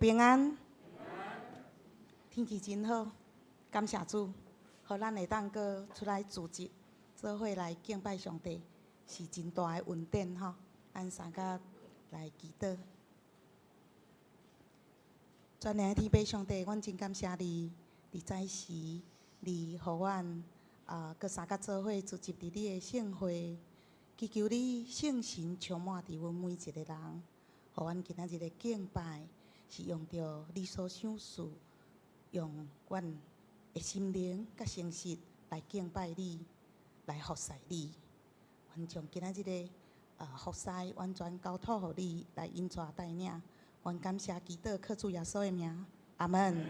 平安，天气真好，感谢主，互咱会当搁出来组织，做伙来敬拜上帝，是真大的恩典吼。咱三甲来祈祷。全能的天父上帝，阮真感谢你，伫早时，你互阮搁三甲做伙组织伫你的圣会，祈求你圣神充满伫阮每一个人，互阮今仔日的敬拜是用着你所想事，用阮的心灵甲诚实来敬拜你，来服侍你。阮将今仔日的服侍完全交托互你来引带带领。阮感谢祈祷，靠主耶稣的名，阿门。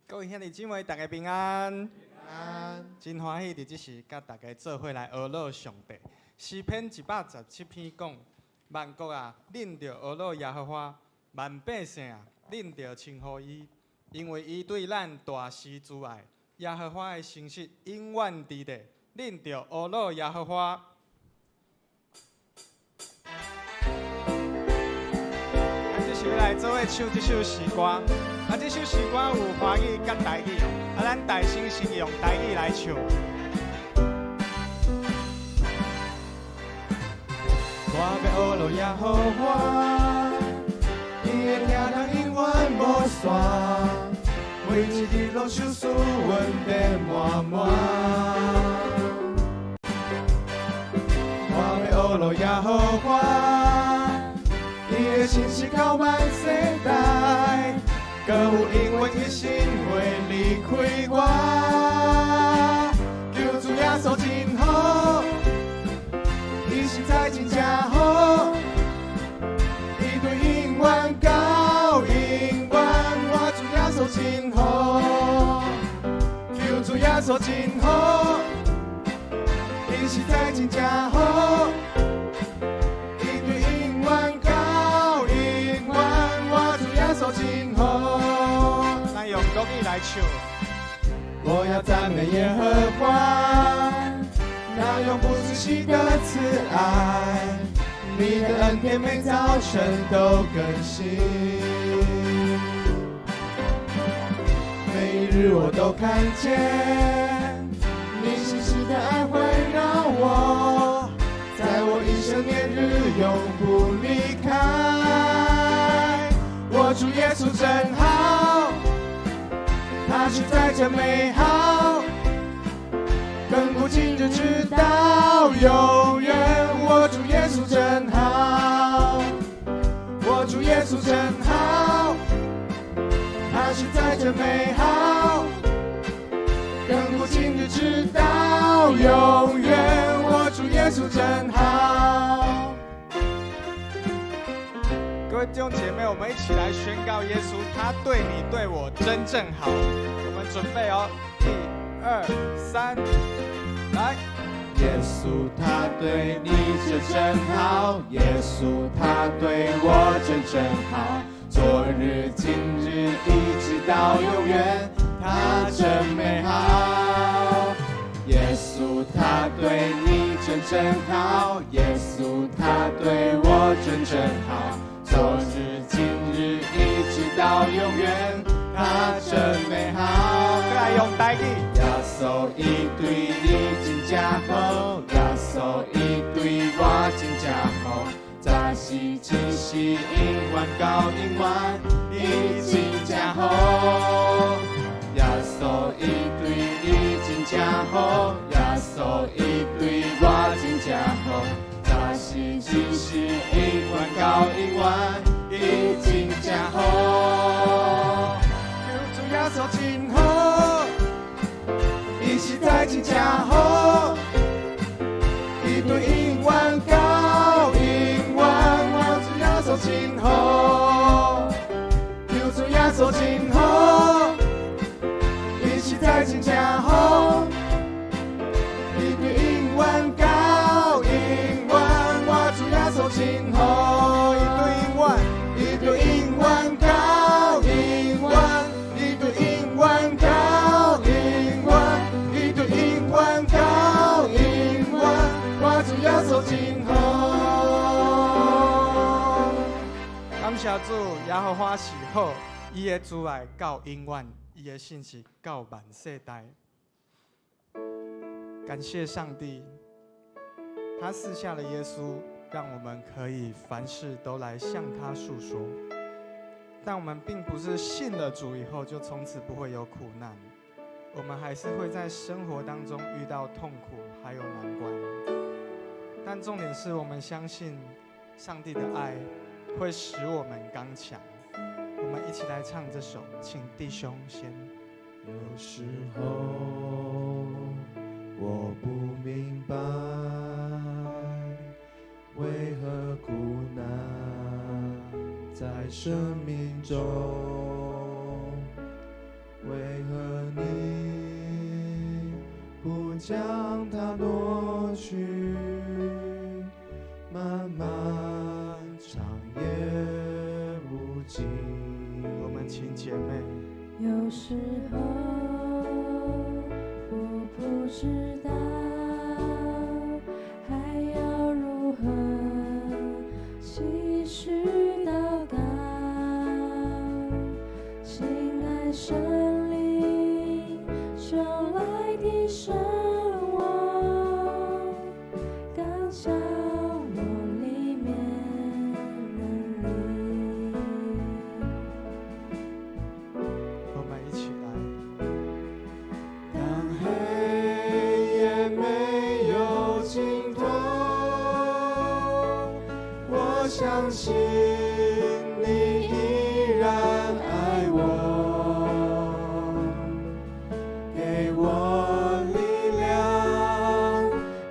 各位兄弟姊妹，大家平安。平安。真欢喜伫即时，甲大家做伙来学乐上帝。诗篇117篇讲：万国啊，恁着学乐耶和华；万百姓啊，恁着称呼伊，因为伊对咱大施慈爱。耶和华的诚实永远伫地，恁着学乐耶和华。咱即是要来做伙唱即首诗歌。这首诗歌有华语甲台语，咱大声先用台语来唱。我要学乐耶和华，伊的听人永远无散，每一日拢守事稳定满满。我要学乐耶和华，伊的信息靠满世代。搁有因为一心会离开我，求主耶稣真好，伊实在真正好，伊对永远到永远，我主耶稣真好，求主耶稣真好，伊实在真正好，伊对永远到永远，我主耶稣真好。用国语来唱。我要赞美耶和华，那永不止息的慈爱，你的恩典每早晨都更新。每日我都看见你信实的爱环绕我，在我一生年日永不离开。我主耶稣真好，他实在真美好，亘古今日直到永远。我主耶稣真好，我主耶稣真好，他实在真美好，亘古今日直到永远。我主耶稣真好。各位弟兄姐妹，我们一起来宣告耶稣，他对你对我真正好。我们准备哦，1、2、3，来。耶稣他对你真好，耶稣他对我真好，昨日今日一直到永远，他真美好。耶稣他对你真好，耶稣他对我真好。昨日、今日，一直到永远，他真美好。再来用台语。耶稣伊对你真正好，耶稣伊对我真正好，早时、今时、永远到永远，伊真正好。耶稣伊对你真正好，耶稣伊对我真正好。早时、今时、永远到永远，伊真正好。求主耶稣真好，伊实在真正好，伊对永远到永远，我主耶稣真好。求主耶主耶和华是好，伊的慈爱到永远，伊的信实到万世代。感谢上帝，他赐下了耶稣，让我们可以凡事都来向他诉说。但我们并不是信了主以后就从此不会有苦难，我们还是会在生活当中遇到痛苦还有难关。但重点是我们相信上帝的爱会使我们刚强。我们一起来唱这首，请弟兄先。有时候我不明白，为何苦难在生命中？为何你不将它挪去？漫漫长夜无尽。我们请姐妹。有时候我不知道还要如何继续祷告，亲爱神灵就来提升我，刚强我里面能力。我们一起来。当黑夜没有尽头，我相信你依然爱我，给我力量，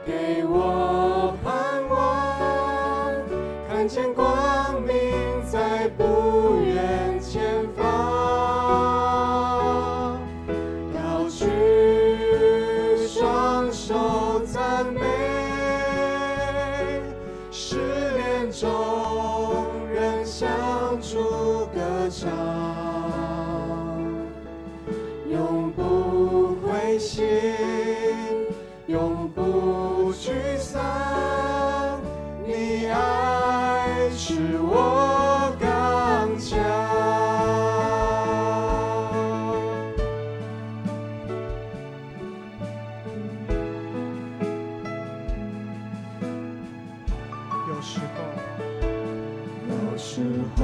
给我盼望，看见光明在不远前方。高举双手赞美，失恋中仍向主歌唱，永不灰心，永不沮丧，你爱使我刚强。有时候，有时候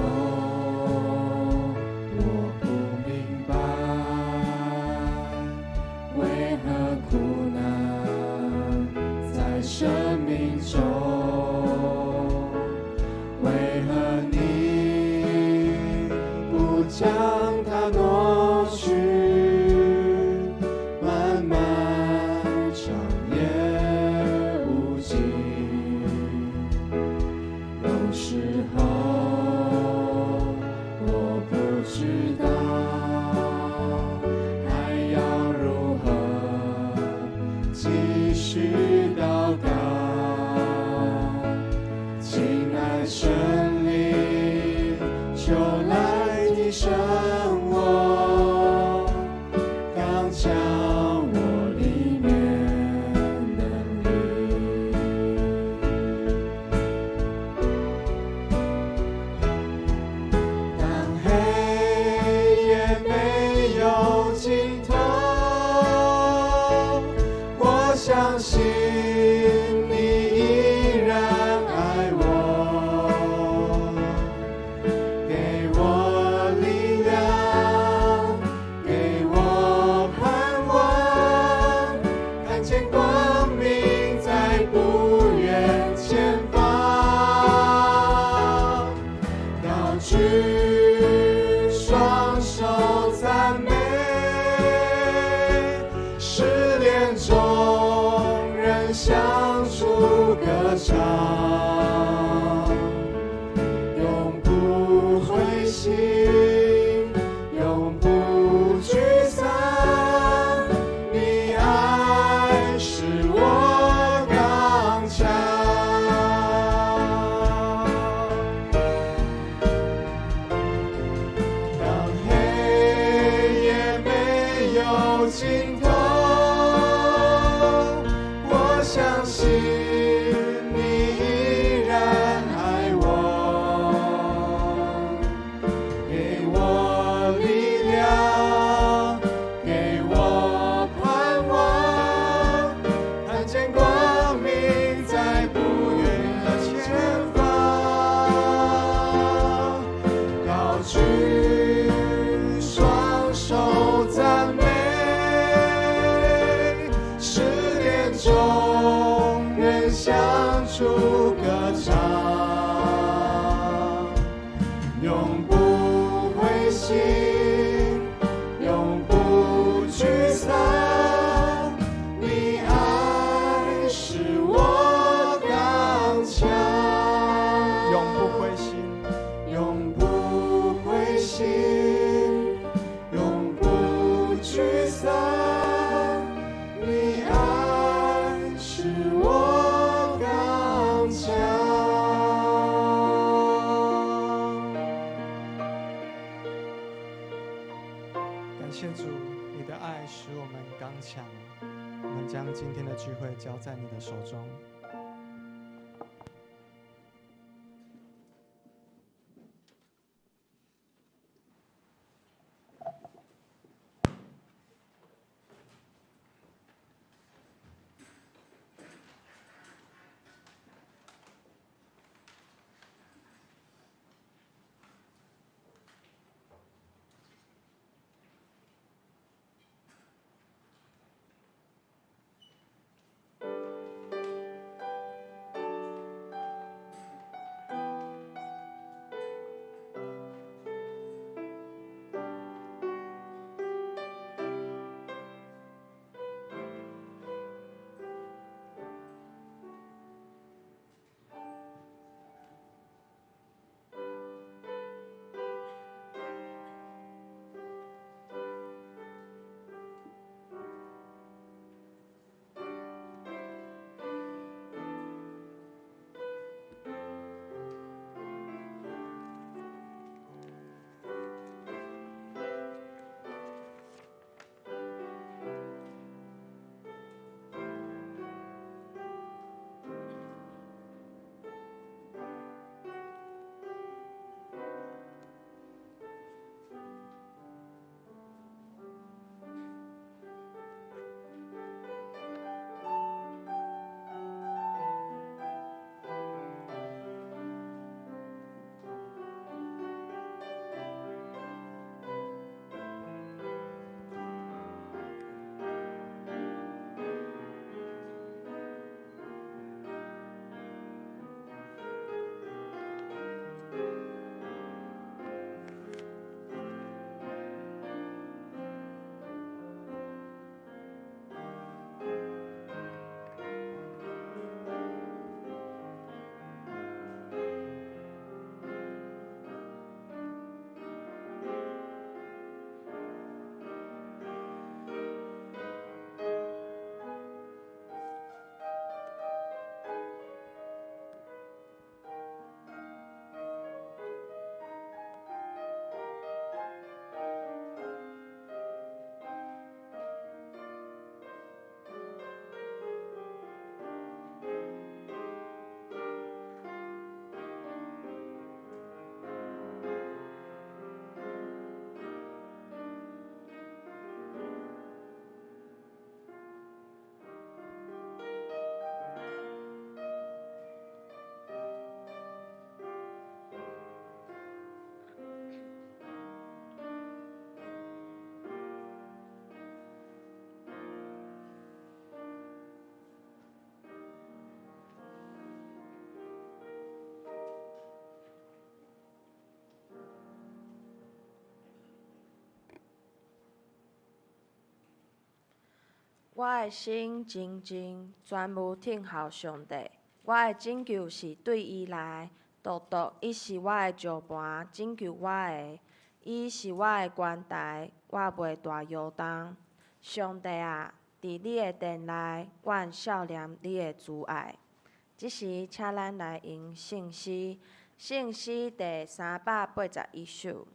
我不明白，为何苦难在生命中？为何你不将它挪去？漫漫长夜无尽。有时候我不知道还要如何继续祷告，亲爱神灵就来提升我，刚强我里面能力。当黑夜没有尽头，我相信你依然爱我，给我力量，给我盼望，看见光明在不远前方。高举双手赞美，失恋中仍向主歌唱，永不灰心，永不沮丧，你爱使我刚强。当黑夜没有尽头，我相信你感谢主，你的爱使我们刚强。我们将今天的聚会交在你的手中。我的心真真全无听候上帝，我的拯救是对伊来，独独伊是我的石盘，拯救我的，伊是我的关台，我袂大摇动。上帝啊，伫你的殿内，阮少念你的慈爱。即时，请咱来用圣诗，圣诗第381首。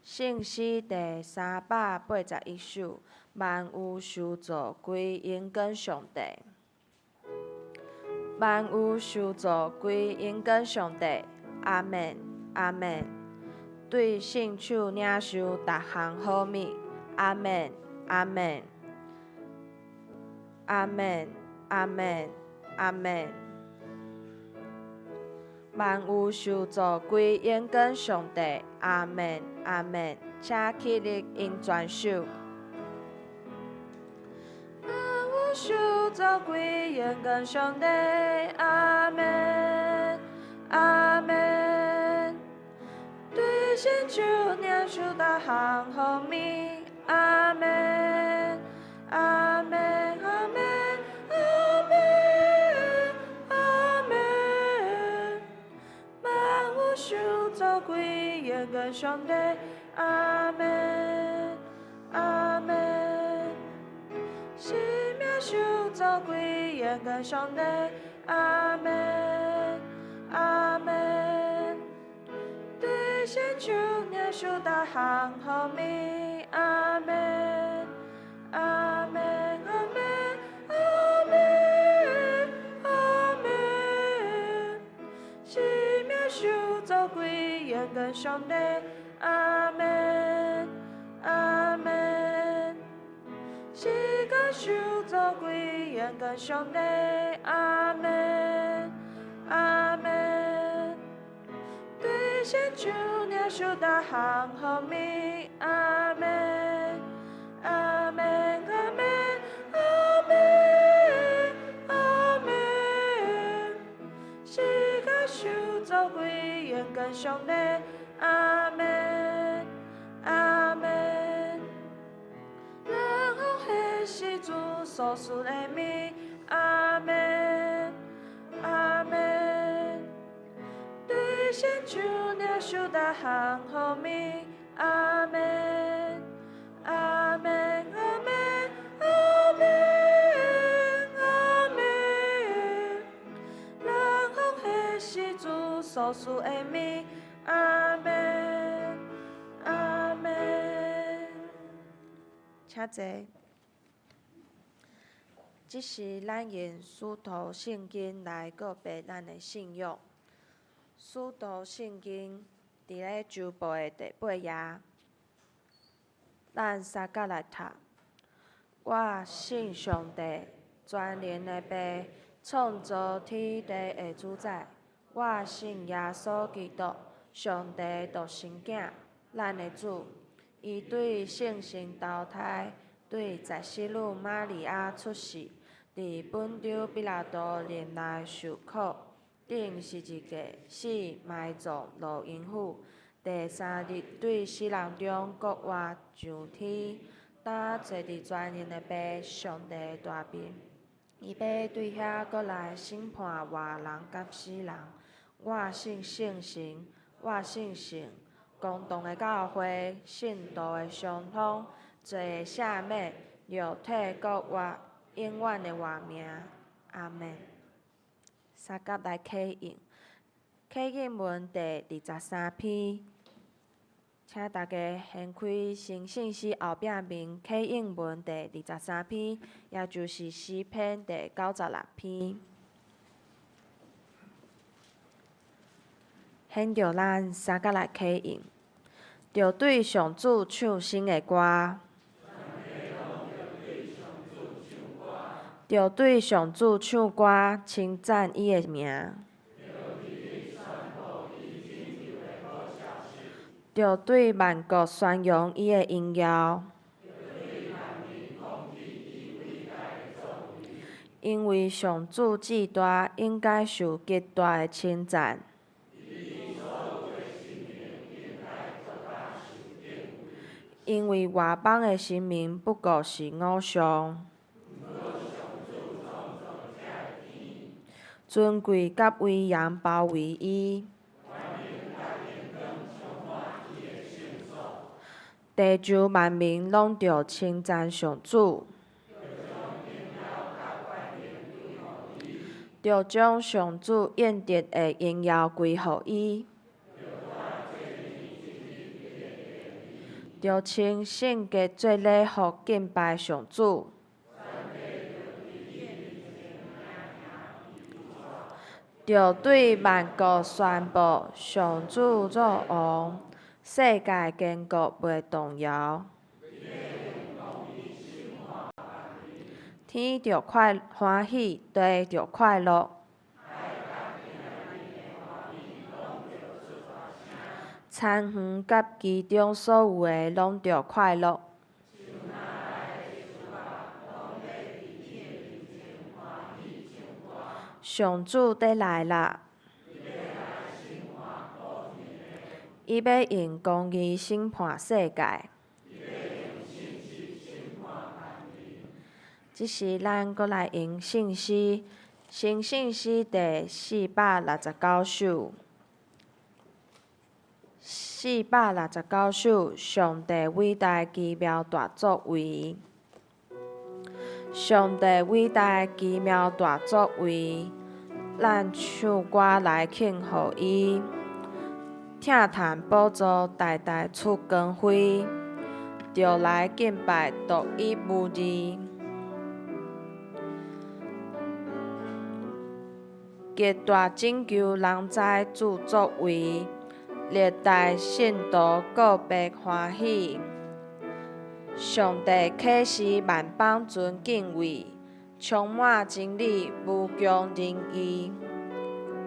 圣诗第381首，万有受造归因跟上帝。万有受造归因跟上帝。阿门，阿门。对圣手领受逐项好物。阿门，阿门。阿门，阿门，阿门。万有受造归因跟上帝。阿门，阿门。请起立因全首。万有受造归因跟上帝。阿门，阿门。对圣手领受逐项好物。阿门，阿门，阿门，阿门，阿门。万有受造归因跟上帝。阿门，阿门。生命受造归因跟上帝。阿门，阿门。对献主耶稣的行后名，阿门，阿门，阿门，阿门，阿门。是耶稣做归人跟上帝，阿门，阿门。是个主做归人跟上帝，阿门，阿门。对献主耶稣的行后名，阿门，阿门，阿门，阿门，阿门。是个主做归人跟上帝，阿门，阿门。然后黑是主所属的名，阿门，阿门。对献主耶稣的行后名，阿门，阿门，阿门，阿门，阿门。然后黑是主所属的名，阿门，阿门。请坐。这是咱用使徒圣经来告白咱的信仰。使徒圣经伫咧周报的第8页，咱三甲来读。我信上帝，全能的爸，创造天地的主宰。我信耶稣基督，上帝独生囝，咱的主。伊对圣神投胎，对在世女玛利亚出世，伫本丢比拉多任内受苦，顶十字架死埋葬落阴府，第3日对死人中国活上天，搭坐伫全能的爸上帝大面。伊要对遐搁来审判活人甲死人。我信圣神，我信神。共同的教会，信徒的相通，罪的赦免，肉体国活，永远的活命。阿门。三甲来启应，启应文第23篇，请大家掀开新信息后壁面启应文第23篇，也就是诗篇第96篇。显着咱三甲来启应。着对上主唱新的歌，着对上主唱歌，称赞伊的名，着对万国宣扬伊的荣耀，因为上主至大，应该受极大的称赞。因为外邦的神明不过是偶像，尊贵甲威严包围伊，地上万民拢着称赞上主，着将上主宴得的荣耀归予伊。着称圣洁做礼服敬拜上主，着对万国宣布上主作王，世界坚固袂动摇。天着欢喜，地着快乐。田园甲其中所有的拢着快乐。上主得来啦！伊要用公义审判世界。这是咱搁来用信息，新信息第469首。469首，上帝伟大奇妙大作为。上帝伟大奇妙大作为，咱唱歌来庆贺伊。疼叹宝座代代出光辉，着来敬拜独一无二。极大拯救人知主作为，历代信徒个别欢喜。上帝启示万邦尊敬畏，充满真理无穷仁义。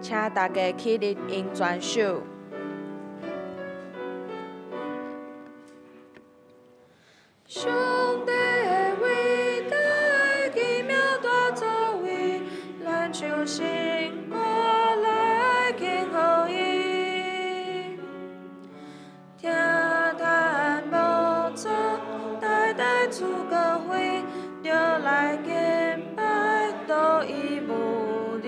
请大家起立应全首。上帝的伟大奇妙大作为，咱唱新歌来敬候伊。听叹无错，代代出光辉，着来敬拜独一无二。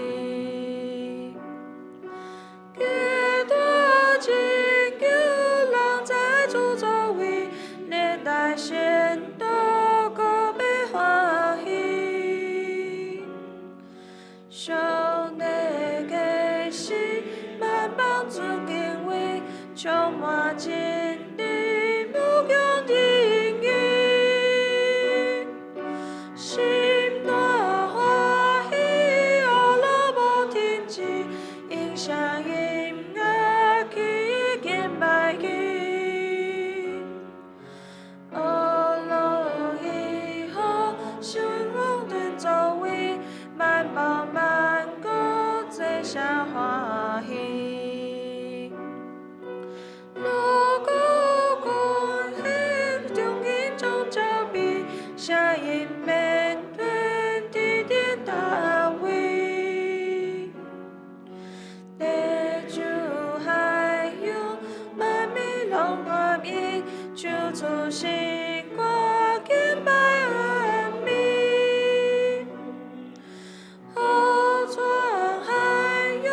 极大拯救人知主作为，历代信徒个别欢喜。上帝启示万邦尊敬畏，充满真理无穷仁义。心大欢喜，学了无停止，音响音乐去敬拜伊。学了以后，信望顿作为，万邦万国最相欢喜。锣鼓关起，中间中照比，声音面对地点单位。地主海洋，万民拢欢喜，唱出新歌敬拜恩美。河川海洋，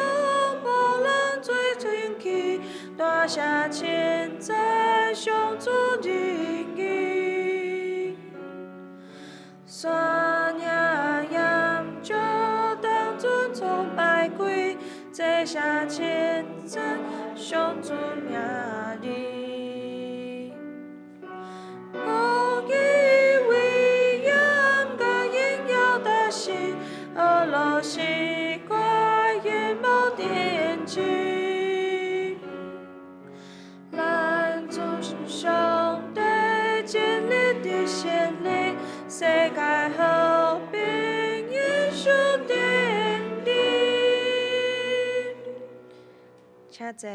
无人做天气，大声称赞上主仁义。山野岩石当尊崇拜鬼，这声称赞上主名利。公义威严，甲应有达是，俄罗斯怪眼无电池。咱主上帝建立的先例，世界和平延续典礼。请坐。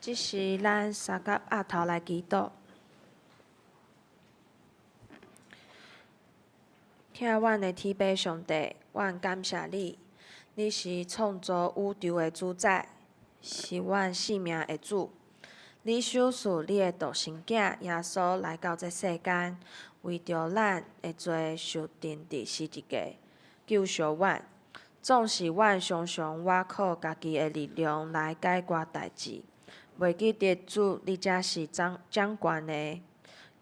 这是咱三甲额头来祈祷。听阮的天父上帝，阮感谢你，你是创造宇宙的主宰，是阮性命的主。你赏赐你的独生囝耶稣来到这世间，为着咱的罪受钉伫十字架，救赎阮。纵使阮常常倚靠家己的力量来解决代志，袂记得主，你才是掌权的。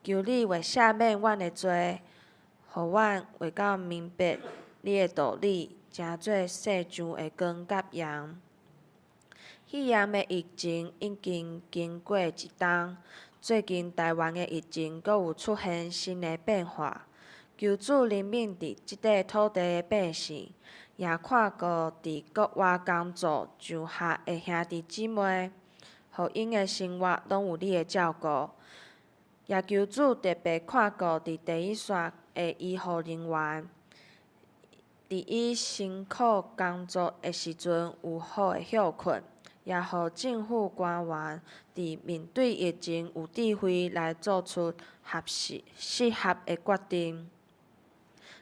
求你为赦免阮的罪，互阮会到明白你的道理，诚做世上的光甲盐。肺炎的疫情已经经过一冬，最近台湾的疫情阁有出现新的变化。求主怜悯伫即块土地的百姓，也看顾伫国外工作上学的兄弟姊妹，互因的生活拢有你的照顾。也求主特别看顾伫第一线的医护人员，伫伊辛苦工作的时阵有好的休困，也互政府官员伫面对疫情有智慧来做出适合的决定。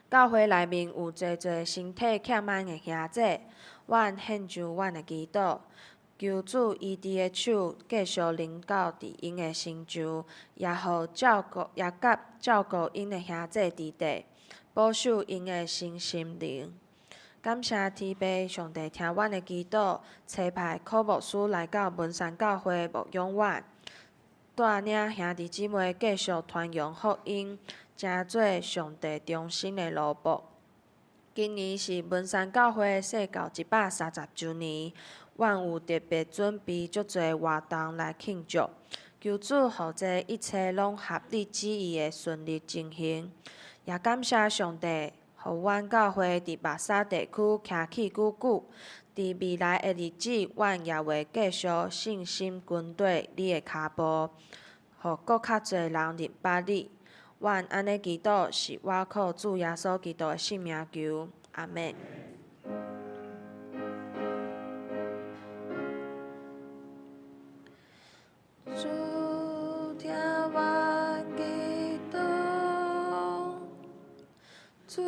教会内面有侪侪身体欠安的兄姐，阮献上阮的祈祷，求主医治的手继续临到伫因的身上，也互照顾因的兄姐弟弟，保守因的身心灵。感谢天父上帝听阮的祈祷，差派柯牧师来到文山教会牧养阮，带领兄弟姊妹继续传扬福音，诚做上帝忠心的奴仆。今年是文山教会设教130周年，阮有特别准备足侪活动来庆祝，求主互这一切拢合你旨意的顺利进行。也感谢上帝，互阮教会伫目沙地区徛起久久。伫未来的日子，阮也会继续信心跟对你的脚步，互搁较侪人认捌你。阮安尼祈祷，是我靠主耶稣基督的圣名求，阿免。主听阮祈祷，主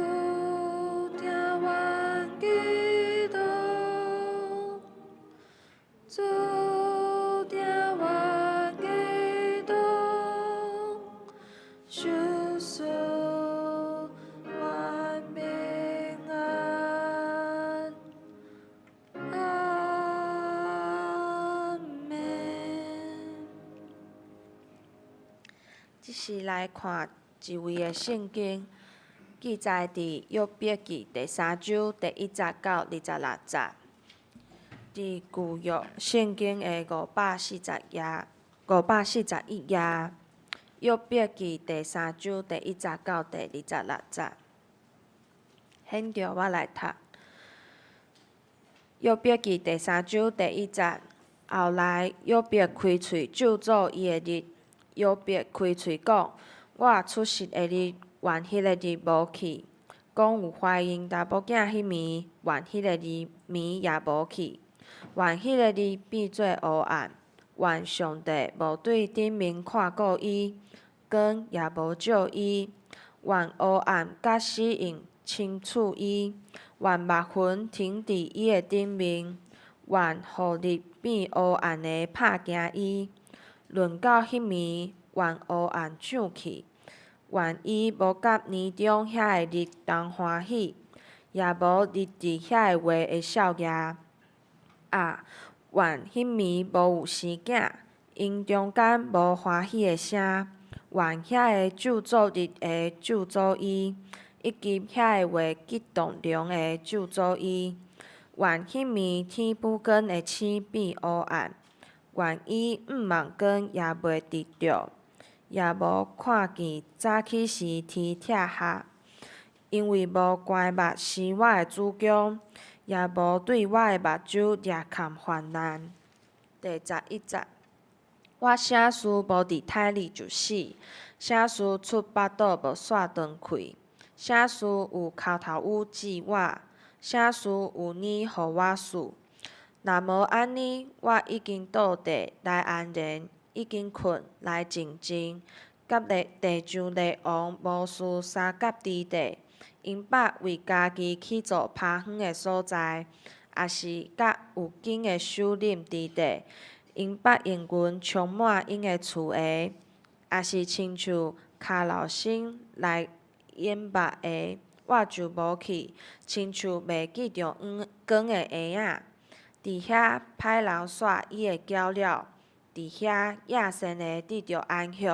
听阮祈祷，主听阮祈祷，主赐阮平安。阿门。即是来看一位的圣经，记载伫约伯记第3章第1节到26节。伫旧约圣经的541页，约伯记第3章第1节到第26节。现着我来读。约伯记第3章第1节，后来约伯开喙咒诅伊的日。约伯开喙讲：我出世的日，愿迄个日无去；讲有怀孕查某囝迄暝，愿迄个日暝也无去；愿迄个日变做黑暗；愿上帝无对顶面看顾伊，光也无照伊；愿黑暗甲死印侵触伊；愿目云停伫伊的顶面；愿互日变黑暗的拍惊伊。论到迄暝，愿黑暗抢去；愿伊无甲年中遐个日同欢喜，也无日伫遐个月会笑颜。啊！愿迄暝无有生囝，因中间无欢喜的声。愿遐个咒诅日会咒诅伊，以及遐个月激动龙会咒诅伊。愿迄暝天不光的星变黑暗。愿伊毋望光也袂直着，也无看见早起时天拆下，因为无关目生我的主公，也无对我的目睭掠看患难。第11节，我啥事无伫胎里就死，啥事出巴肚无煞断开，啥事有口头语指我，啥事有年互我死。若无安尼，我已经倒地来安然，已经困来静静，甲地上列王无事三甲之地，因捌为家己去做趴远的所在，也是甲有景的首领之地，因捌用云充满因的厝下，也是亲像骹老身来掩目下，我就无去，亲像袂记着光的下仔。伫遐歹人煞伊的骄了，伫遐野生的得着安息，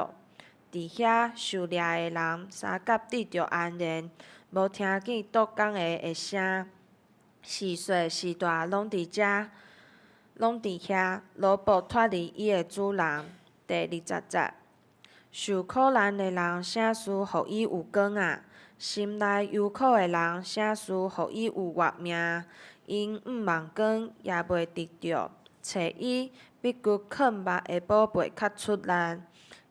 伫遐受掠的人三甲得着安然，无听见夺工的会声。是细是大，拢伫遮，拢伫遐，罗卜脱离伊的主人。第20节，受苦难的人，啥事互伊有光啊？心内忧苦的人，啥事互伊有活命？因毋望光，也袂得着，找伊必骨啃肉的宝贝较出力。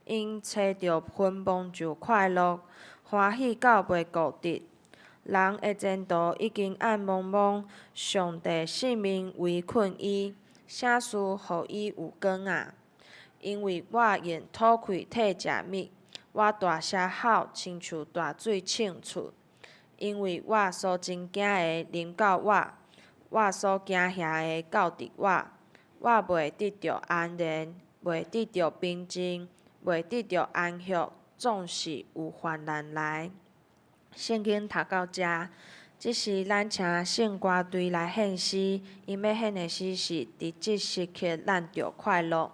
因找着分崩就快乐，欢喜到袂固定。人的前途已经暗蒙蒙，上帝性命围困伊，啥事互伊有光啊？因为我用吐气替食物，我大声吼，亲像大水冲出。因为我所真惊的临到我所惊吓的到伫我袂得着安然，袂得着平静，袂得着安息，总是有患难来。圣经读到遮，即是咱请圣歌队来献诗，因要献的诗是伫即时刻咱着快乐。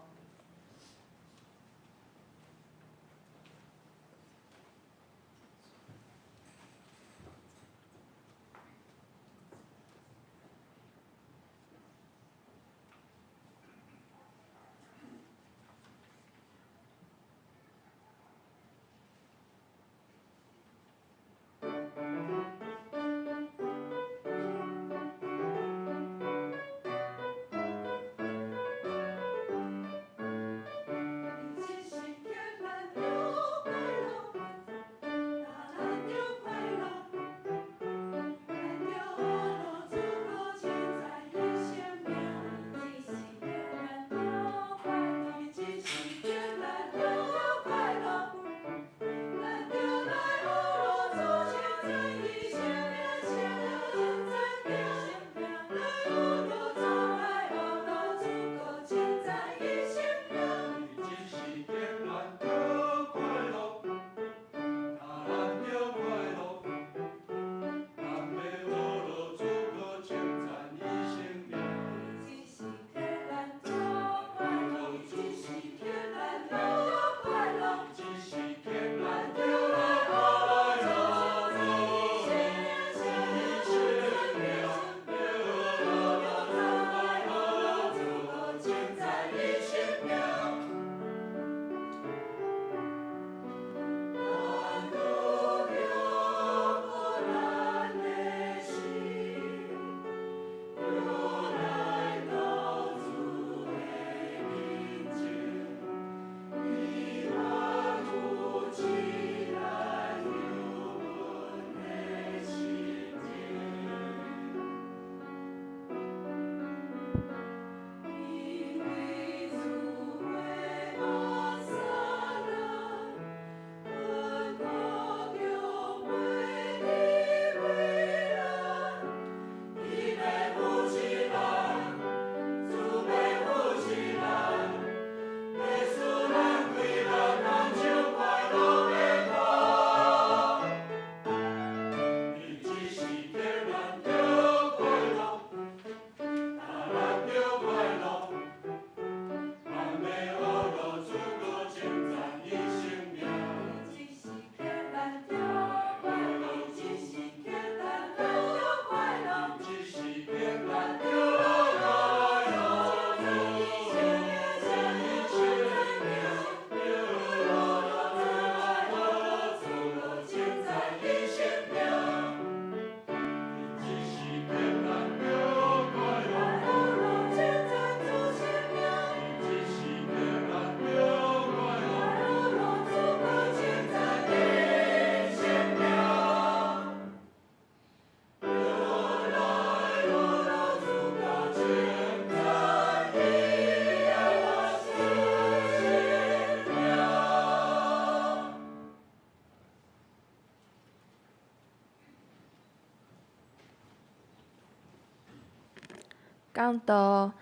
讲到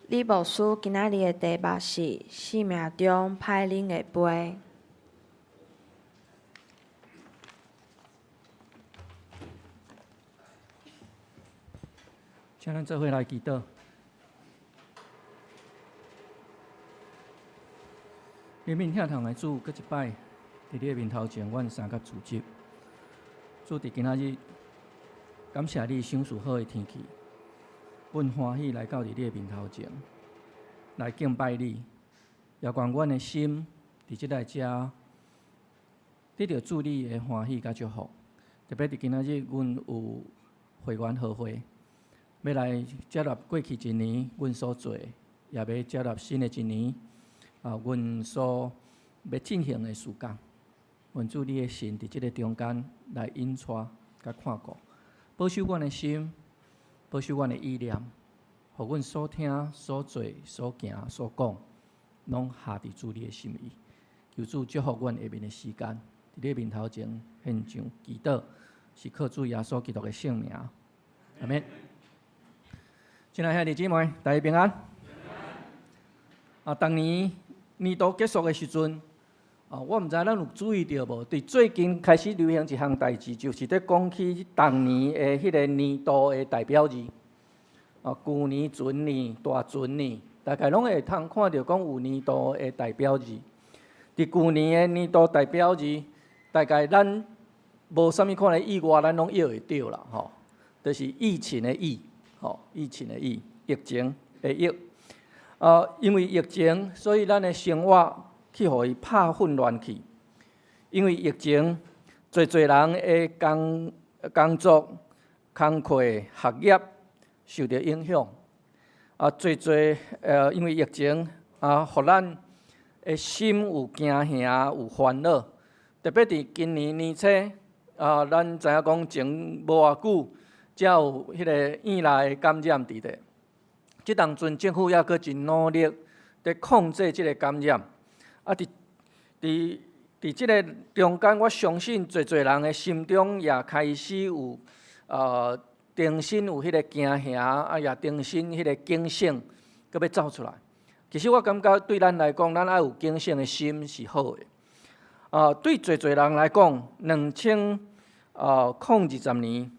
李牧师今仔日的题目是生命中歹啉的杯。请咱做伙来祈祷。怜悯疼痛的主，搁一摆，伫你的面头前，阮三甲自责。主伫今仔日，感谢你赏赐好的天气，阮欢喜来到伫你的面头前，来敬拜你，也愿阮的心伫即个遮得到主你的欢喜甲祝福。特别伫今仔日，阮有会员好会。要来接纳过去一年阮所做，也要接纳新的一年阮所要进行的事工。愿主你的神伫即个中间来引带甲看顾，保守阮的心，保守阮的意念，互阮所听、所做、所行、所讲，拢下伫主你的心意。求主祝福阮下面的时间，伫你面头前献上祈祷，是靠主耶稣基督的圣名。阿们。亲爱兄弟姊妹，大家平安。当年度结束的时阵，我毋知咱有注意到无？伫最近开始流行一项代志，就是咧讲起当年的迄个年度的代表日。旧年、前年、大前年，大概拢会通看到讲有年度的代表日。伫旧年的年度代表日，大概咱无啥物款的意外，咱拢约会到啦，吼，就是疫情的疫。疫情的疫，疫情的疫。因为疫情，所以咱的生活去互伊拍混乱去。因为疫情，侪人的工作、工课、学业受到影响。因为疫情互咱的心有惊吓、有烦恼。特别伫今年年初，咱知影讲前无偌久。才有迄个院内的感染伫咧，即当阵政府也阁真努力伫控制即个感染。伫即个中间，我相信侪人的心中也开始有重新有迄个惊吓，也重新迄个警醒，阁要走出来。其实我感觉对咱来讲，咱爱有警醒的心是好的。对侪人来讲，2020年。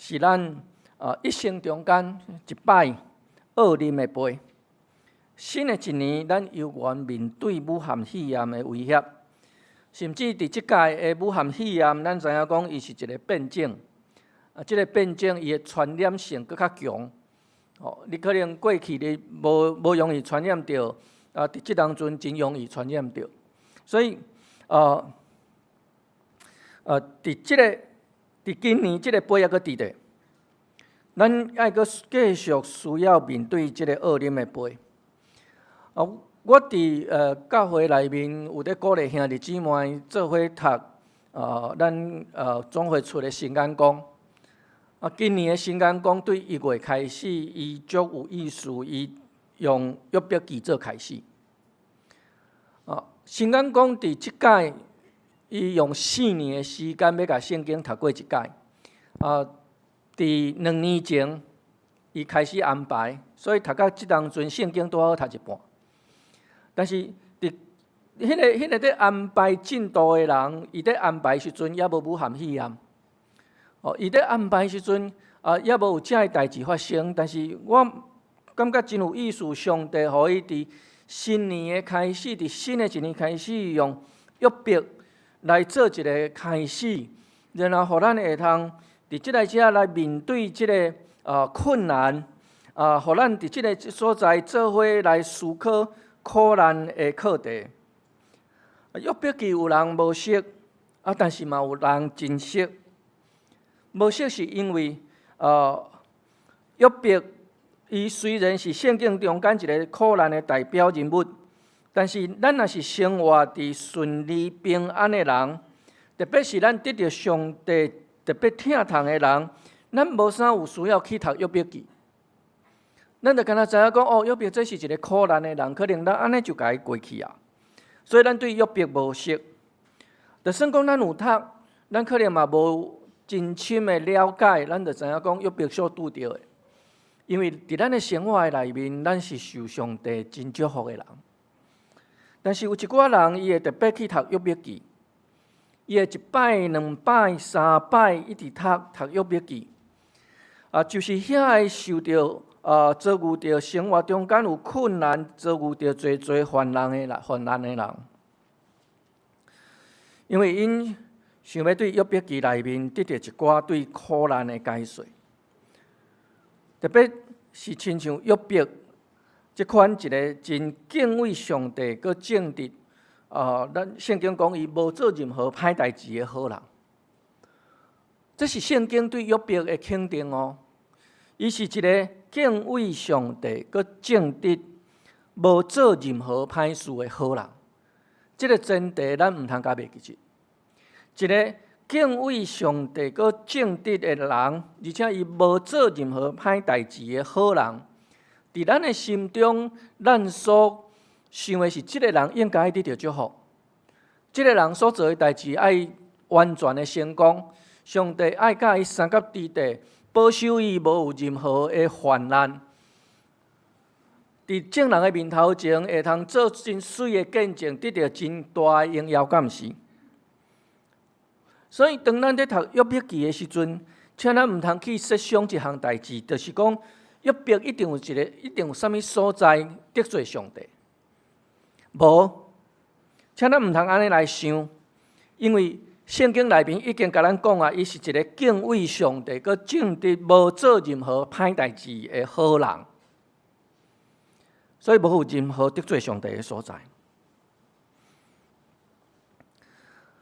是咱一生中间一摆恶啉的杯。新的一年，咱犹原面对武汉肺炎的威胁，甚至伫即届的武汉肺炎，咱知影讲伊是一个变种。即个变种伊的传染性更较强。你可能过去你无容易传染到，伫即当阵真容易传染到。所以，伫今年即个杯还阁伫咧，咱爱阁继续需要面对即个恶啉的杯。我伫教会内面有咧鼓励兄弟姊妹做伙读咱总会出的新眼光。今年的新眼光对1月开始，伊足有意思，伊用约伯记做开始。新眼光伫即届。伊用4年的时间要甲圣经读过一届。伫2年前，伊开始安排，所以读到即当阵圣经拄好读一半。但是伫迄个咧安排进度的人，伊咧安排时阵也无武汉肺炎。伊咧安排时阵也无有遮个代志发生。但是我感觉真有意思，上帝互伊伫新年的开始，伫新的一年开始用约伯。来做一个开始，然后互咱会通伫即个遮来面对即个困难，互咱伫即个所在做伙来思考苦难的课题。约伯记有人无识，但是嘛有人真识。无识是因为约伯伊虽然是圣经中间一个苦难的代表人物。但是，咱若是生活伫顺利平安的人，特别是咱得到上帝特别疼痛的人，咱无啥有需要去读约伯记。咱就敢若知影讲，约伯这是一个苦难的人，可能咱安尼就甲伊过去啊。所以，咱对约伯无识，就算讲咱有读，咱可能嘛无真深的了解，咱就知影讲约伯所拄着的。因为伫咱的生活的内面，咱是受上帝真祝福的人。但是有一寡人，伊会特别去读约伯记，伊会一摆、两摆、三摆一直读约伯记，就是遐个受到遭遇到生活中间有困难，遭遇到侪患难的人，因为因想要对约伯记内面得到一寡对苦难的解说，特别是亲像约伯这款一个真敬畏上帝、佮正直，咱圣经讲伊无做任何歹代志的好人，这是圣经对约伯的肯定哦。伊是一个敬畏上帝、佮正直、无做任何歹事的好人。这个前提咱唔通甲袂记住。一个敬畏上帝、佮正直的人，而且伊无做任何歹代志的好人，伫咱的心中，咱所想的是，这个人应该得到祝福。这个人所做的代志爱完全的成功，上帝爱甲伊三甲之地，保守伊无有任何的患难。伫众人的面头前，会通做真水的见证，得到真大的荣耀，敢毋是？所以，当咱在读约伯记的时阵，请咱毋通去设想一项代志，就是讲约伯一定有啥物所在得罪上帝。无，请咱毋通安尼来想，因为圣经内面已经甲咱讲啊，伊是一个敬畏上帝、佮正直、无做任何歹代志的好人，所以无有任何得罪上帝的所在。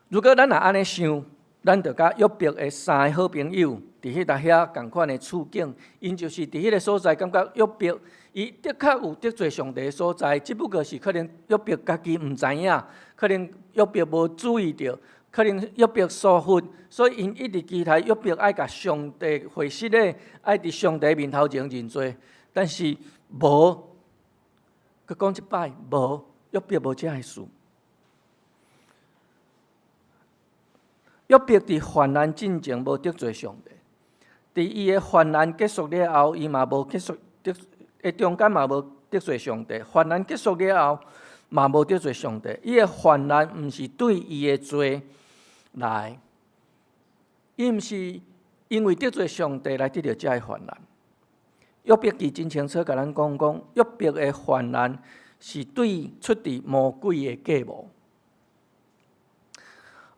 如果咱若安尼想，咱就甲约伯的三个好朋友伫迄搭遐共款的处境，因就是伫迄个所在，感觉约伯伊的确有得罪上帝的所在，只不过是可能约伯家己毋知影，可能约伯无注意到，可能约伯疏忽，所以因一直期待约伯爱甲上帝会实的，爱伫上帝面头前认罪，但是无，佮讲一摆无，约伯无这个事。约伯伫患难进前无得罪上帝，伫伊的患难结束了后，伊嘛无结束中间嘛无得罪上帝。患难结束了后，嘛无得罪上帝。伊的患难毋是对伊的罪来，伊毋是因为得罪上帝来得到这个患难。约伯记真清楚甲咱讲，约伯的患难是出自魔鬼的计谋。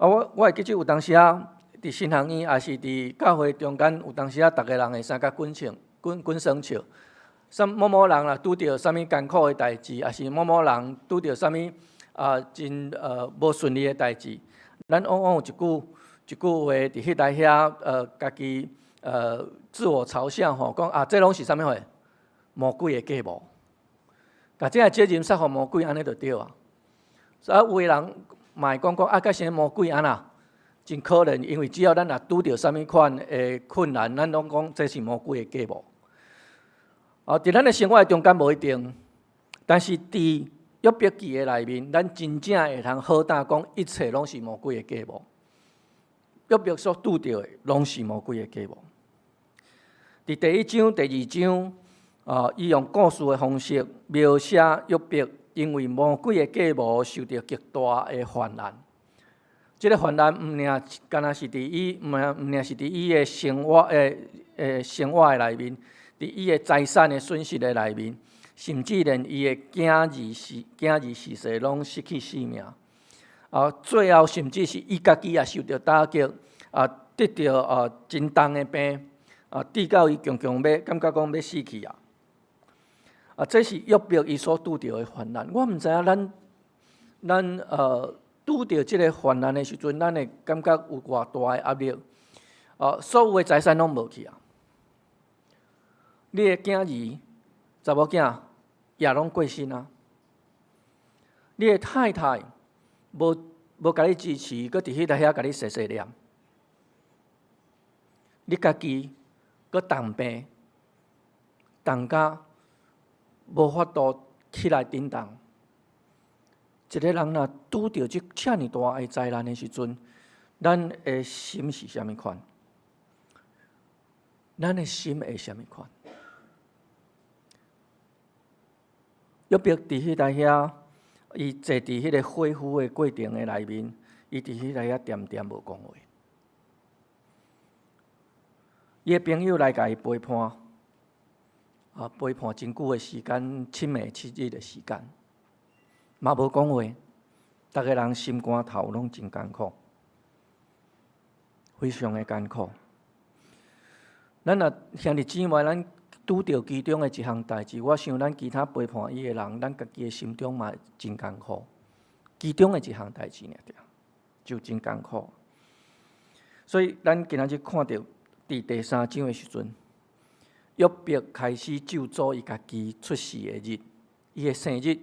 我会记住有当时伫新学院，也是伫教会中间，有当时逐个人会三甲滚生笑。某某人啦，拄着啥物艰苦的代志，也是某某人拄着啥物真无顺利的代志，咱往往有一句话伫迄台遐家己自我嘲笑吼，讲这拢是啥物货？魔鬼的计谋，甲这责任撒互魔鬼，安尼就对啊。所以有的人嘛会讲甲是魔鬼安那，真可能，因为只要咱若拄着啥物款的困难，咱拢讲这是魔鬼的计谋。伫咱的生活中间无一定，但是伫约伯记的内面，咱真正会通好胆讲，一切拢是魔鬼的计谋。约伯所拄着的，拢是魔鬼的计谋。伫第一章、第二章，伊用故事的方式描写约伯因为魔鬼的计谋受到极大的患难。这个患难毋仅干那是伫伊，毋仅是伫伊的生活生活的内面。伫伊的财产的损失的内面，甚至连伊的囝兒逝世拢失去性命。最後甚至是伊家己也受到打擊，得到真重的病，治到伊強要感覺講要死去啊！這是約伯伊所拄到的患難。我毋知影咱拄到即個患難的時陣，咱會感覺有偌大的壓力。所有的財產攏無去啊！你的囝兒、查某囝也攏過身啊！你的太太無甲你支持，佫伫迄搭遐甲你碎念。你家己佫重病，重甲無法度起來頂當。一個人若拄着這遮爾大的災難的時陣，咱的心是啥物款？咱的心會啥物款？约伯伫迄台遐，伊坐伫迄个恢复的过程的内面，伊伫迄台遐点点无讲话。伊的朋友来甲伊陪伴，陪伴真久的时间，7暝7日的时间，嘛无讲话。逐个人心肝头拢真艰苦，非常的艰苦。咱若兄弟姊妹，咱拄着其中的一项代志，我想咱其他陪伴伊的人，咱家己的心中嘛真艰苦。其中的一项代志尔，就真艰苦。所以咱今仔日看到伫第3章的时阵，约伯开始咒诅伊家己出世的日，伊的生日。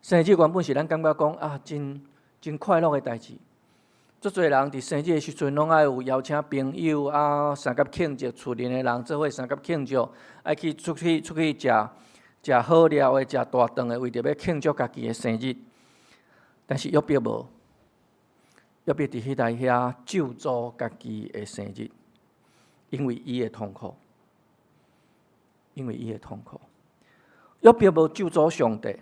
生日原本是咱感觉讲真快乐的代志。足侪人伫生日的时阵，拢爱有邀请朋友三甲庆祝，厝邻的人做伙三甲庆祝，爱去出去食好料的，食大顿的，为着要庆祝家己的生日。但是约伯无，约伯伫迄台遐咒诅家己的生日，因为伊的痛苦，约伯无咒诅上帝。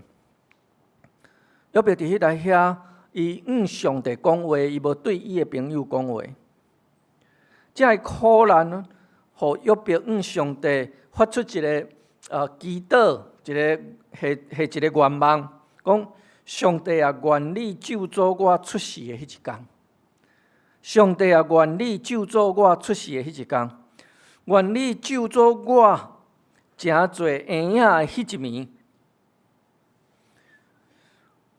约伯伫迄台遐，伊上帝讲话，伊无对伊的朋友讲话。这苦难，互约伯上帝发出一个祈祷，一个愿望，讲上帝啊，愿你咒诅我出世的迄一天。上帝啊，愿你咒诅我出世的迄一天。愿你咒诅我诚侪婴仔的迄一暝。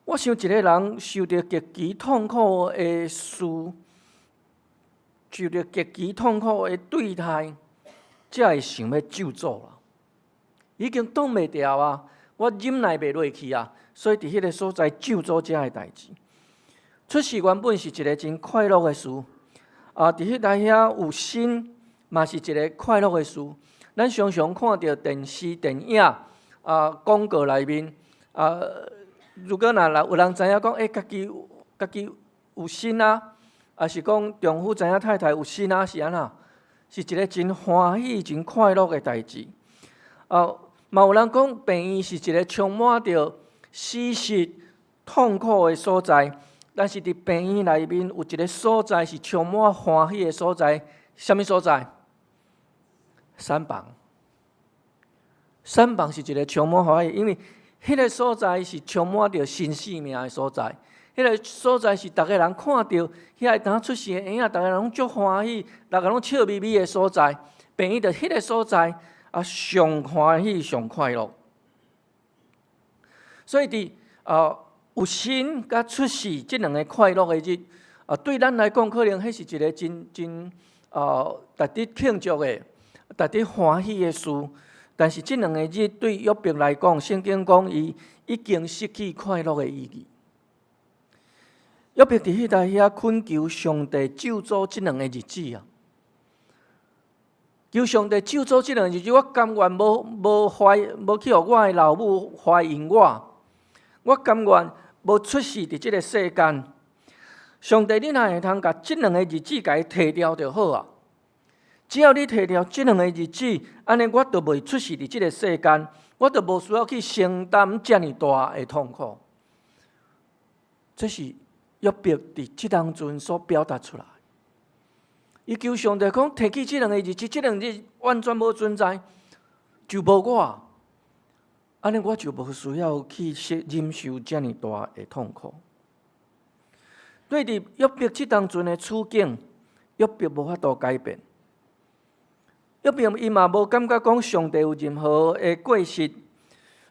我想一个人受到极其痛苦的事，受到极其痛苦的对待，才会想要咒詛啦。已经挡袂牢啊，我忍耐袂落去啊，所以伫迄个所在咒詛这个代志。出世原本是一个真快乐的事，伫迄台遐有生，嘛是一个快乐的事。咱常常看到电视、电影广告内面如果若有人知影讲，家己有生啊，还是讲丈夫知影太太有生啊，是安那？是一个真欢喜、真快乐的代志。嘛有人讲，病院是一个充满着死实、痛苦的所在，但是伫病院内面有一个所在是充满欢喜的所在，什么所在？产房。产房是一个充满欢喜，因为迄个所在是充满着新生命的所在，迄个所在是逐个人看到遐个当出世的婴仔，逐个人拢足欢喜，逐个拢笑眯眯的所在，病院着迄个所在上欢喜、上快乐。所以伫有生甲出世即两个快乐的日，对咱来讲，可能迄是一个真值得庆祝的、值得欢喜的事。但是这两个日对约伯来讲，圣经讲伊已经失去快乐的意义。约伯伫迄台遐恳求上帝救助这两个日子啊，求上帝救助这两个日子，我甘愿无去互我的老母怀孕我甘愿无出世伫这个世间。上帝，你若会通甲这两个日子甲伊摕掉就好啊。只要你摕掉这两个日子，安尼我就袂出世伫这个世间，我就无需要去承担遮尔大的痛苦。这是约伯伫这当中所表达出来。伊求上帝讲，摕起这两个日子，这两个日子完全无存在，就无我，安尼我就无需要去忍受遮尔大的痛苦。对伫约伯这当中的处境，约伯无法度改变。约伯伊嘛无感觉讲上帝有任何的过失，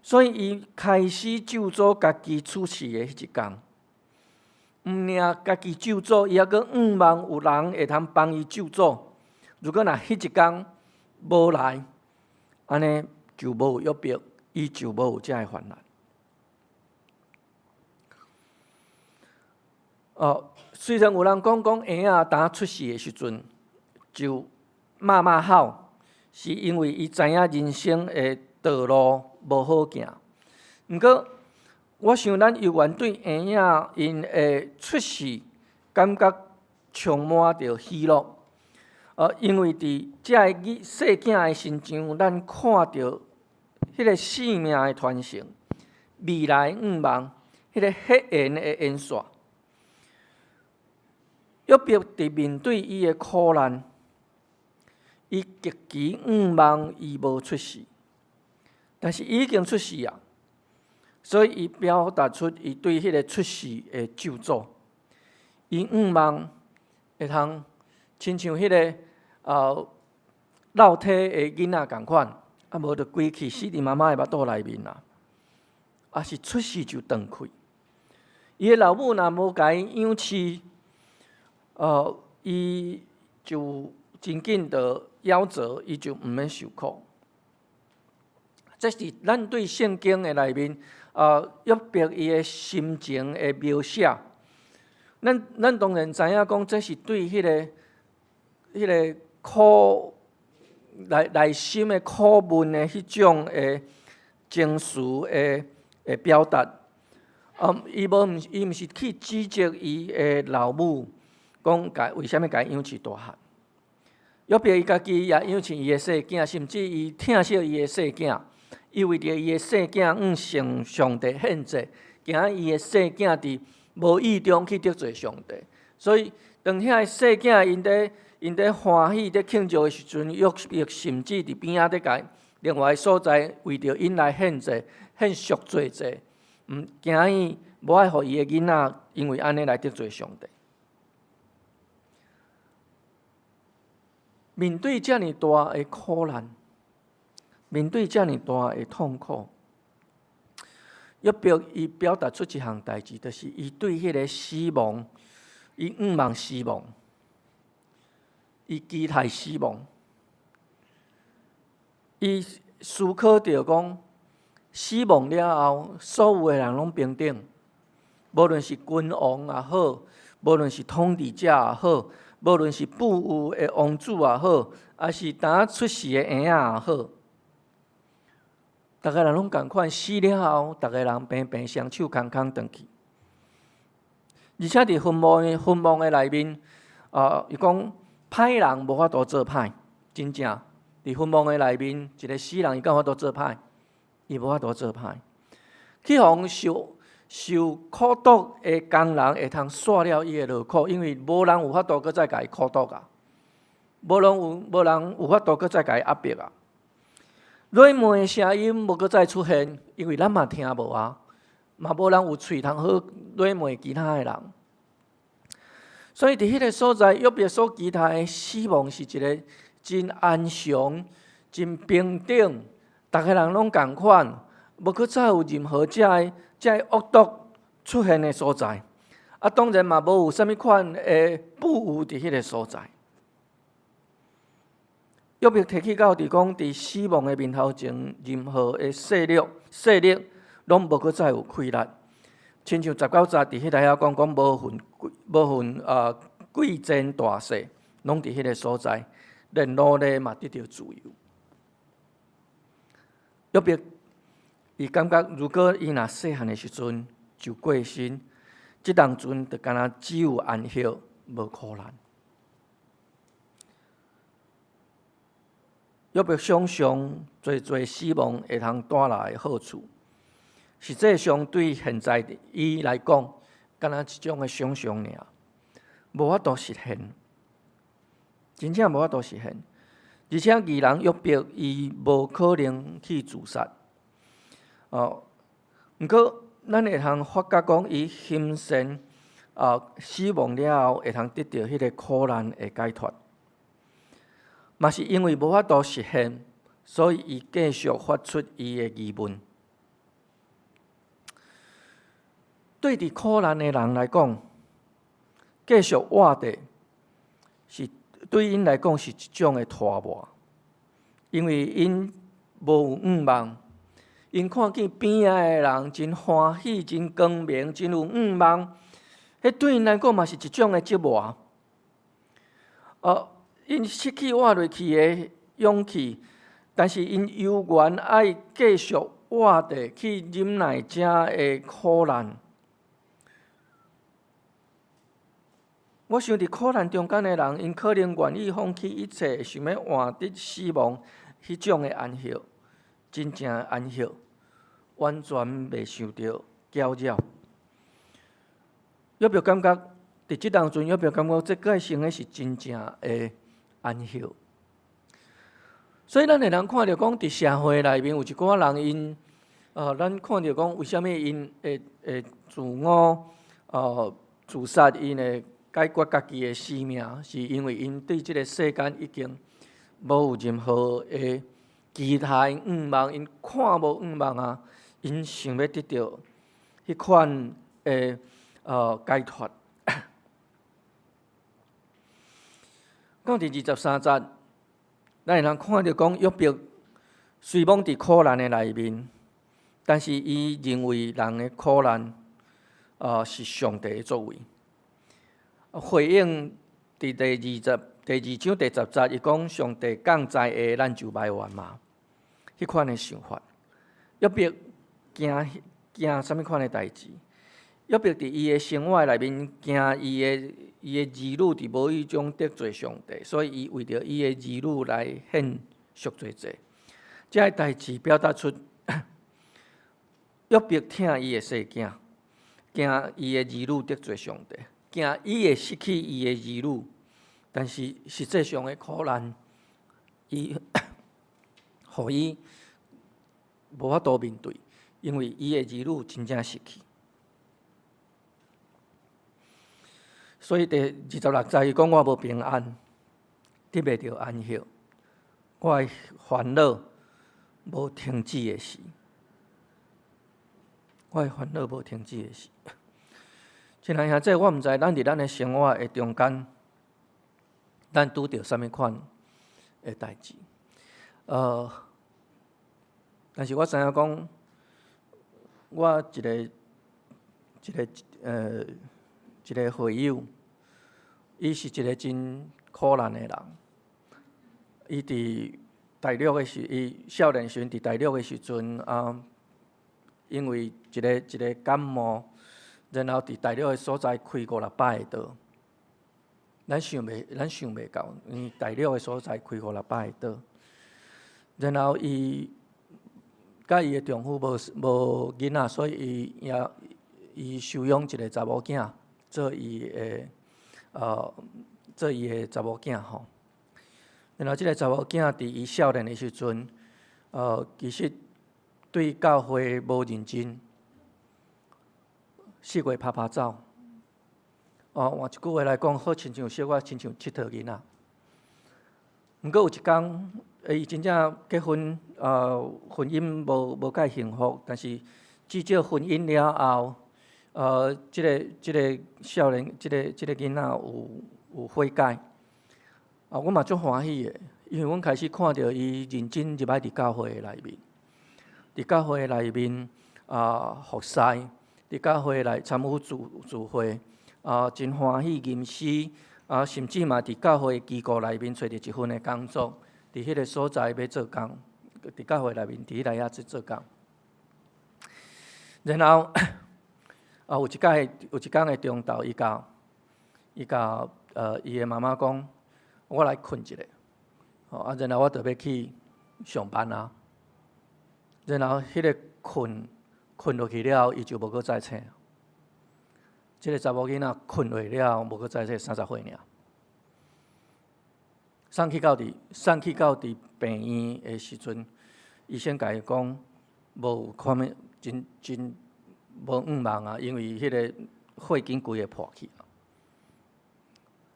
所以伊开始咒诅家己出世的迄一天。毋领家己咒诅，伊还阁望有人会通帮伊咒诅。如果若迄一天无来，安尼就无约伯，伊就无有遮个烦难。虽然有人讲婴仔当出世的时阵就骂好，是因为伊知影人生的道路无好行。毋过，我想咱犹原对婴仔因的出世感觉充满着喜乐。因为伫这个细囝的身上，咱看到迄个生命的传承，未来愿望，迄个黑暗的烟线。约伯伫面对伊的苦难，伊极其愿望伊无出事，但是已经出事啊，所以伊表达出伊对迄个出事的咒诅。伊愿望会通亲像迄个老体的囡仔共款，啊无就归去死伫妈妈的腹肚内面啦，啊是出世就断开。伊的老母若无甲伊养饲，伊就真紧就夭折，伊就毋免受苦。这是咱对圣经的内面，约伯伊的心情的描写。咱当然知影讲，这是对迄个苦内心的苦闷的迄种的情绪的表达。伊毋是去指责伊的老母，讲为虾米甲伊养饲大汉。约伯伊家己也养饲伊的细囝，甚至伊疼惜伊的细囝，伊为着伊的细囝向上帝献祭，惊伊的细囝伫无意中去得罪上帝，所以当遐个细囝因伫欢喜、伫庆祝的时阵，约伯甚至伫边仔伫甲另外所在为着因来献祭、献赎罪祭，惊伊无爱互伊的囡仔因为安尼来得罪上帝。面对遮尔大的苦难，面对遮尔大的痛苦，约伯伊表达出一项代志，就是伊对迄个死亡，伊愿望死亡，伊期待死亡。伊思考着讲，死亡了后，所有的人拢平等，无论是君王也好，无论是统治者也好，无论是富有的王子也好，还是呾出世的婴仔也好。逐个人拢共款，死了后，逐个人平平双手空空转去。而且伫坟墓的内面，伊讲歹人无法度做歹，真正伫坟墓的内面，一个死人伊敢有法度做歹？伊无法度做歹。去互受苦毒的工人会通煞了伊的劳苦，因为无人有法度搁再甲伊苦毒啊，无人有法度搁再甲伊压迫啊。软糜的声音无搁再出现，因为咱嘛听无啊，嘛无人有喙通好软糜其他的人。所以伫迄个所在，约伯所期待的死亡是一个真安详、真平等，逐个人拢共款，无搁再有任何遮恶毒出现的所在。啊，当然嘛无有啥物款的富有伫迄个所在。约伯提起到伫讲，伫死亡的面头前，任何的势力拢无搁再有气力。亲像19节伫迄台遐讲无分贵贱大小，拢伫迄个所在，连奴隶嘛得到自由。约伯伊感觉，如果伊若细汉的时阵就过身，即当阵就敢若只有安息，无苦难。约伯想象侪死亡会通带来的好处，实际上对现在的伊来讲，敢若一种的想象尔，无法度实现，真正无法度实现。而且义人约伯伊无可能去自杀。毋过咱会通发觉讲，伊心善死亡了后，会通得到迄个苦难的解脱。嘛是因为无法度实现，所以伊继续发出伊的疑问。对伫苦难的人来讲，继续活着是对因来讲是一种的拖磨，因为因无有愿望，因看见边仔的人真欢喜、真光明、真有愿望，迄对因来讲嘛是一种的折磨。因失去活落去的勇气，但是因犹原爱继续活着去忍耐遮的苦难。我想伫苦难中间的人，因可能愿意放弃一切，想要换得死亡迄种的安息，真正的安息。完全袂受到搅扰。约伯感觉伫即当阵，约伯感觉这个生的是真正的安息。所以咱会人看到讲，伫社会内面有一寡人因，咱看到讲为虾米因会自我自杀，因会解决家己的生命，是因为因对即个世间已经无有任何的期待愿望，因看无愿望啊，因想要得到迄款的解脱。讲第23节，咱会通看到讲约伯虽往伫苦难的内面，但是伊认为人的苦难是上帝的作为。回应伫第2章第10节，伊讲上帝降灾下，咱就埋怨嘛，迄款的想法。约伯惊什么款的代志？约伯伫伊的生活内面惊伊的儿女伫无意中得罪上帝，所以伊为着伊的儿女来献赎罪祭。这个代志表达出约伯疼伊的世囝，惊伊的儿女得罪上帝，惊伊会失去伊的儿女。但是实际上的苦难，伊互伊无法度面对，因为伊的儿女真正失去。所以第26节伊讲我无平安，得袂着安息，我的烦恼无停止的时，我的烦恼无停止的时。亲爱兄弟，我毋知咱伫咱的生活的中间，咱拄着什么款的代志？但是我知影讲，我一个会友，伊是一个真苦难的人。伊伫大陆的时，伊少年时伫大陆的时阵因为一个感冒，然后伫大陆的所在开5-600个刀。咱想袂到，因为大陆的所在开5-600个刀。然后伊甲伊的丈夫无囡仔，所以伊收养一个查某囝做伊的查某囝吼。然后即个查某囝伫伊少年的时阵，其实对教会无认真，4月拍走。换一句话来讲，好亲像小可亲像佚佗囡仔。毋过有一天，伊真正结婚，婚姻无介幸福，但是至少婚姻了后，即个少年，即个囡仔有悔改。我嘛足欢喜的，因为阮开始看到伊认真入来伫教会内面，伫教会内面服侍，伫教会内参与聚会，真欢喜吟诗，甚至嘛伫教会机构内面找到一份的工作，伫迄个所在要做工，伫教会内面伫内遐做工。然后有一天的中昼，伊甲伊的妈妈讲，我来困一下，然后我就要去上班啊。然后迄个困落去了，伊就无搁再醒。即个查某囡仔困落了，无搁再醒30岁尔。送去到伫病院的时阵，医生甲伊讲，无看咩真无愿望啊，因为迄个血经规个破去啊。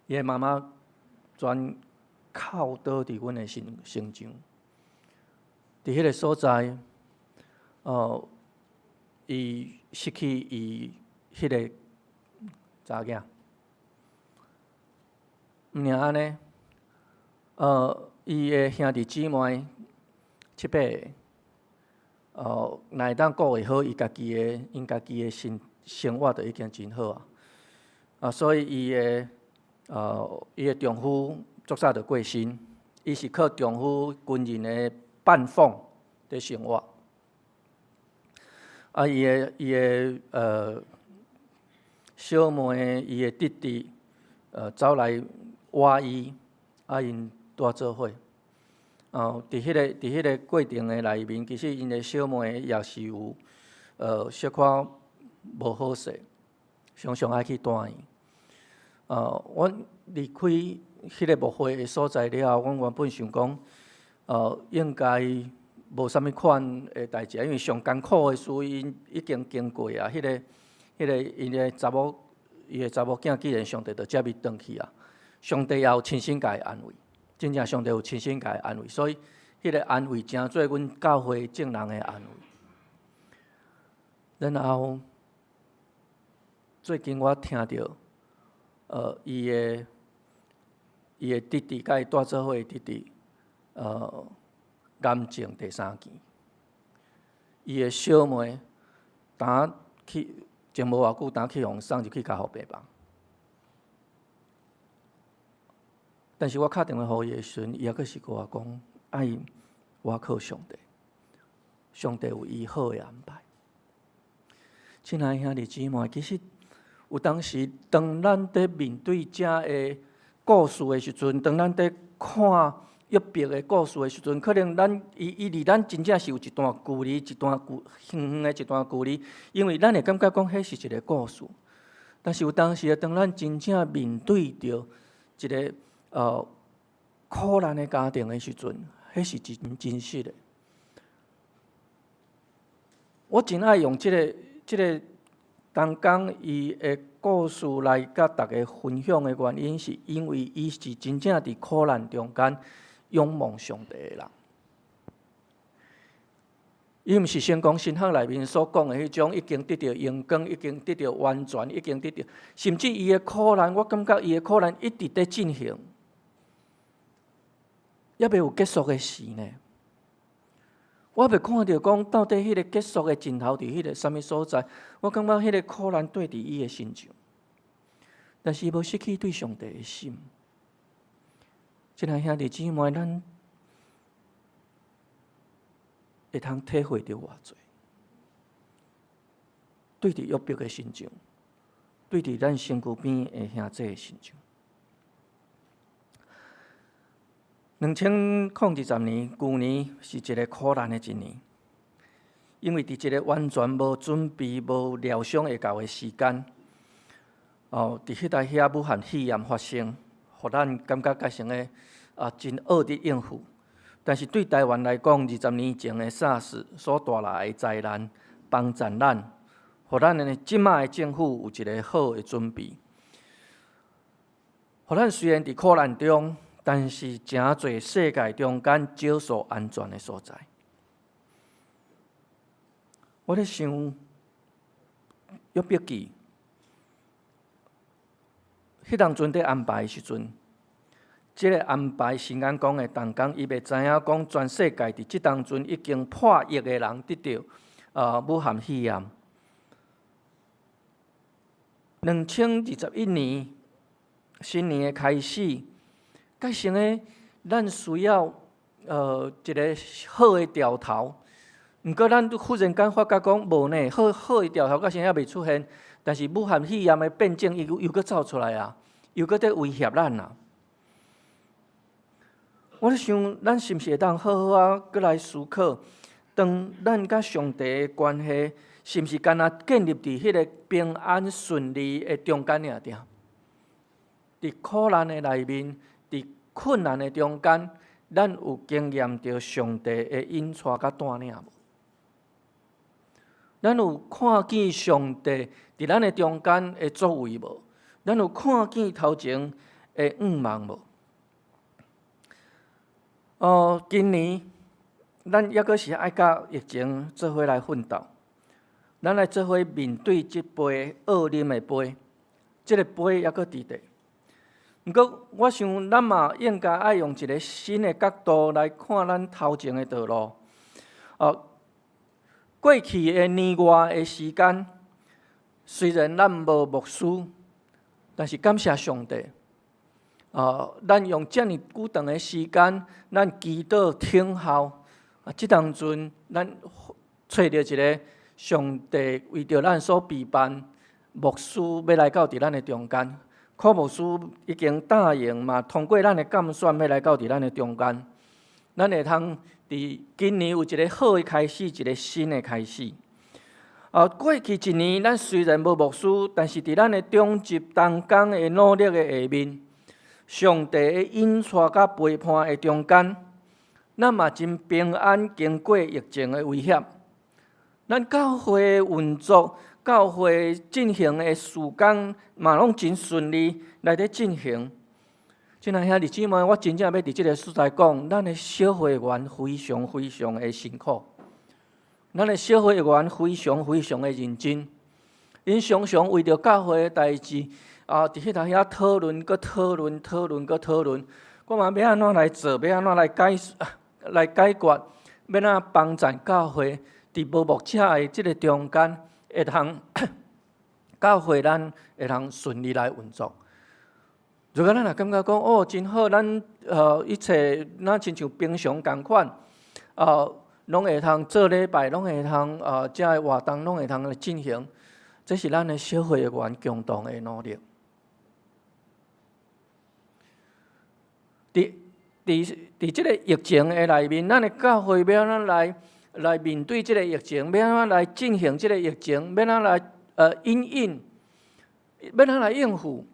伊的妈妈全靠倒伫阮的身上，伫迄个所在，伊失去伊迄个查囝。毋尔安尼，伊的兄弟姊妹7-8个，若会当顾会好因家己的生活，就已经真好啊。所以伊的丈夫足早就过身，伊是靠丈夫军人的伴访在生活。伊的小妹，伊的弟弟，走来挖伊，因住做伙。伫迄个过程的内面，其实因的小妹也是有小可无好势，常常爱去住院。我离开迄个牧会的所在了后，我原本想讲，应该无啥物款的代志，因为上艰苦的事因已经经过啊。因的查某囝既然上帝就接伊转去啊，上帝也有亲身甲伊安慰，真正上帝有亲身甲伊安慰，所以迄个安慰真做阮教会众人的安慰。然后最近我听到，伊的弟弟甲伊带做伙的弟弟，癌症第3期，伊的小妹呾去前无偌久，呾去互送入去加护病房。但是我敲电话互伊的时阵，伊还佫是甲我讲，爱我靠上帝，上帝有伊好的安排。亲爱的兄弟姊妹，其实有当时，当咱在面对这的故事的时阵，当咱在看约伯的故事的时阵，可能伊离咱真正是有一段距离，远远的一段距离，因为咱会感觉讲迄是一个故事。但是有当时，当咱真正面对着一个苦难的家庭的时阵，迄是真实的。我真爱用这个东港伊的故事来甲大家分享的原因，是因为伊是真正伫苦难中间仰望上帝的人。伊毋是先讲神学内面所讲的迄种已经得到阳光，已经得到完全，已经得到，甚至伊的苦难，我感觉伊的苦难一直在进行，也未有结束的时呢。我未看到讲到底迄个结束的尽头伫迄个什么所在，我感觉迄个苦难对伫伊的身上，但是伊无失去对上帝的心。亲爱兄弟姊妹，咱会通体会到偌济，对伫约伯的身上，对伫咱身躯边的兄弟的身上。2020年，旧年是一个苦难的一年，因为伫一个完全无准备、无料想会到的时间，伫迄台武汉肺炎发生，互咱感觉改成个真恶的应付。但是对台湾来讲，20年前的 SARS 所带来的灾难，帮助咱，互咱的即卖的政府有一个好的准备。互咱虽然伫苦难中，但是诚侪世界中间少数安全的所在。我咧想，约伯记，迄当阵伫安排的时阵，即个安排是咱讲的同工，伊袂知影讲全世界伫即当阵已经破亿个人得到武汉肺炎。2021年新年的开始。改成诶，咱需要一个好诶兆头。毋过咱忽然间发觉讲无呢，好诶兆头到现在还未出现，但是武汉肺炎诶变种又搁走出来啊，又搁在威胁咱啊。我咧想，咱是毋是会当好好啊，搁来思考，当咱甲上帝诶关系，是毋是干那建立伫迄个平安顺利诶中间尔定？伫苦难诶内面。伫困难的中间，咱有经验到上帝的引带甲带领无？咱有看见上帝伫咱的中间的作为无？咱有看见头前的望无？今年咱抑阁是爱甲疫情做伙来奋斗，咱来做伙面对即杯恶啉的杯，即个杯抑阁伫地。毋过，我想咱嘛应该爱用一个新的角度来看咱头前的道路。过去的年外的时间，虽然咱无牧师，但是感谢上帝，咱用遮尔久长的时间，咱祈祷听候，即当阵咱找到一个上帝为着咱所备办牧师要来到伫咱的中间。柯牧师已经答应嘛，通过咱的监选要来到伫咱的中间，咱会通伫今年有一个好的开始，一个新的开始。过去一年，咱虽然无牧师，但是伫咱的中集同工的努力的下面，上帝的引带甲陪伴的中间，咱嘛真平安经过疫情的威胁。咱教会运作、教会进行的事工嘛，拢真顺利来咧进行。亲爱兄弟姊妹，我真正要伫即个所在讲，咱的小会员非常非常的辛苦。咱的小会员非常非常的认真，因常常为着教会的代志，伫迄搭遐讨论，搁讨论，讨论，搁讨论。我嘛要安怎来做？要安怎来解决？要安怎帮助教会伫无牧者的即个中间，会通教会咱会通顺利来运作。如果咱也感觉讲哦，真好，咱一切咱亲像平常共款，拢会通做礼拜，拢会通遮个活动拢会通来进行，这是咱的小会员共同的努力。伫即个疫情的内面，咱的教会要安怎来面对即个疫情，要安怎来进行即个疫情，要安怎来因应，要安怎来应付，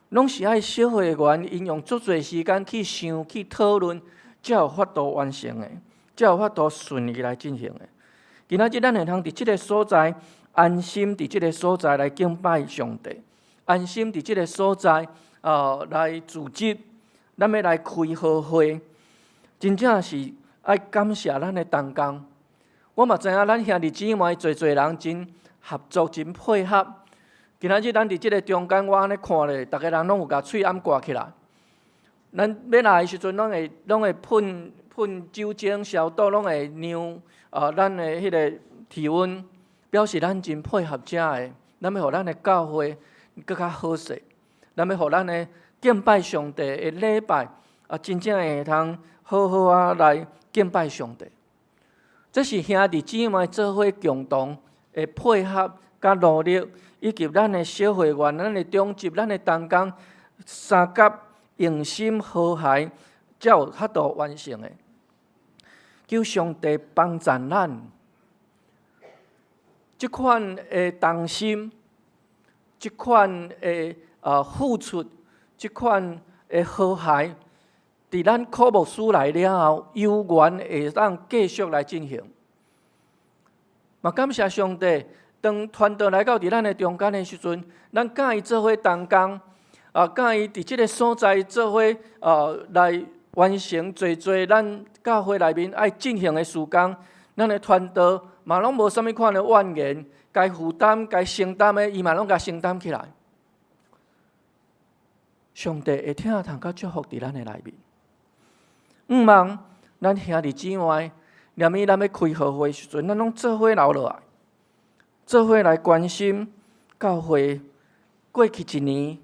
拢是爱小会员因用足侪时间去想、去讨论，才有法度完成的。才有法度顺利来进行的。今仔日咱会通伫即个所在安心，伫即个所在来敬拜上帝，安心伫即个所在来组织，咱要来开好会，真正是爱感谢咱的同工。我嘛知影咱兄弟姊妹侪人真合作，真配合。今仔日咱伫即个中间，我安尼看咧，逐个人拢有甲喙暗挂起来。咱要来的时阵，拢会喷酒精消毒，拢会量咱的迄个体温，表示咱真配合遮的。咱要互咱的教会更较好势，咱要互咱的敬拜上帝的礼拜真正会通好好来敬拜上帝。这是兄弟姊妹做伙共同的配合甲努力，以及咱的小会员、咱的中集、咱的同工三甲用心和谐，才有法度完成的。求上帝帮助咱，即款的同心，即款的付出，即款的和谐，伫咱科牧师来了后，有缘会当继续来进行。嘛，感谢上帝，当传道来到伫咱的中间的时阵，咱敢伊做伙同工，敢伊伫即个所在做伙来完成侪咱教会内面爱进行的事工，咱的传道嘛拢无啥物款的怨言，该负担、该承担的，伊嘛拢甲承担起来。上帝会听通甲祝福伫咱的内面。毋茫咱兄弟姊妹，念伊咱要开好会时阵，咱拢做伙留落来，做伙来关心教会过去一年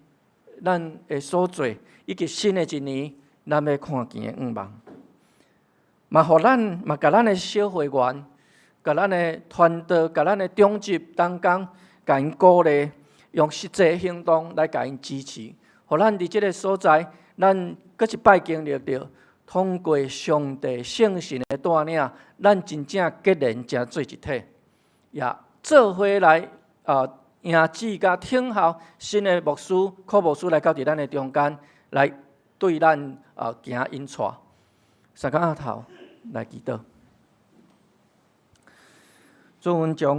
咱的所做，以及新的一年咱要看见的愿望。嘛，互咱嘛，甲咱的小会员，甲咱的传道，甲咱的中集同工，甲因鼓励，用实际行动来甲因支持，互咱伫即个所在，咱搁一摆经历着，通过上帝圣神的带领，咱真正结连成做一体，也做伙来迎接甲听候新的牧师、科牧师来到伫咱的中间，来对咱行引带。三竿仔头来祈祷，主，阮将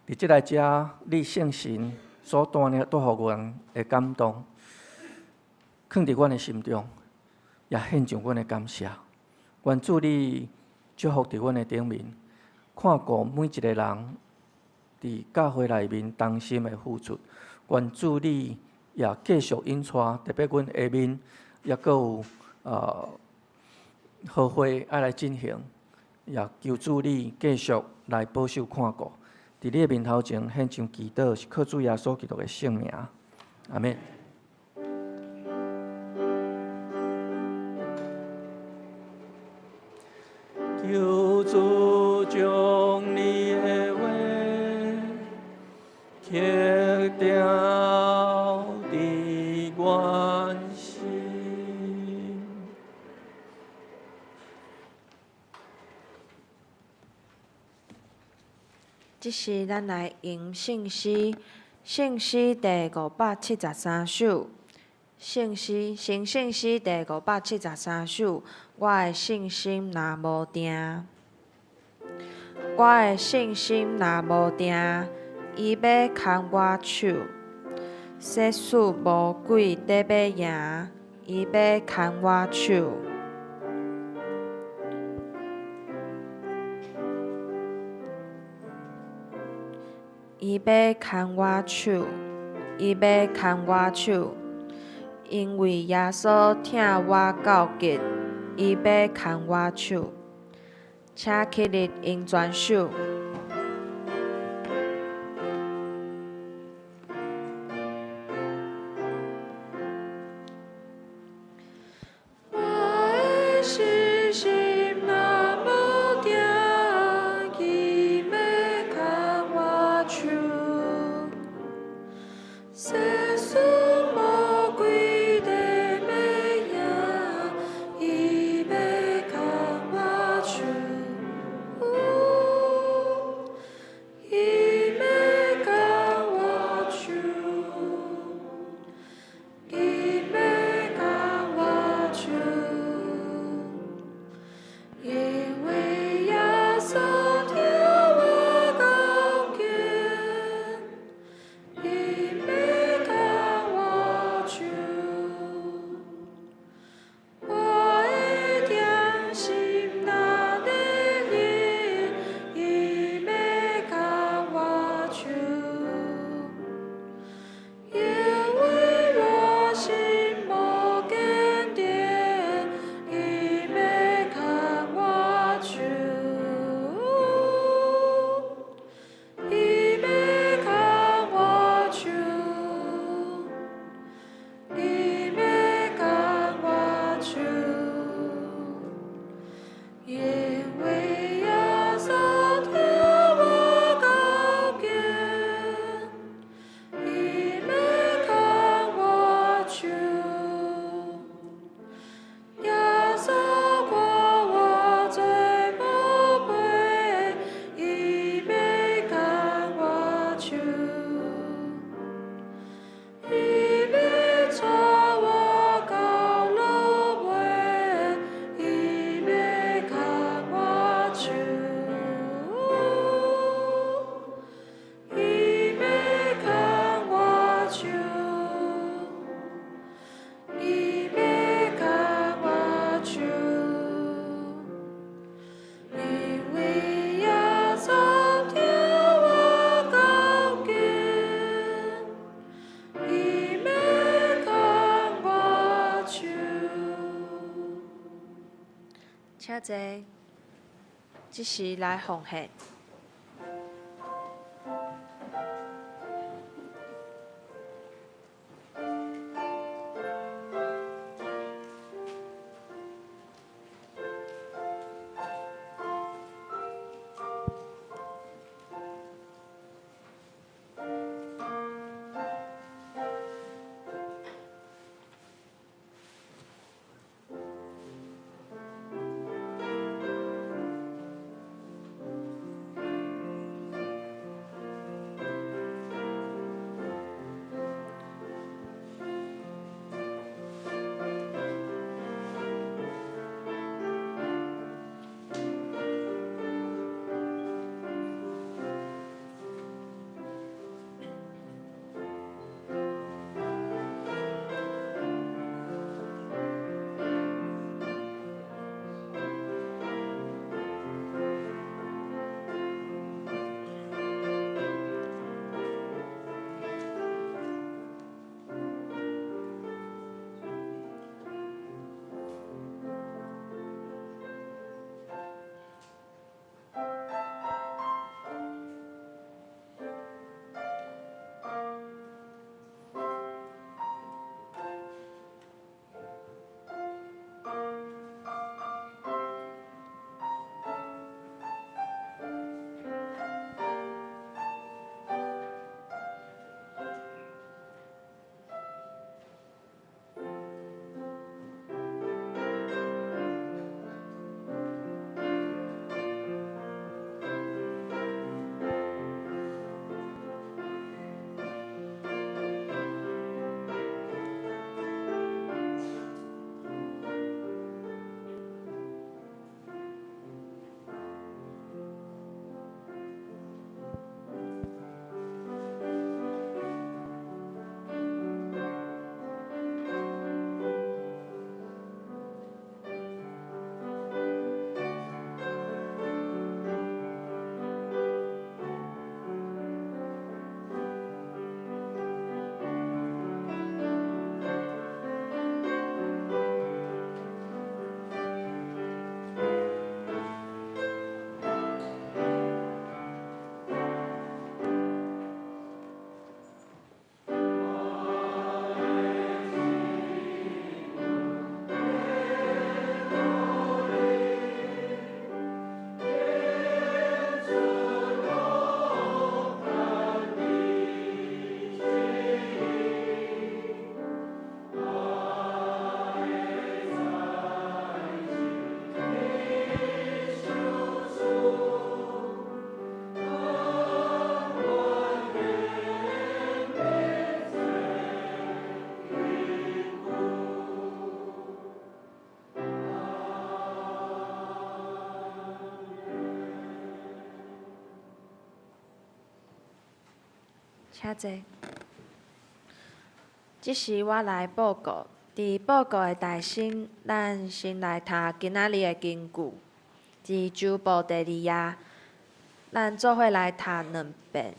伫即个遮你圣神所带互阮的感动，放伫阮的心中，也献上阮的感谢。愿主你祝福伫阮的顶面，看顾每一个人伫教会内面同心的付出。愿主你也继续引带，特别阮下面也阁有好会爱来进行，也求主你继续来保守看顾。伫你的面头前献上祈祷，是靠主耶稣基督的圣名，阿们。求主将你的话刻掉伫阮心。即是咱来吟圣诗，圣诗第573首，圣诗第573首，我的信心若无定，我的信心若无定，伊要牵我手，世事无鬼得要赢，伊要牵我手。伊要牵我手，伊要牵我手，因为耶稣疼我到极，伊要牵我手，请起立用全手。我的信心若无定，伊要牵我手，世事无鬼得要赢，伊要牵我手，伊要牵我手，伊要牵我手。因为耶稣疼我到极，伊要牵我手，我的良心若得力，伊要牵我手，因为若心无坚定，伊要牵我手，伊要牵我手，伊要牵我手，因为耶稣疼我到极，伊要牵我手。耶稣看我做宝贝，伊要牵我手，伊要带我到路尾，伊要牵我手，伊要牵我手。伊要牵我手，因为耶稣疼我到极，伊要牵我手。请坐，即时来奉献。请坐。即时我来报告，伫报告的内心，咱先来读今仔日的经句，伫周报第2页，咱做伙来读2遍。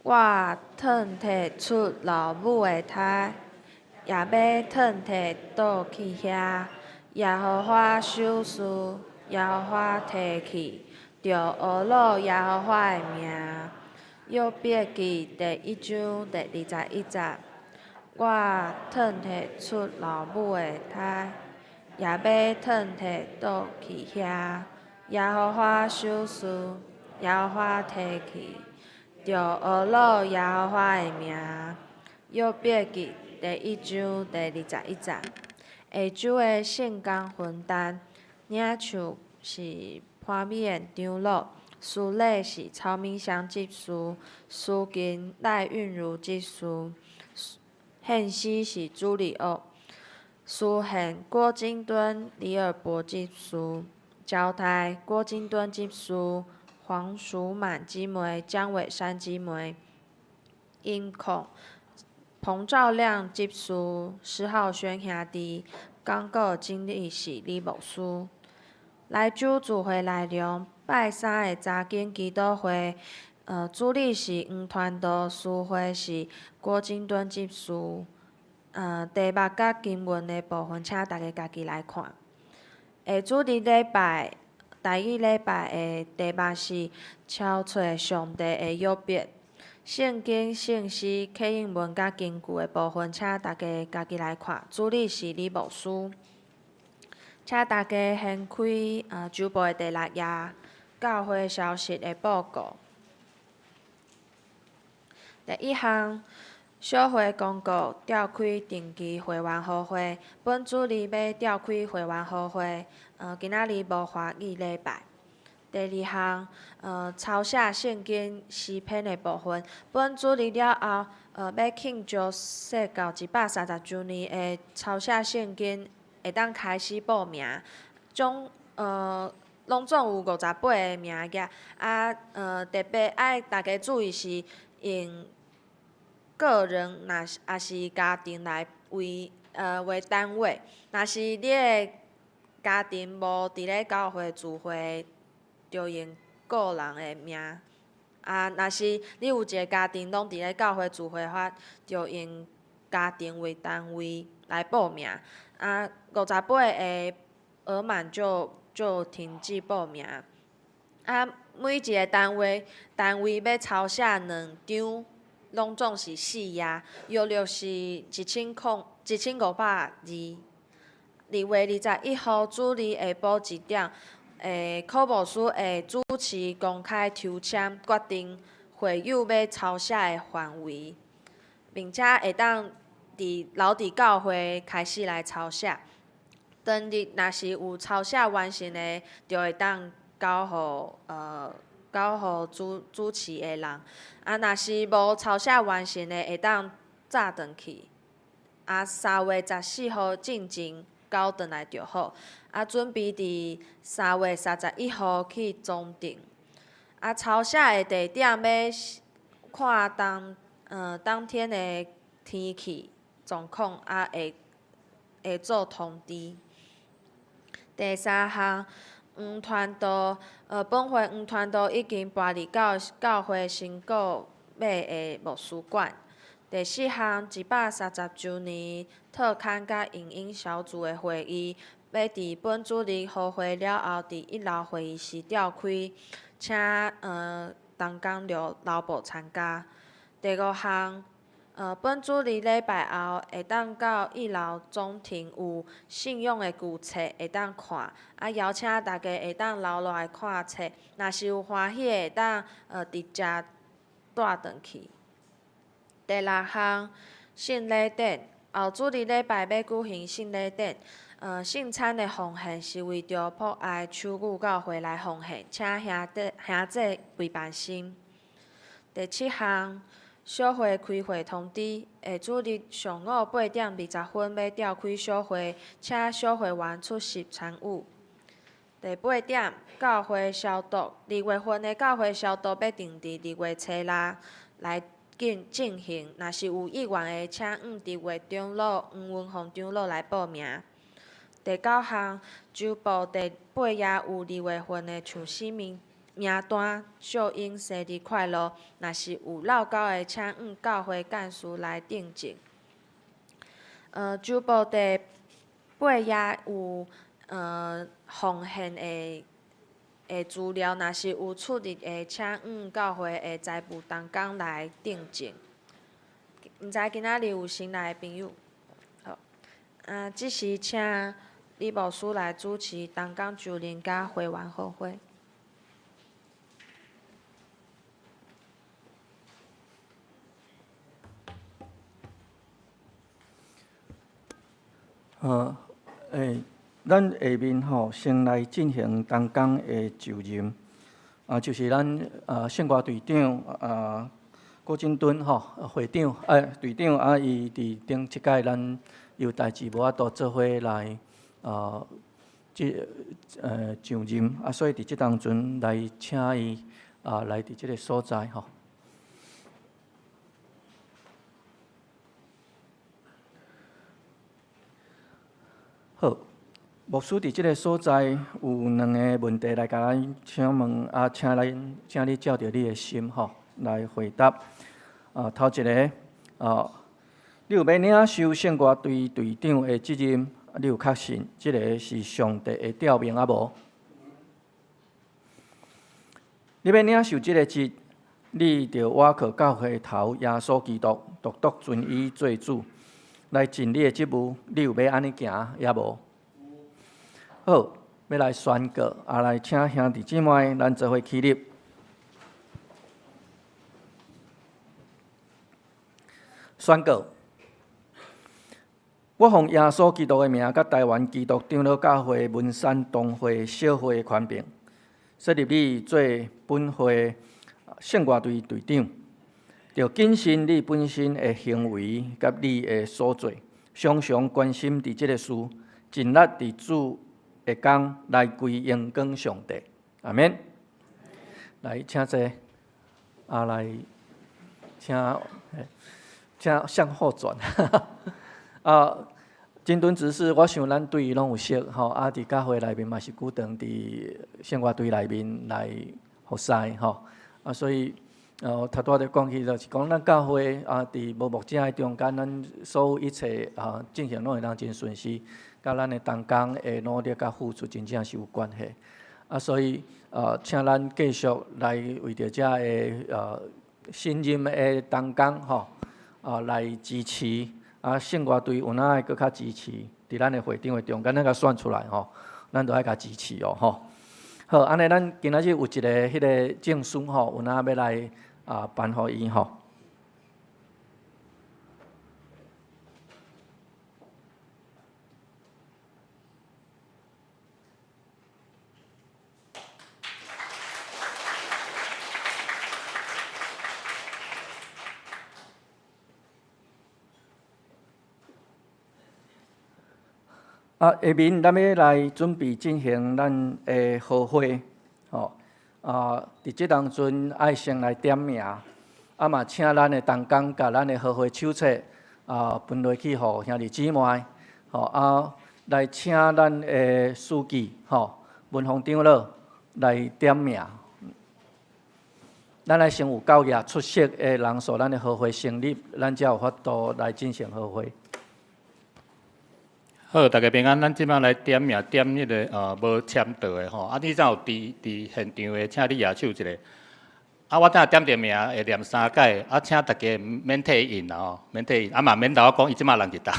我褪摕出老母的胎，也要褪摕倒去遐。耶和华手势，耶和华提去，着学老耶和华的名。约伯记第1章第21节。我褪摕出老母的胎，也要褪摕倒去遐。耶和华手势，耶和华提去，着学老耶和华的名。约伯记第1章第21节。下周的圣工分担，领唱是潘美妍长老，司礼是曹明祥执事，司琴赖韵如执事，献诗是朱里奥，司献郭金敦、李尔博执事，交台郭金敦执事，黄淑满姊妹、江伟山姊妹，音控彭兆亮执事，施浩轩兄弟，讲告经理是李牧师。来主聚会内容：拜3的查经祈祷会，主理是黄传道，司会是郭金敦执事。题目甲经文的部分，请大家家己来看。主日礼拜，台语礼拜的题目是超找上帝的约伯。圣经、圣诗、课应文甲经句的部分，请大家家己来看。主理是李牧师。请大家先开周报的第6页，教会消息的报告。第1项，小会公告召开定期会员好会。本主日要召开会员好会，今仔日无华语礼拜。第2项，抄写圣经诗篇的部分。本主日了后，要庆祝说到130周年的抄写圣经，会当开始报名。拢总有58个名额，特别爱大家注意是用个人也是家庭来为单位。若是你的家庭无伫咧教会聚会，就用个人的名。若是你有一个家庭拢伫咧教会聚会法，就用家庭为单位来报名。58个额满就停止报名。每一个单位要抄写2张，拢总是4页，约略是1500字。2月21号主日下晡1点，科牧师会主持公开抽签，决定会友要抄写的范围，并且会当留伫教会开始来抄写。当日若是有抄写完成的，就会当交互主持的人。若是无抄写完成的，会当早转去。3月14号进前交转来就好。准备伫3月31号去总定。抄写的地点要看当天的天气状况，会做通知。第3项，黄传道，本会黄传道已经搬离教会新购买的牧师馆。第4项，130周年特刊甲影音小组的会议，要伫本主日好会了后，伫1楼会议室召开，请同工劳保参加。第5项，本主日礼拜后会当到1楼总庭有信用的旧册会当看，邀请大家会当留落来看册，若是有欢喜的会当直接带转去。第6项，圣礼典，后主日礼拜要举行圣礼典，圣餐的奉献是为着博爱手语教会来奉献，请兄姐为办心。第7项，小会开会通知，下主日上午8点20分要召开小会，请小会员出席参与。第8点，教会消毒。2月份的教会消毒要定伫2月初6来进行。若是有意愿的，请2月长老黄文宏长老来报名。第9项，周报第8页有2月份的唱诗名单，秀英生日快乐。若是有漏交的，请教会干事来订正。周报第8页有奉献的资料，若是有出入的，请教会的财务同工来订正。毋知今仔日有新来的朋友？好，即时请李牧师来主持同工主任甲会员后会。咱下面先来进行同工的就任，就是咱圣歌队长郭金敦会长队长伊伫顶一届咱有代志无法度做伙来上任所以伫即当阵来请伊来伫即个所在好，牧师伫即个所在有2个问题来甲咱请问，请你照着你的心来回答。头一个你有要领受圣歌队队长的责任，你有确信即个是上帝的召命无？你要领受即个职，你着倚靠教会头耶稣基督，独独尊伊做主。来尽你的职务，你有要安尼行也无？好，要来宣告，来请兄弟姊妹，咱做伙起立。宣告，我奉耶稣基督的名，甲台湾基督长老教会文山东会小会的权柄，设立你做本会圣歌队队长。着谨慎你本身的行为，甲你的所做，常常关心伫即个事，尽力伫主的工来归荣光上帝。阿免。来，请坐。来，请向后转。金敦执事，我想咱对伊拢有熟伫教会内面嘛是久长伫圣歌队内面来服侍所以。头拄仔讲起，就是讲咱教会伫无目前的中间，咱所有一切进行拢会当真顺遂，甲咱的同工的努力甲付出真正是有关系。所以请咱继续来为着遮的新任的同工来支持圣歌队有哪会搁较支持，伫咱的会长的中间，咱甲选出来咱都爱甲支持好，安尼咱今仔日有一个迄个证书有哪要来颁予伊下面咱要来准备进行咱的好会伫即当阵爱先来点名，嘛请咱的同工甲咱的好会手册分落去，互兄弟姊妹来请咱的书记文宏长老来点名。咱来先有够额出色的人数，咱的好会成立，咱才有法度来进行好会。好，大家平安。咱即摆来点名点迄个无签到的你怎有伫现场的，请你举手一下。我等下点着名会念3届，请大家免退印免退印，嘛免甲我讲，伊即摆人伫倒。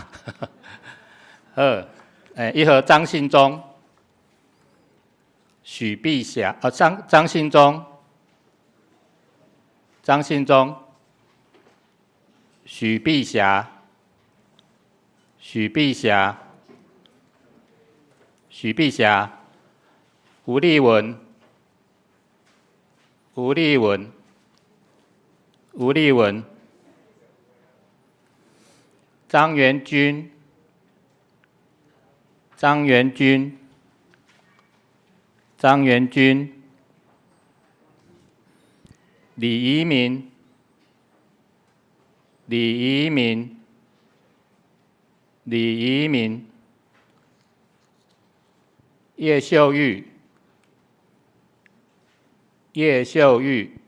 好，1号张信忠、许碧霞，张信忠、许碧霞、吴丽文、张元军、张元军、李怡民、李怡民、李怡民、叶秀玉、叶秀玉、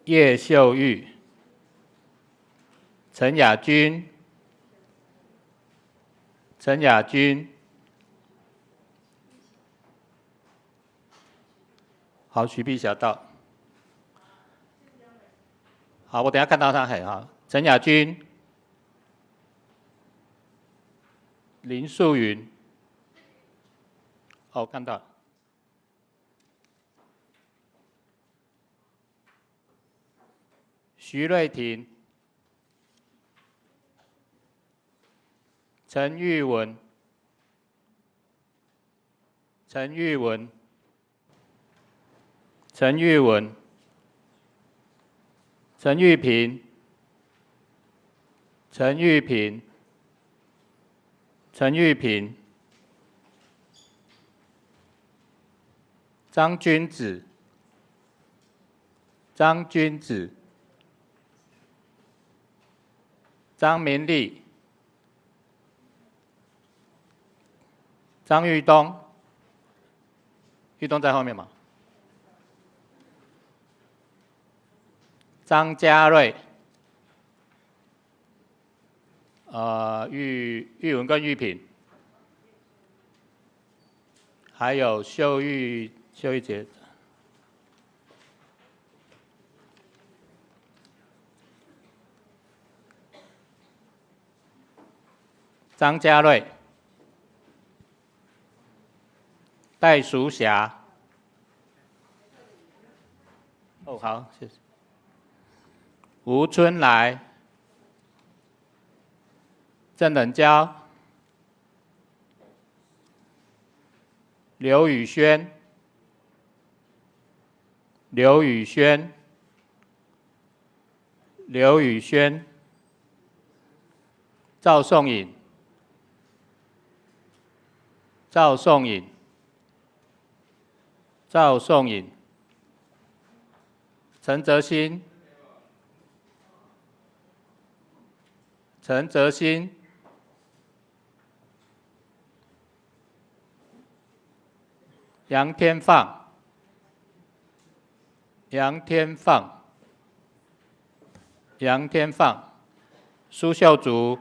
叶秀玉、陈雅君、陈雅君。好，徐碧霞到。好，我等一下看到他很好。陈雅君、林素云，哦，看到了。徐瑞婷、陈玉文、陈玉文、陈玉文、陈玉平、陈玉平、陈玉平、张君子、张君子、张明丽、张玉东，玉东在后面吗？张家瑞，玉文跟玉品，还有秀玉姐，张家瑞、戴淑霞，哦，好，谢谢。吴春来、郑仁娇、刘宇轩、刘宇轩、刘宇轩、赵颂颖、赵颂颖、赵颂颖、陈泽新、陈泽新、杨天放、杨天放、杨天放、苏秀竹、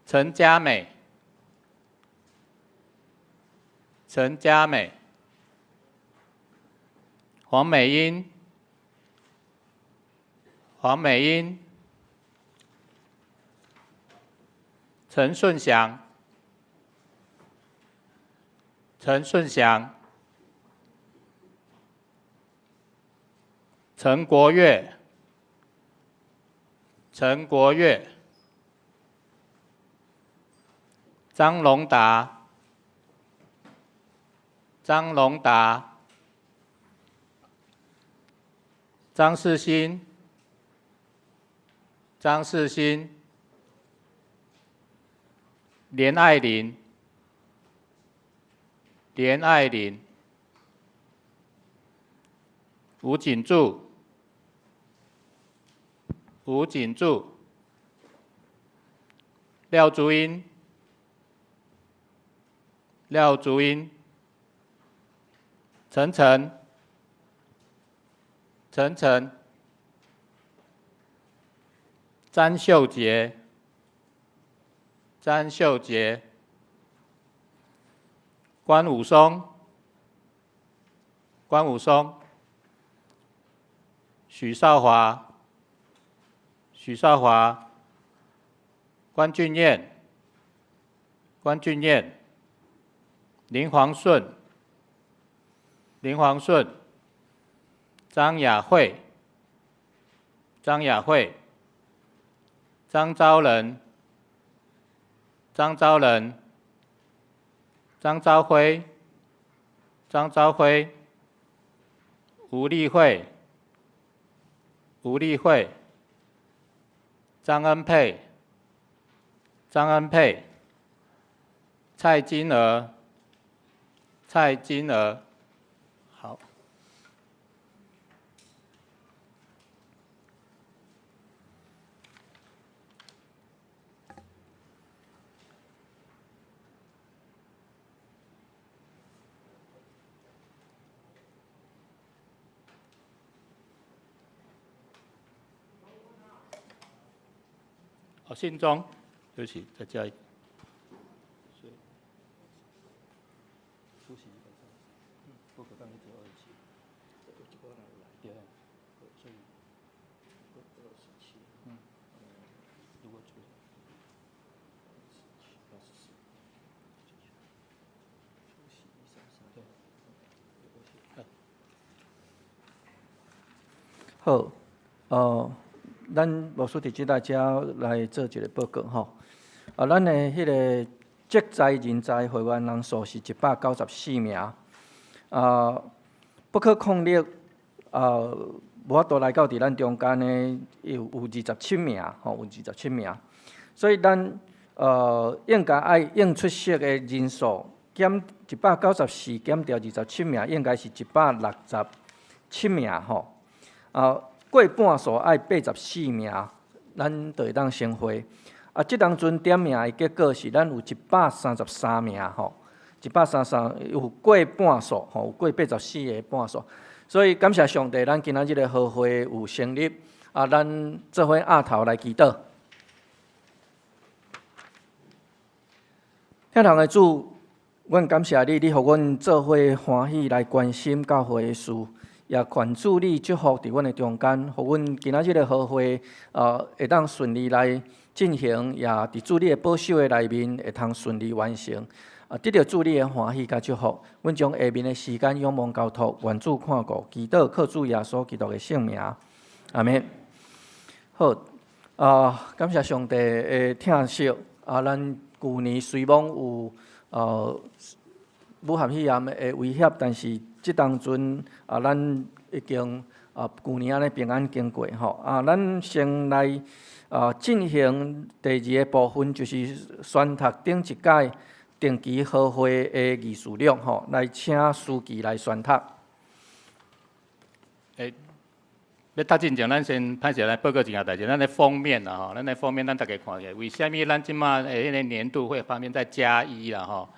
陈佳美、陈佳美、黄美英、黄美英、陈顺祥、陈顺祥、陈国月、陈国月、张龙达、张龙达、张世新、张世新、连爱玲、连爱玲、吴景柱、吴景柱、廖竹英、廖竹英、陈晨、陈晨、詹秀杰、詹秀杰、关武松、关武松、许少华、许少华、关俊彦、关俊彦、林煌顺、林煌顺、张雅慧、张雅慧、张昭仁、张昭仁、张昭辉、张昭辉、吴丽慧、吴丽慧、张恩佩、张恩佩、蔡金娥，好。信中，对不起，再加一个。好，咱牧师伫即搭遮来做一个报告吼。咱的迄个职灾人才会员人数是194名。不可抗力无法度来到伫咱中间的有27名，有27名。所以咱应该爱应出席的人数减194减掉27名，应该是167名吼。过半数爱84名，咱就会当升会。即当阵点名的结果是咱有133名吼，133有过半数吼，有过84个半数。所以感谢上帝，咱今仔日的好会有成立。咱做伙压头来祈祷。天堂的主，阮感谢你，你互阮做伙欢喜来关心教会的事。也愿主你祝福伫阮的中间，互阮今仔日的好会会当顺利来进行，也伫主你的保守的内面会通顺利完成。得到主你的欢喜甲祝福，阮将下面的时间仰望交托，愿主看顾，祈祷靠主耶稣基督的圣名，阿门。好，感谢上帝的疼惜。咱去年虽然有武汉肺炎的威胁，但是即当阵咱已经去年安尼平安经过吼。咱先来进行第二个部分，就是宣读顶一届定期好会的议事录吼，来请书记来宣读。要读进前，咱先歹势来报告一件代志。咱的封面啦吼，咱的封面咱大家看下，为虾米咱即马迄个年度会方面再加1啦吼？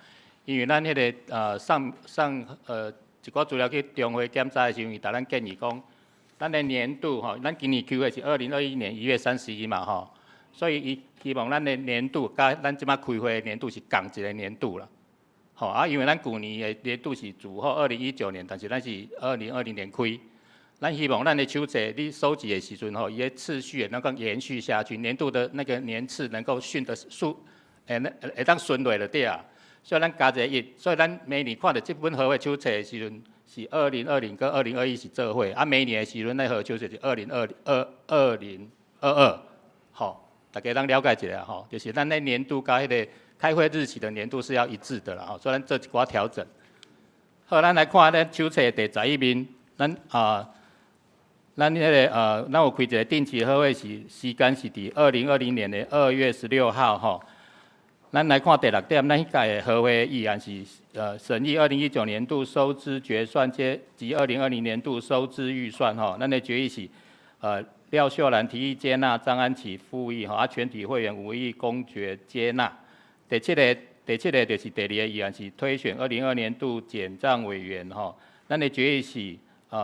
因为咱迄个上一寡资料去中会检查的时候，伊甲咱建议讲，咱的年度吼，咱今年开会是2021年1月31嘛吼，所以伊希望咱的年度甲咱即马开会的年度是共一个年度啦。吼因为咱去年的年度是自2019年，但是咱是2020年开。咱希望咱的手册你收集的时阵吼，伊的次序能够延续下去，年度的那个年次能够顺的会当顺落就对啊。所以咱加一个1，所以咱每年看到这本合会手册的时阵是2020跟2021是做伙，每年的时阵那合手册是2022，吼，大家当了解一下吼，就是咱那年度甲迄个开会日期的年度是要一致的啦吼，所以咱做一寡调整。好，咱来看咱手册第11面，咱迄个咱有开一个定期好会时间是伫2020年的2月16号吼。咱来看第6点，咱迄届的好会议案是审议2019年度收支决算及2020年度收支预算吼。咱的决议是廖秀兰提议接纳，张安琪复议吼，全体会员无异议公决接纳。第七个就是第2个议案是推选2022年度检账委员吼。咱的决议是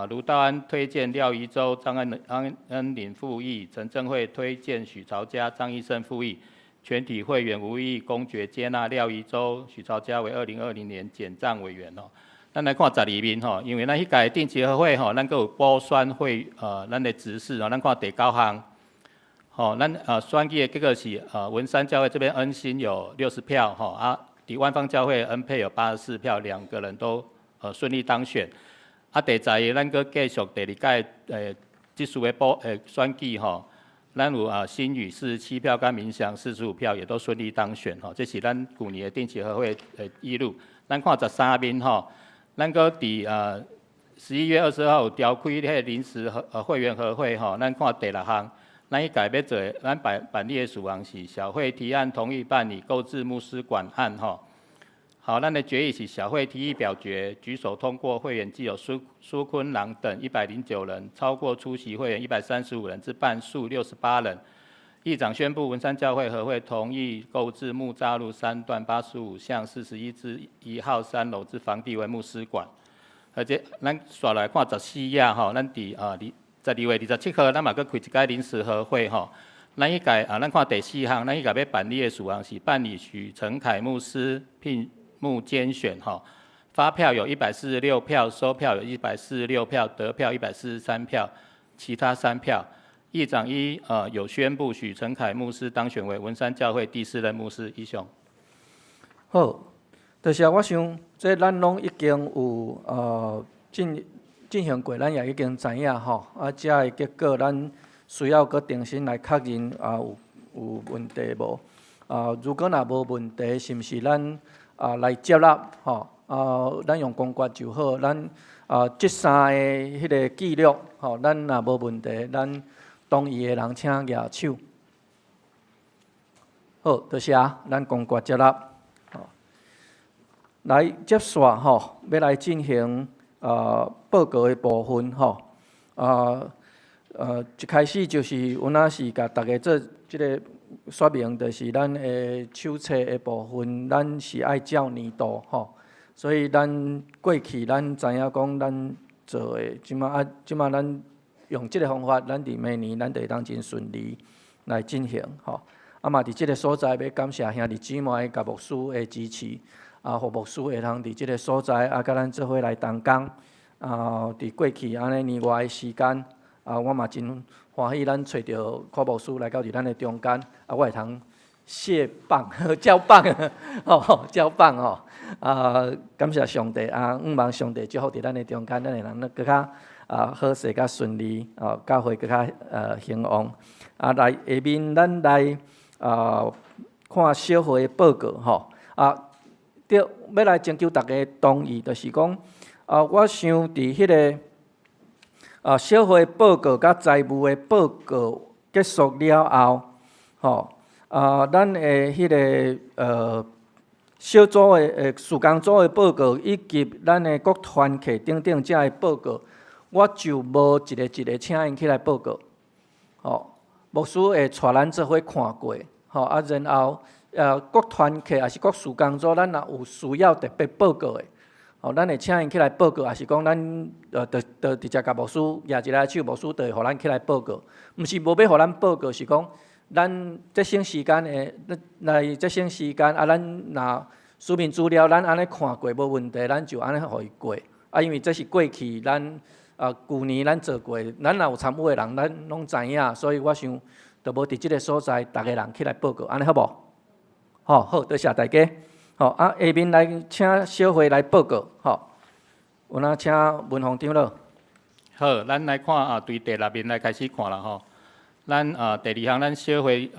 卢道安推荐廖宜洲、张恩麟复议，陈正惠推荐许朝嘉、张医生复议。全体会员无异议公决接纳廖宜洲、许朝嘉为2020年检账委员吼。咱来看12面吼，因为咱迄届定期会吼，咱阁有补选会咱的指示吼，咱看第9项吼，咱选举的结果是文山教会这边恩馨有60票吼，伫万芳教会恩佩有84票，2个人都顺利当选。第10个咱阁继续第2届这次的选举吼。咱有新宇47票，跟民祥45票，也都顺利当选吼。这是咱去年的定期合会记录。咱看13面吼，咱搁伫11月22号有召开迄个临时会员合会吼。咱看第6项，咱迄届要做咱办理的事项是小会提案同意办理购置牧师馆案吼。好，咱的决议是小会提议表决，举手通过会员既有苏坤郎等109人，超过出席会员135人，之半数68人。议长宣布文山教会合会同意购置木栅路3段85巷41之1号3楼之房地为牧师馆。而且咱刷来看14页吼，咱伫12月27号，咱嘛搁开一届临时合会吼。咱迄届咱看第4项，咱迄届要办理的事项是办理许承凯牧师聘牧监选吼。发票有146票，收票有146票，得票143票，其他3票。议长有宣布许承凯牧师当选为文山教会第4任牧师。以上。好，就是我想，这咱拢已经有进行过，咱也已经知影吼。这的结果，咱需要搁重新来确认有问题无？如果若无问题，是毋是咱来接纳吼？咱用公决就好。咱这3个迄个记录吼，咱若无问题，咱同意的人请举手。好，多谢，咱公决接纳。来接续吼，要来进行报告的部分吼。一开始就是阮仔是甲大家做即个说明，就是咱的手册的部分，咱是爱照年度吼。所以咱过去咱知影讲咱做的，即马咱用即个方法，咱伫明年咱就会当真顺利来进行吼。嘛伫即个所在要感谢兄弟姊妹甲牧师的支持，互牧师会通伫即个所在甲咱做伙来同工。伫过去安尼年外的时间，我嘛真欢喜，咱找着柯牧师来到伫咱的中间，我会通卸棒、交棒，交棒吼。感谢上帝毋望上帝祝福伫咱的中间，咱会通更较好势、较顺利，教会更较兴旺。来下面咱来看小会的报告吼。要来征求大家同意，就是讲我想伫迄个小会报告甲财务的报告结束了后，吼咱的迄个小组的事工组的报告，以及咱的各团契等等遮的报告，我就无一个请因起来报告。牧师会带咱做伙看过，然后各团契也是各事工组，咱若有需要特别报告的，咱会请因起来报告，也是讲咱直接甲牧师举一个手，牧师就会互咱起来报告。毋是无要互咱报告，是讲咱节省时间的，来节省时间咱若书面资料咱安尼看过无问题，咱就安尼互伊过。因为这是过去咱旧年咱做过，咱若有参与的人，咱拢知影，所以我想就无伫即个所在，逐个人起来报告，安尼好无？好，多谢大家。下面来请小会来报告。有哪请文宏长老。好，咱来看对第6面来开始看啦吼。咱第2项，咱小会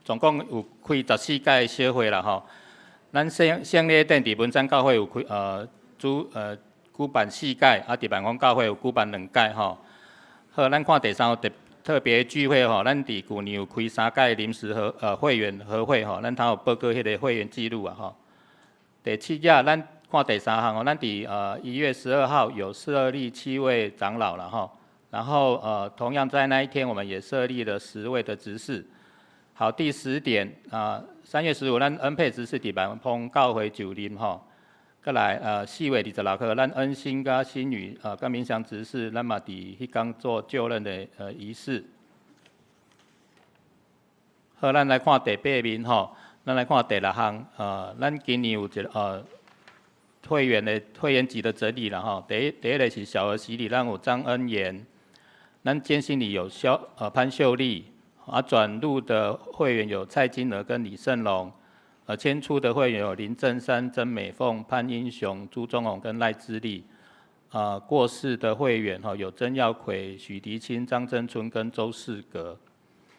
总共有开14届小会啦吼。咱胜利殿伫文山教会有开举办4届，伫万丰教会有举办2届吼。好，咱看第3个特别聚会吼，咱伫旧年有开3届临时会员合会吼，咱头有报告迄个会员记录啊吼。第7页，咱看第3项吼，咱伫1月12号有设立7位长老了吼，然后同样在那一天我们也设立了10位的执事。好，第10点3月15咱恩佩执事伫万丰教会9任吼。再来4月26号，咱恩心甲新宇甲明祥执事，咱嘛伫迄天做就任的仪式。好，咱来看第8面吼，咱来看第6项咱今年有一个会员级的整理啦吼。第一个是小额洗礼，咱有张恩妍，咱监信里有潘秀丽，转入的会员有蔡金娥跟李胜龙。迁出的会员有林正山、曾美凤、潘英雄、朱宗宏跟赖之立。过世的会员有曾耀奎、许迪清、张真春跟周世格。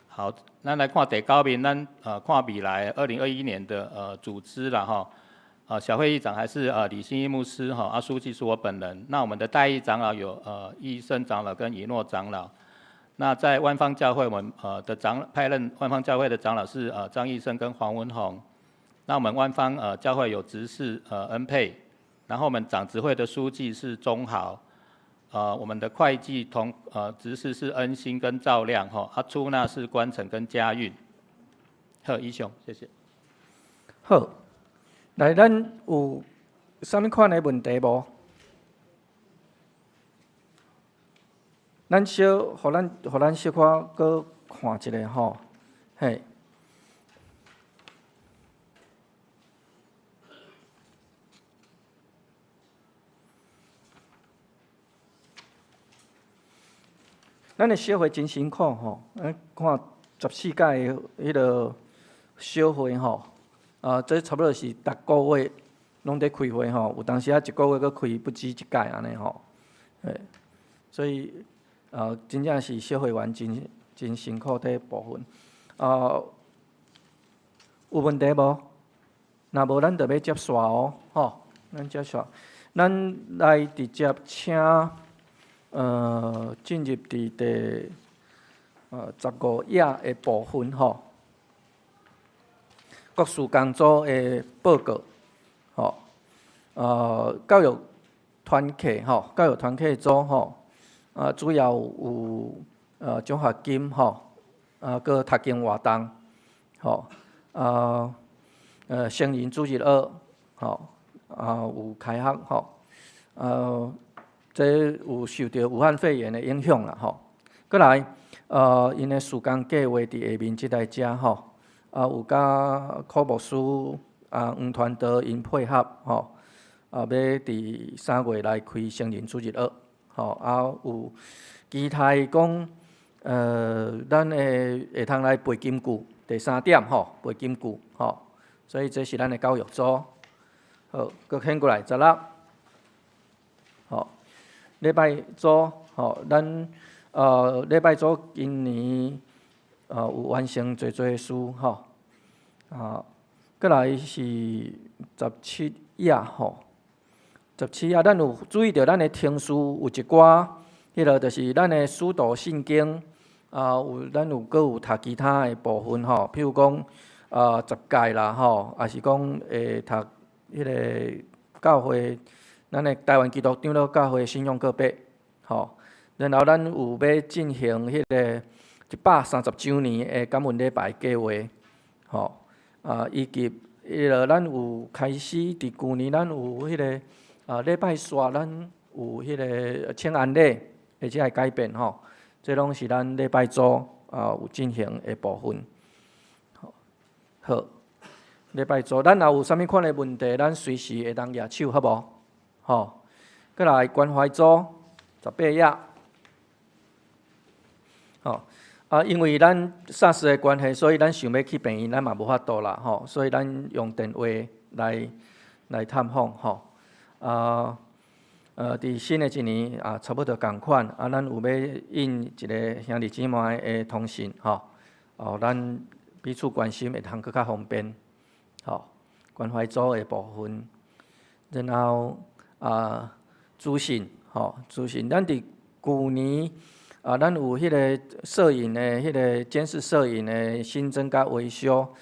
好，咱来看第9面，咱看未来2021年的组织啦哈。小会议长还是李新一牧师哈，书记是我本人。那我们的代议长老有义生长老跟以诺长老。那在万方教会，我们派任万方教会的长老是张义生跟黄文宏。那我们湾方教会有执事恩佩，然后我们长执会的书记是钟豪，我们的会计执事是恩兴跟赵亮出纳是关城跟嘉运。好，以上，谢谢。好，来，咱有啥物款的问题无？咱小，互咱小可搁看一下吼，嘿。咱的小会真辛苦吼，看14届的迄个小会吼，这差不多是逐个月拢在开会吼，有当时一个月搁开不止一届安尼吼，所以真正是小会员真辛苦的部分。有问题无？若无，咱就要接续哦，吼，咱接续，咱来直接请。进入第15页的部分吼，各事工组的报告，教育团契吼，教育团契组吼，主要有奖学金吼，搁读经活动，成人主日学，有开学吼，这有受到武汉肺炎的影响啦，吼。过来，因的事工计划伫下面即来遮吼，有甲科牧师黄传德因配合吼，要伫3月来开成人主日学，有期待讲，咱会通来背金句，第3点吼，背金句吼，所以这是咱的教育组。好，搁牵过来16，吼。礼拜组咱礼拜组今年有完成侪事吼，过来是17页吼，17页咱有注意到咱的听书有一寡，迄个就是咱的使徒信经，咱搁有读其他的部分吼，譬如讲10届啦吼，也是讲会读迄个教会。咱的台湾基督长老教会信仰个别，然后咱有要进行迄个130周年的感恩礼拜计划，以及迄个咱有开始伫旧年咱有迄个礼拜煞，咱有迄个请安礼，而且改变这拢是咱礼拜组有进行的部分。好，礼拜组咱若有啥物款的问题，咱随时会当举手，好无？过来关怀组18页，因为咱SARS的关系，所以咱想要去病院，咱嘛无法度啦，所以咱用电话来探访，伫新的一年差不多同款，咱有要印一个兄弟姊妹的通信，咱彼此关心会通更较方便，关怀组的部分，然后。资讯，资讯，咱伫旧年咱有迄个摄影的、迄个监视摄影的新增甲维修，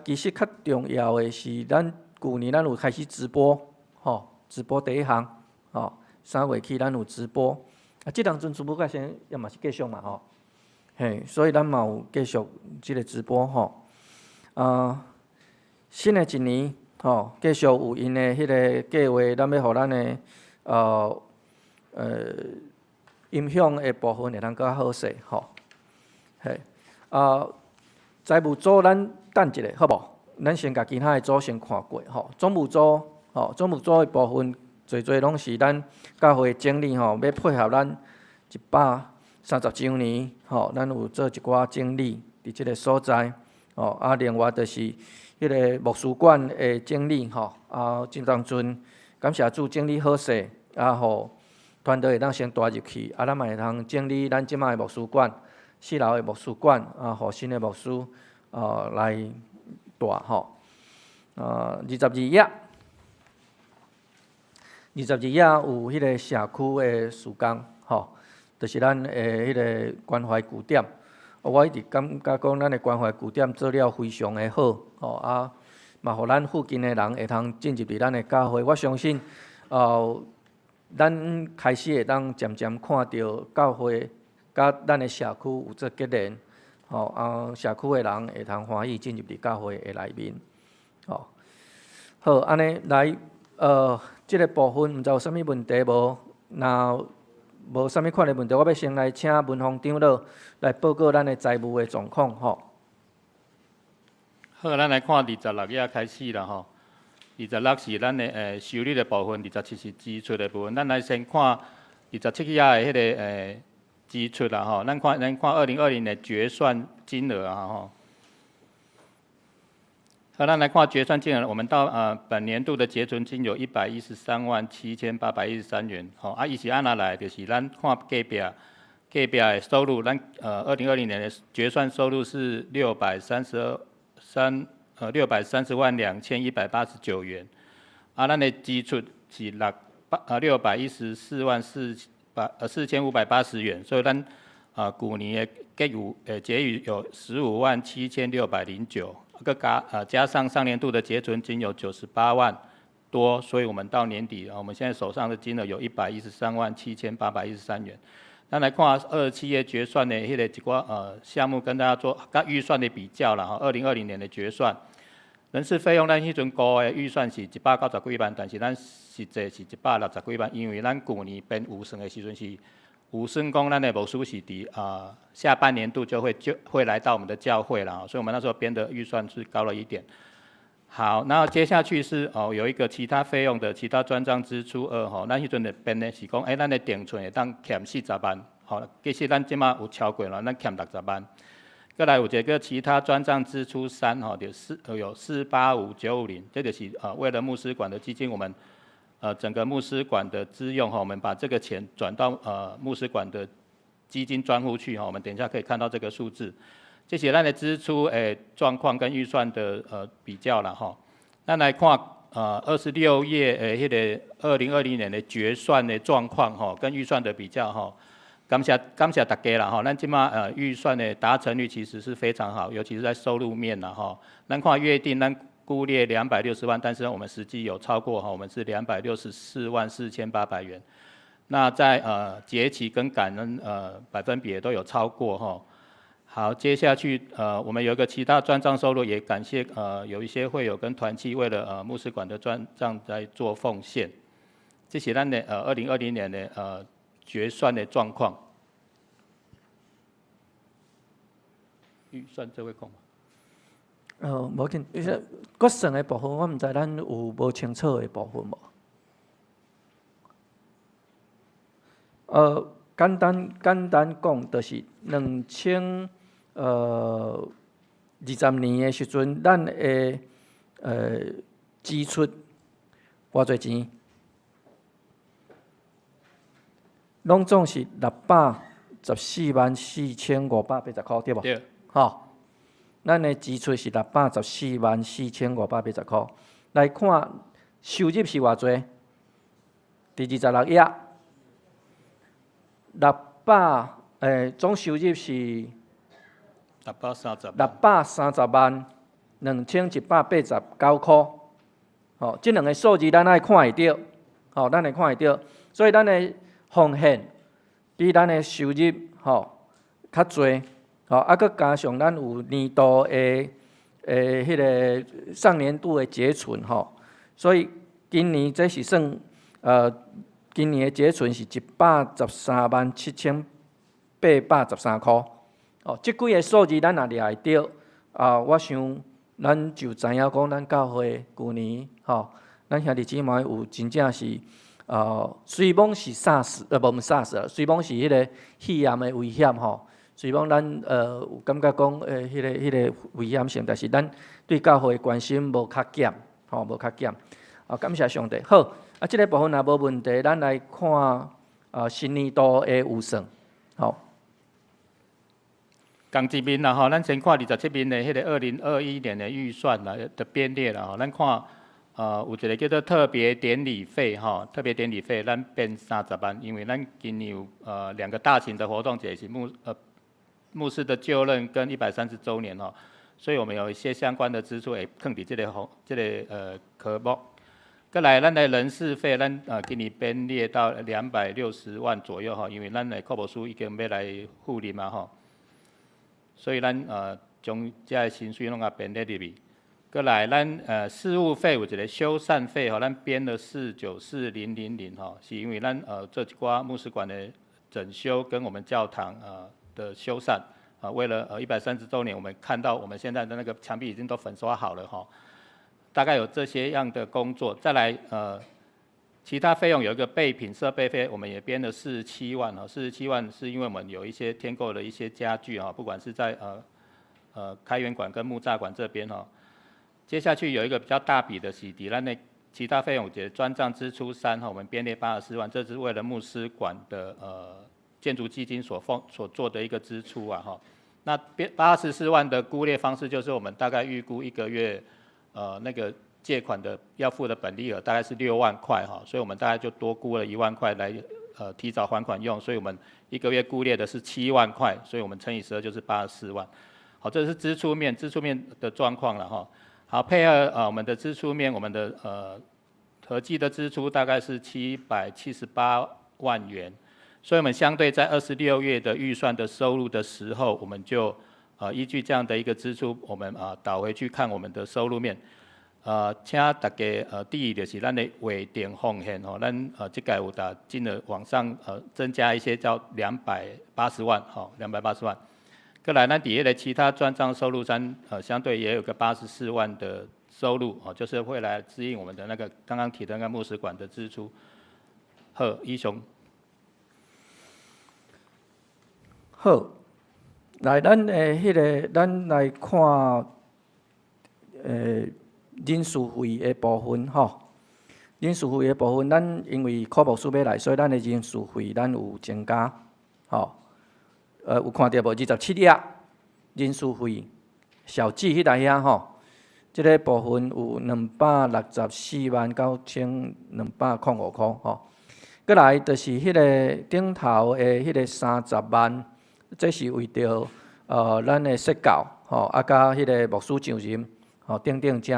其实较重要的是，咱旧年咱有开始直播，直播第一项，3月起咱有直播，即当阵直播个先也嘛是继续嘛，所以咱嘛有继续即个直播，新的一年。继续有因的迄个计划，咱要互咱的音响的部分会通更较好势，财务组咱等一下，好无？咱先甲其他的组先看过，总务组，总务组的部分，侪拢是咱教会整理要配合咱130周年，咱有做一寡整理伫即个所在，另外就是迄个牧师馆的整理即当阵感谢主整理好势，互团队会当先带入去，咱嘛会通整理咱即摆的牧师馆，4楼的牧师馆，互新的牧师来带22页，22页有迄个社区的事工，就是咱的迄个关怀据点。我一直感觉讲，咱的关怀据点做了非常的好，嘛，互咱附近的人会通进入伫咱的教会。我相信，咱开始会当渐渐看到教会甲咱的社区有做结连，社区的人会通欢喜进入伫教会的内面，好，安尼来，即个部分毋知有啥物问题无？若无啥物款的问题，我要先来请文芳长老来报告咱的财务的状况，吼。好，咱来看26页开始啦，吼。26是咱的收入的部分，27是支出的部分。咱来先看27页的迄个支出啦，吼。咱看2020年决算金额啊，吼。好，咱来看决算金额，我们到本年度的结存金有1137813元，吼，伊是安那来？就是咱看隔壁的收入，咱2020年的决算收入是6302189元，咱的支出是6144580元，所以咱去年的结余有157609。加上上年度的结存金有98万多，所以我们到年底我们现在手上的金额有1137813元。咱来看27页决算的迄个一寡项目，跟大家做甲预算的比较啦。2020年的决算，人事费用咱迄阵估的预算是190几万，但是咱实际是160几万，因为咱去年编预算的时阵是。有算讲，咱的牧师是伫下半年度就会来到我们的教会了，所以我们那时候编的预算是高了一点。好，然后接下去是有一个其他费用的其他专账支出2，咱迄阵的编的是讲，咱的定存会当欠40万，其实咱即马有超过了，咱欠60万。再来有一个其他专账支出3，有485950，这就是为了牧师馆的基金，我们。整个牧师馆的资用我们把这个钱转到牧师馆的基金专户去我们等一下可以看到这个数字。这些咱的支出状况跟预算的比较啦咱来看26页迄个2020年的决算的状况跟预算的比较感谢大家啦咱即马预算的达成率其实是非常好，尤其是在收入面啦咱看约定咱。估列260万，但是我们实际有超过我们是2644800元。那在节期跟感恩百分比也都有超过好，接下去我们有一个其他专账收入，也感谢有一些会友跟团契为了牧师馆的专账在做奉献。这是咱的2020年的决算的状况。预算这位空吗？无紧，决算的部分，我毋知咱有无清楚的部分无？简单讲，就是2020年的时阵，咱的支出偌侪钱？拢总是6144580块，对无？对。咱的支出是6144580块。来看收入是偌济？第26页总收入是6302189块。这两个数字咱爱看会到，咱会看会到。所以咱的奉献比咱的收入较济。佮加上咱有年度的迄个上年度的结存所以今年这是算今年的结存是1137813块。这几个数字咱也掠会到我想咱就知影讲咱教会去年咱兄弟姊妹有真正是虽讲是SARS，无SARS，虽讲是迄个肺炎的危险虽讲咱有感觉讲迄个危险性，但是咱对教会的关心无较减，无较减。感谢上帝。好，这个部分若无问题，咱来看新年度的预算。同一面啦咱先看27面的迄个2021年的预算啦的编列啦咱看有一个叫做特别典礼费特别典礼费咱编30万，因为咱今年有2个大型的活动，一个是牧师的就任跟130周年所以我们有一些相关的支出会放伫这个科目。再来，咱的人事费，咱今年编列到260万左右吼，因为咱的国务司已经要来复任嘛吼，所以咱将这个薪水拢编列入去。再来，咱事务费有一个修缮费吼，咱编了494,000吼，是因为咱做一寡牧师馆的整修跟我们教堂的修缮为了130周年，我们看到我们现在的那个墙壁已经都粉刷好了吼。大概有这些样的工作，再来其他费用有一个备品设备费，我们也编了47万47万是因为我们有一些添购了一些家具不管是在开元馆跟木栅馆这边接下去有一个比较大笔的洗涤，那其他费用节专账支出3我们编列84万，这是为了牧师馆的建筑基金所做的一个支出那84万的估列方式就是我们大概预估1个月。那个借款的要付的本利额大概是6万块所以我们大概就多估了1万块来提早还款用，所以我们1个月估列的是7万块，所以我们乘以12就是84万。好，这是支出面的状况了好，配合我们的支出面，我们的合计的支出大概是778万元，所以我们相对在26月的预算的收入的时候，我们就依据这样的一个支出，我们倒回去看我们的收入面。请大家第一就是咱的委点奉献咱这个有进了往上增加一些叫280万280万。再来咱底下的其他专账收入相对也有个84万的收入就是会来支应我们的那个刚刚提的那个牧师馆的支出。好，以上。好。来，咱咱来看人事费的部分人事费的部分，咱因为科目数要来，所以咱的人事费咱有增加有看到无？27页人事费小记迄台遐这个部分有2649205块再来就是迄个顶头的迄个30万。这是为着咱的设教甲迄个牧师上任等等这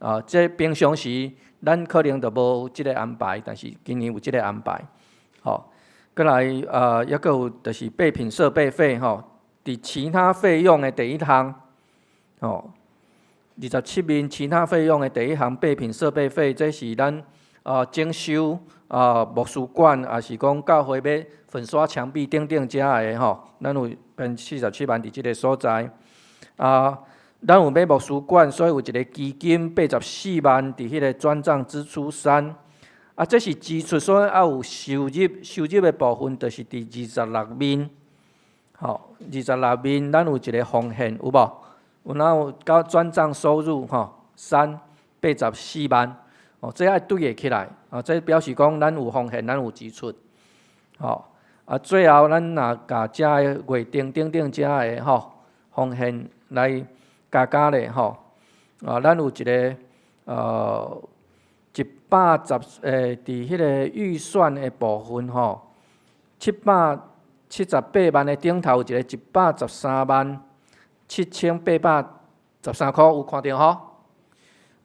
的这平常时咱可能就无即个安排，但是今年有即个安排再来抑阁有就是备品设备费伫其他费用的第一项27面其他费用的第一项备品设备费，这是咱整修牧师馆，也是讲教会要粉刷墙壁等等遮的咱有编47万伫即个所在。咱有买牧师馆，所以有一个基金84万伫迄个转账支出3。这是支出，所以有收入的部分就是伫26面。26面，咱有一个奉献，有无？有到转账收入384万。这要对得起来，这表示讲咱有奉献，咱有支出，最后咱若甲遮个月定等等遮个奉献来加咧咱有一个110伫迄个预算的部分778万的顶头有一个113万7813块，有看到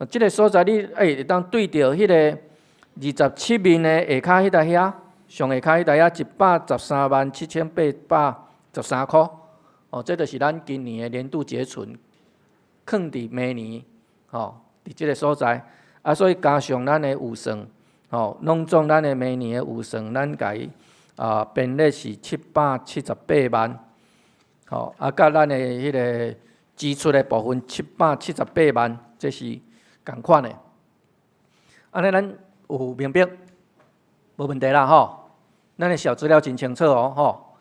这个所在你会当对着迄个27面的下骹迄台遐，上下骹迄台遐113万7813块，这就是咱今年的年度结存，放伫明年，伫这个所在，所以加上咱的预算，拢总咱的明年的预算，咱甲伊编列是778万，甲咱的迄个支出的部分778万，这是同款的，安尼咱有明白，无问题啦咱的小资料真清楚好，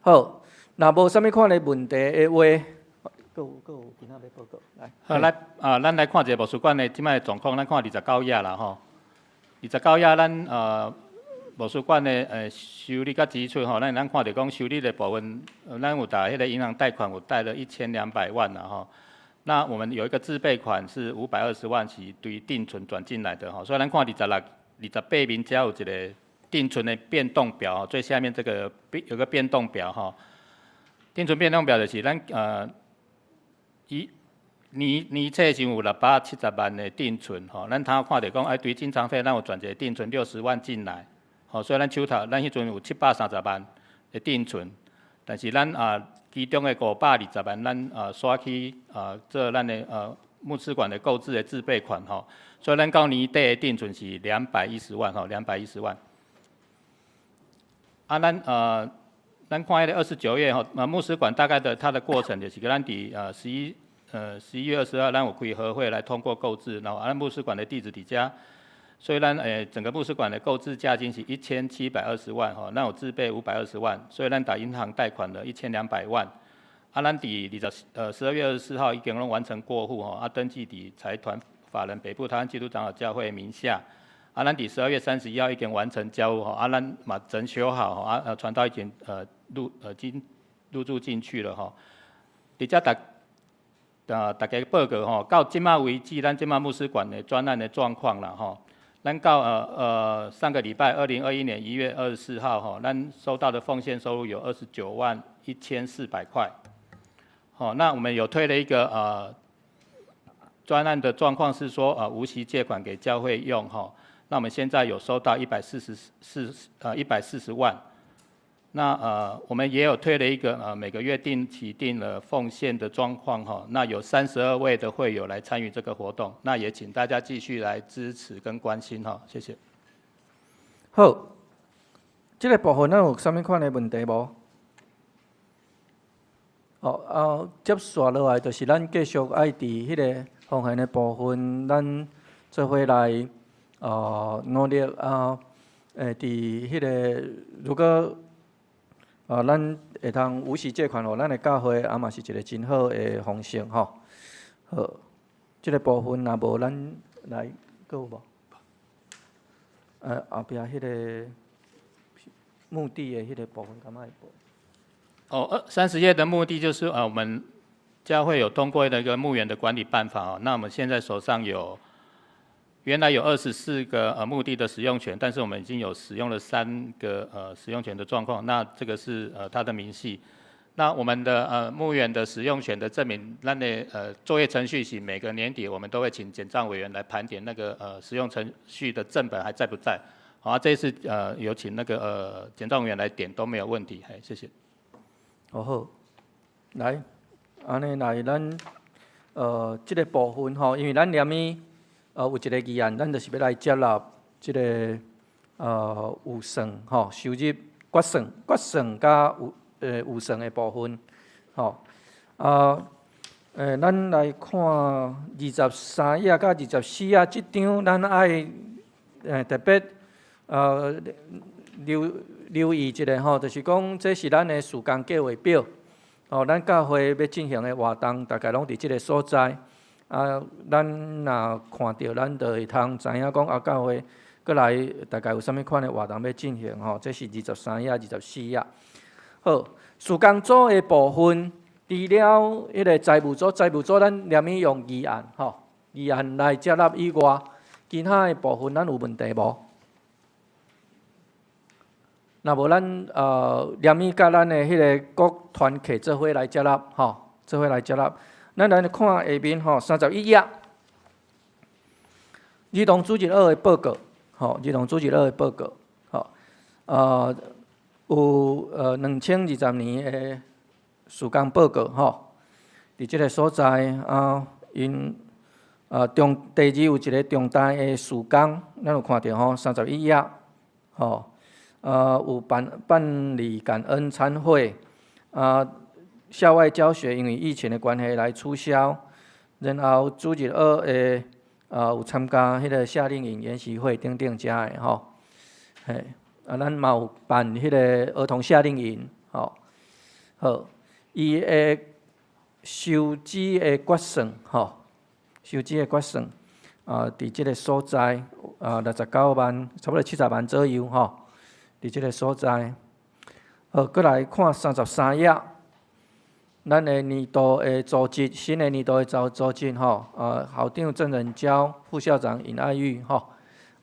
若无啥物款的问题的话，佫有其他要报告来。好，咱来看一下牧师馆的即摆状况，咱看29页啦29页咱牧师馆的收入甲支出咱看到讲收入的部分，咱有迄个银行贷款有贷了1200万啦那我们有一个自备款是520万，是对定存转进来的所以咱看28面只有一个定存的变动表最下面这个有个变动表定存变动表就是咱年册上有670万的定存，吼，咱头看着讲，哎，对进场费咱有转一个定存60万进来，吼，所以咱手头咱迄阵有730万的定存，但是咱其中的520万咱刷去做咱的牧师馆的购置的自备款，吼，所以咱到年底的定存是210万，吼，210万。咱看迄个29月吼，牧师馆大概的它的过程就是咱伫11月22号，咱有开合会来通过购置，然后咱牧师馆的地址伫遮，所以咱整个牧师馆的购置价金是1720万吼，咱有自备520万，所以咱打银行贷款了1200万。咱伫12月24号已经拢完成过户吼，登记伫财团法人北部台湾基督长老教会名下。咱伫12月31号已经完成交屋吼，咱嘛整修好吼，传到已经入住进去了吼。伫遮大家报告吼，到即马为止，咱即马牧师馆的专案的状况啦吼。咱到上个礼拜2021年1月24号吼，咱收到的奉献收入有29万1400块。好，那我们有推了一个专案的状况是说无息借款给教会用吼。那我们现在有收到140万。那我们也有推了一个每个月定期定了奉献的状况哈。那有32位的会友来参与这个活动，那也请大家继续来支持跟关心哈，谢谢。好，这个部分咱有啥物款的问题无？接续落来就是咱继续爱伫迄个奉献的部分，咱做伙来努力伫迄个如果咱会通无息借款互咱的教会，嘛是一个真好的方式吼。好，这个部分若无咱来，佫有无？后壁迄个目的的迄个部分，敢若会无？30页的目的就是我们教会有通过一个牧园的管理办法哦。那我们现在手上原来有24个牧地的使用权，但是我们已经有使用了3个使用权的状况。那这个是它的明细。那我们的牧园的使用权的证明，咱的作业程序是每个年底我们都会请检账委员来盘点那个使用程序的正本还在不在。好，这一次有请那个检账委员来点都没有问题，谢谢。好，来，安尼来咱这个部分吼，因为咱念伊有一个议案，咱就是要来接纳这个有算吼收入决算甲有算的部分吼。咱来看23页甲24页这张，咱爱特别留意一下吼，就是讲这是咱的事工计划表。咱教会要进行的活动，大概拢伫即个所在。咱若看到，咱就会通知影讲教会过来大概有啥物款的活动要进行吼。这是23页、24页。好，事工组的部分，除了迄个财务组咱念伊用议案吼，议案来接纳以外，其他的部分咱有问题无？若无咱念伊甲咱的迄个各团契做伙来接纳吼，做伙来接纳。咱来看下面吼31页，儿童主日学的报告，吼，儿童主日学的报告，吼，有2020年的事工报告吼，伫即个所在因第二有一个重大的事工，咱有看到吼31页，吼。有办理感恩餐会，校外教学因为疫情的关系来取消，然后主日学的有参加迄个夏令营研习会等等遮的吼，嘿，咱嘛有办迄个儿童夏令营，吼，好，伊的收支的决算，吼，收支的决算，伫即个所在，69万，差不多70万左右，吼。伫即个所在，过来看33页，咱的年度的组织，新的年度的组织吼，校长郑仁娇，副校长尹爱玉吼，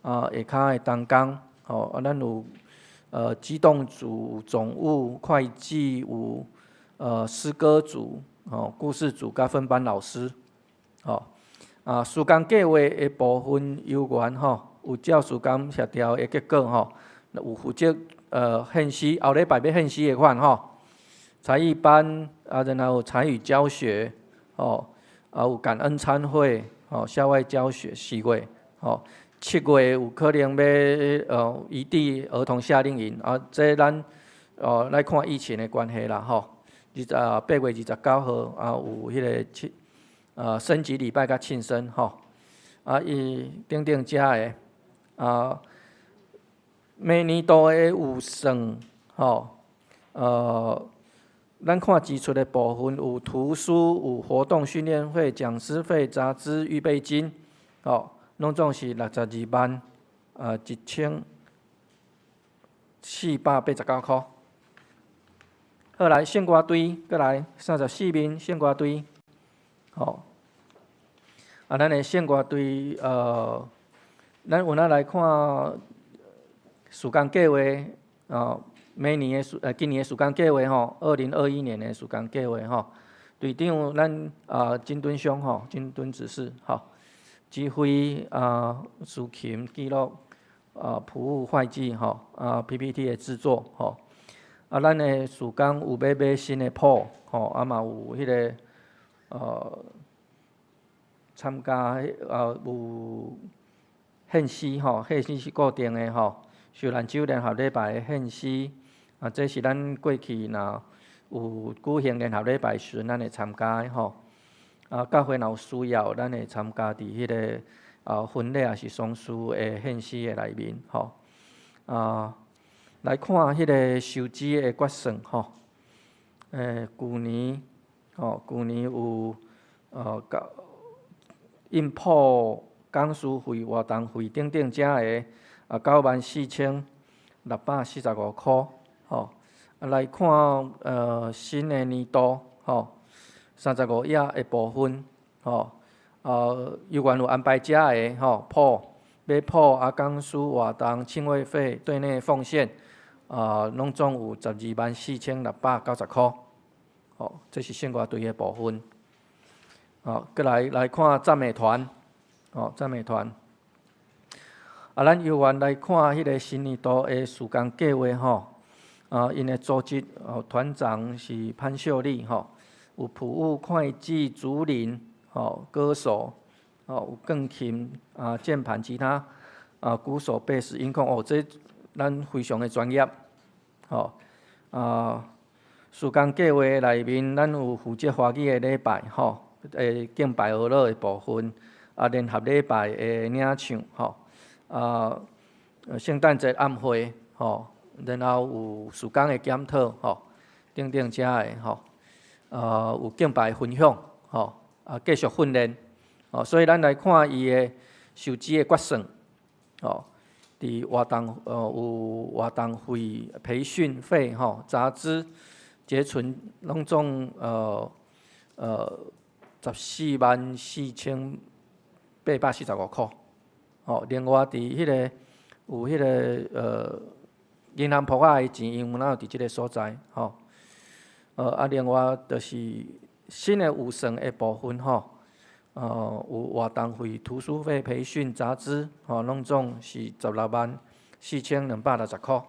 下骹的同工吼，咱有机动组、总务、会计有诗歌组，故事组甲分班老师，施工计划的部分由员有照施工协调的结果有负责献诗，后礼拜要献诗的款才艺班然后有参与教学有感恩餐会校外教学4月7月有可能要异地儿童夏令营这咱来看疫情的关系啦8月29号有迄个升级礼拜甲庆生伊等遮的每年度的有算咱看支出的部分有图书、有活动训练费、讲师费、杂志预备金拢总是62万1489块。好来献歌队，再来34名献歌队，咱的献歌队咱有来看施工计划每年的今年的施工计划2021年的施工计划队长咱金敦兄金敦执事指挥苏琴记录普务会计PPT 的制作咱的施工有要买新的铺嘛有迄个参加有献诗献诗是固定的秀兰州联合礼拜的献诗这是咱过去若有举行联合礼拜时咱会参加的教会若有需要，咱会参加伫迄个婚礼也是丧事的献诗的内面来看迄个收支的决算旧年有印铺讲师费、活动费等等遮的94645块来看新的年度35页的部分有原有安排遮的铺买铺讲师活动庆会费对内奉献拢总有124690块这是献歌队的部分再来看赞美团赞美团咱由员来看迄个新年度的施工计划因的组织团长是潘秀丽有普务会计、竹林歌手有钢琴键盘、吉他鼓手、贝斯、音控这咱非常的专业施工计划内面咱有负责华语的礼拜敬拜俄罗的部分联合礼拜的领唱圣诞节暗会然后有施工的检讨等等遮的有敬拜分享继续训练所以咱来看伊的收支的决算伫活动有活动费、培训费杂志结存拢总144845块另外伫迄个有迄个银行铺仔的钱，因有伫即个所在另外就是新的有算的部分有活动费、图书费、培训、杂志拢总是164260块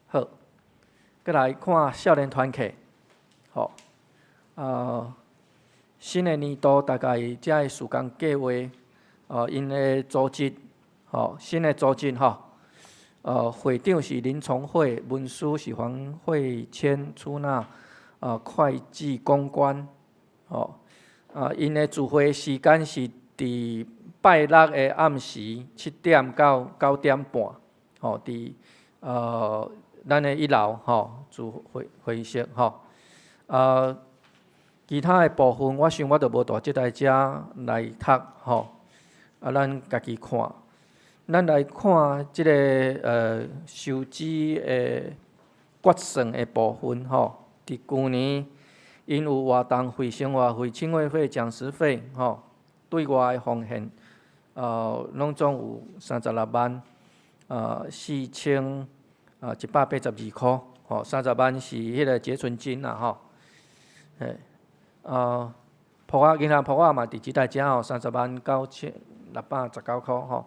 好，再来看少年团体新的年度大概遮个施工计划因的组织新的组织会长是林崇慧，文书是黄慧谦、出纳会计、公关因的聚会时间是伫拜六的暗时7点到9点半伫咱的1楼聚会议室其他的部分我想我就无大即在遮来读咱家己看。咱来看即个收支的决算的部分伫旧年因有活动费、生活费、庆会费、讲师费对外的奉献拢总有364182块30万是迄个结存金啦嘿，仆仔囡仔仆仔嘛，伫即代遮吼，309619箍吼。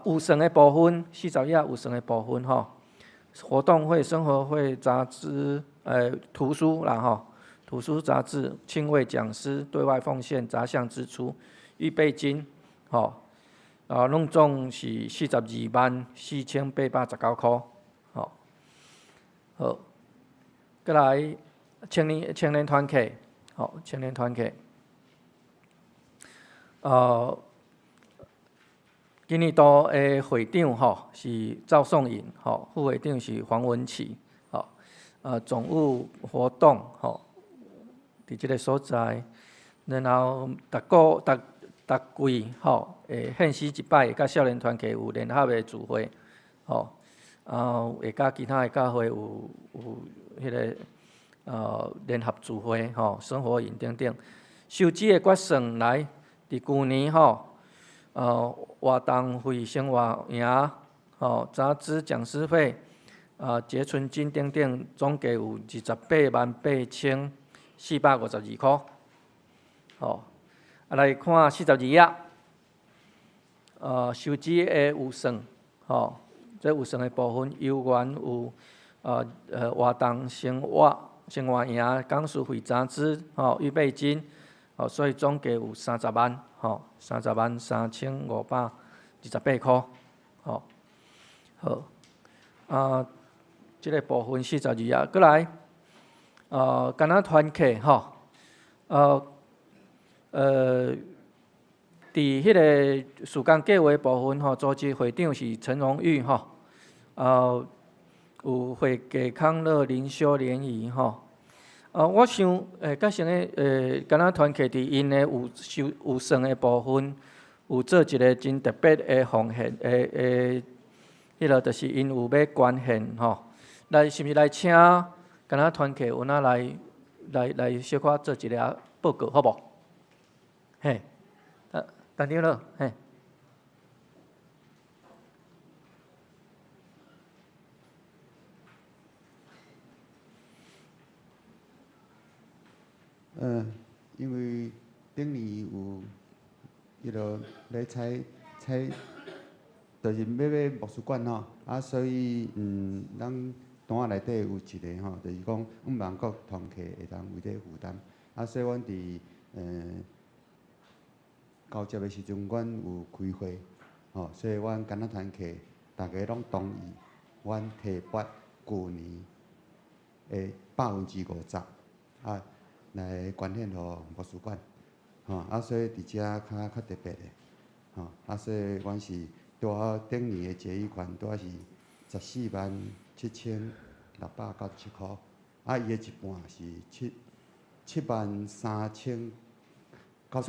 有偿的部分，40页有偿的部分吼，活动会、生活会、杂志、图书啦吼，图书杂志、亲卫讲师、对外奉献、杂项支出、预备金，吼，拢总是424819箍，吼，好，再来青年团契，吼，青年团契，今年度的会长吼是赵颂颖，吼，副会长是黄文琪，吼，总务活动吼，伫即个所在，然后逐季吼会献诗一摆，甲少年团契有联合的聚会，吼，会甲其他的教会有迄个联合聚会，吼，生活营等等。收支的决算来，伫旧年吼。活动费、生活营、杂志、讲师费、结存金等等，总计有288452箍。来看42页，收支的有算，这有算的部分，有原有活动生活营、讲师费、杂志、预备金，所以总计有30万。303528箍，好，即个部分42页，过来，干那团契吼，伫迄个时间计划部分吼，组织会长是陈荣玉吼，有会计康乐灵修联谊吼。我想，甲先个，敢若团契伫因的有算的部分，有做一个真特别的奉献，迄落就是因有要捐献吼，来是毋是来请敢若团契有哪来小可做一个报告，好无？嘿，等阵咯，嘿。因为顶年有迄落来采，就是要美术馆吼，所以咱单内底有一个吼，就是讲万国团契会当为这负担，所以阮伫交接的时阵，阮有开会，所以阮敢若团契大家拢同意，阮提拨旧年的50%来捐献互美术馆，所以伫遮较特别的，所以阮是拄顶年的结余款拄是147697箍，伊的一半是73090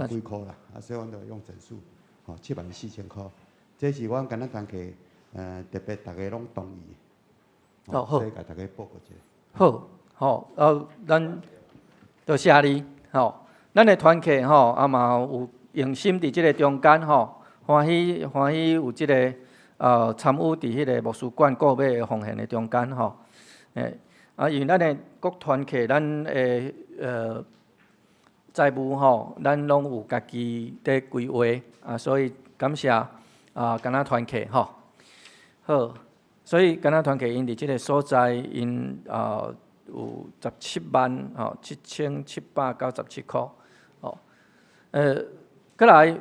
几箍啦，所以阮就用整数，74000箍，这是阮敢若团契特别大家拢同意，所以甲大家报告一下。好，咱。多谢你，咱的团契嘛有用心伫即个中间欢喜有即个参与伫迄个美术馆购买的奉献的中间因为咱的各团契，咱的债务咱拢有家己在规划所以感谢敢若团契好，所以敢若团契因伫即个所在因有177797箍，过来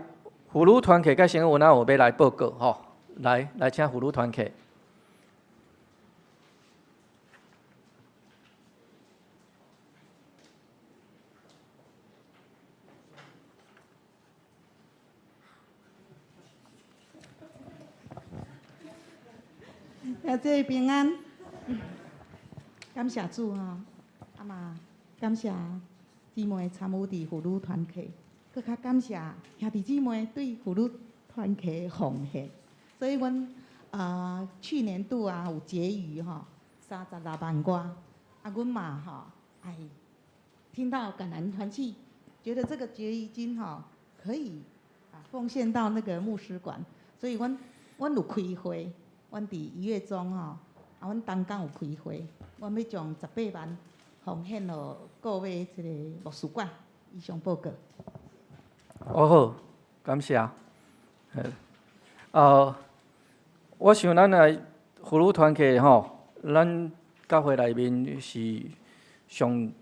妇女团契甲先有哪有要来报告来请妇女团契。要这平安。感谢主嘛感谢姊妹参与伫妇女团契，搁较感谢兄弟姊妹对妇女团契的奉献。所以阮去年度有结余36万多，阮嘛听到感恩团契，觉得这个结余金可以奉献到那个牧师馆，所以阮有开会，阮伫1月中阮东港有开会。阮要将18万奉献了各位这个牧师馆。以上报告。好，感谢。我想咱来妇女团契吼，咱教会内面是上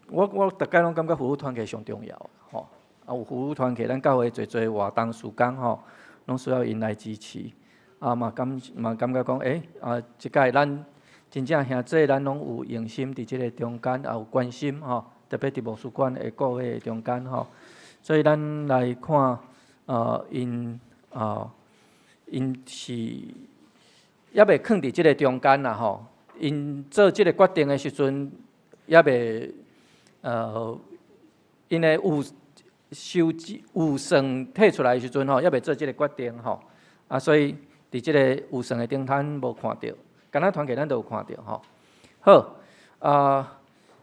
我大概拢感觉妇女团契上重要吼。有妇女团契，咱教会侪活动事工吼，拢需要因来支持。嘛感觉讲，即届咱真正兄弟咱拢有用心伫即个中间，也有关心吼，特别伫牧师馆的顾会中间吼，所以咱来看因是也袂囥伫即个中间啦吼，因做即个决定的时阵也袂因的有算摕出来的时阵吼，也袂做即个决定吼，所以伫即个有算的顶摊无看到。橄榄团契咱都有看到吼。好，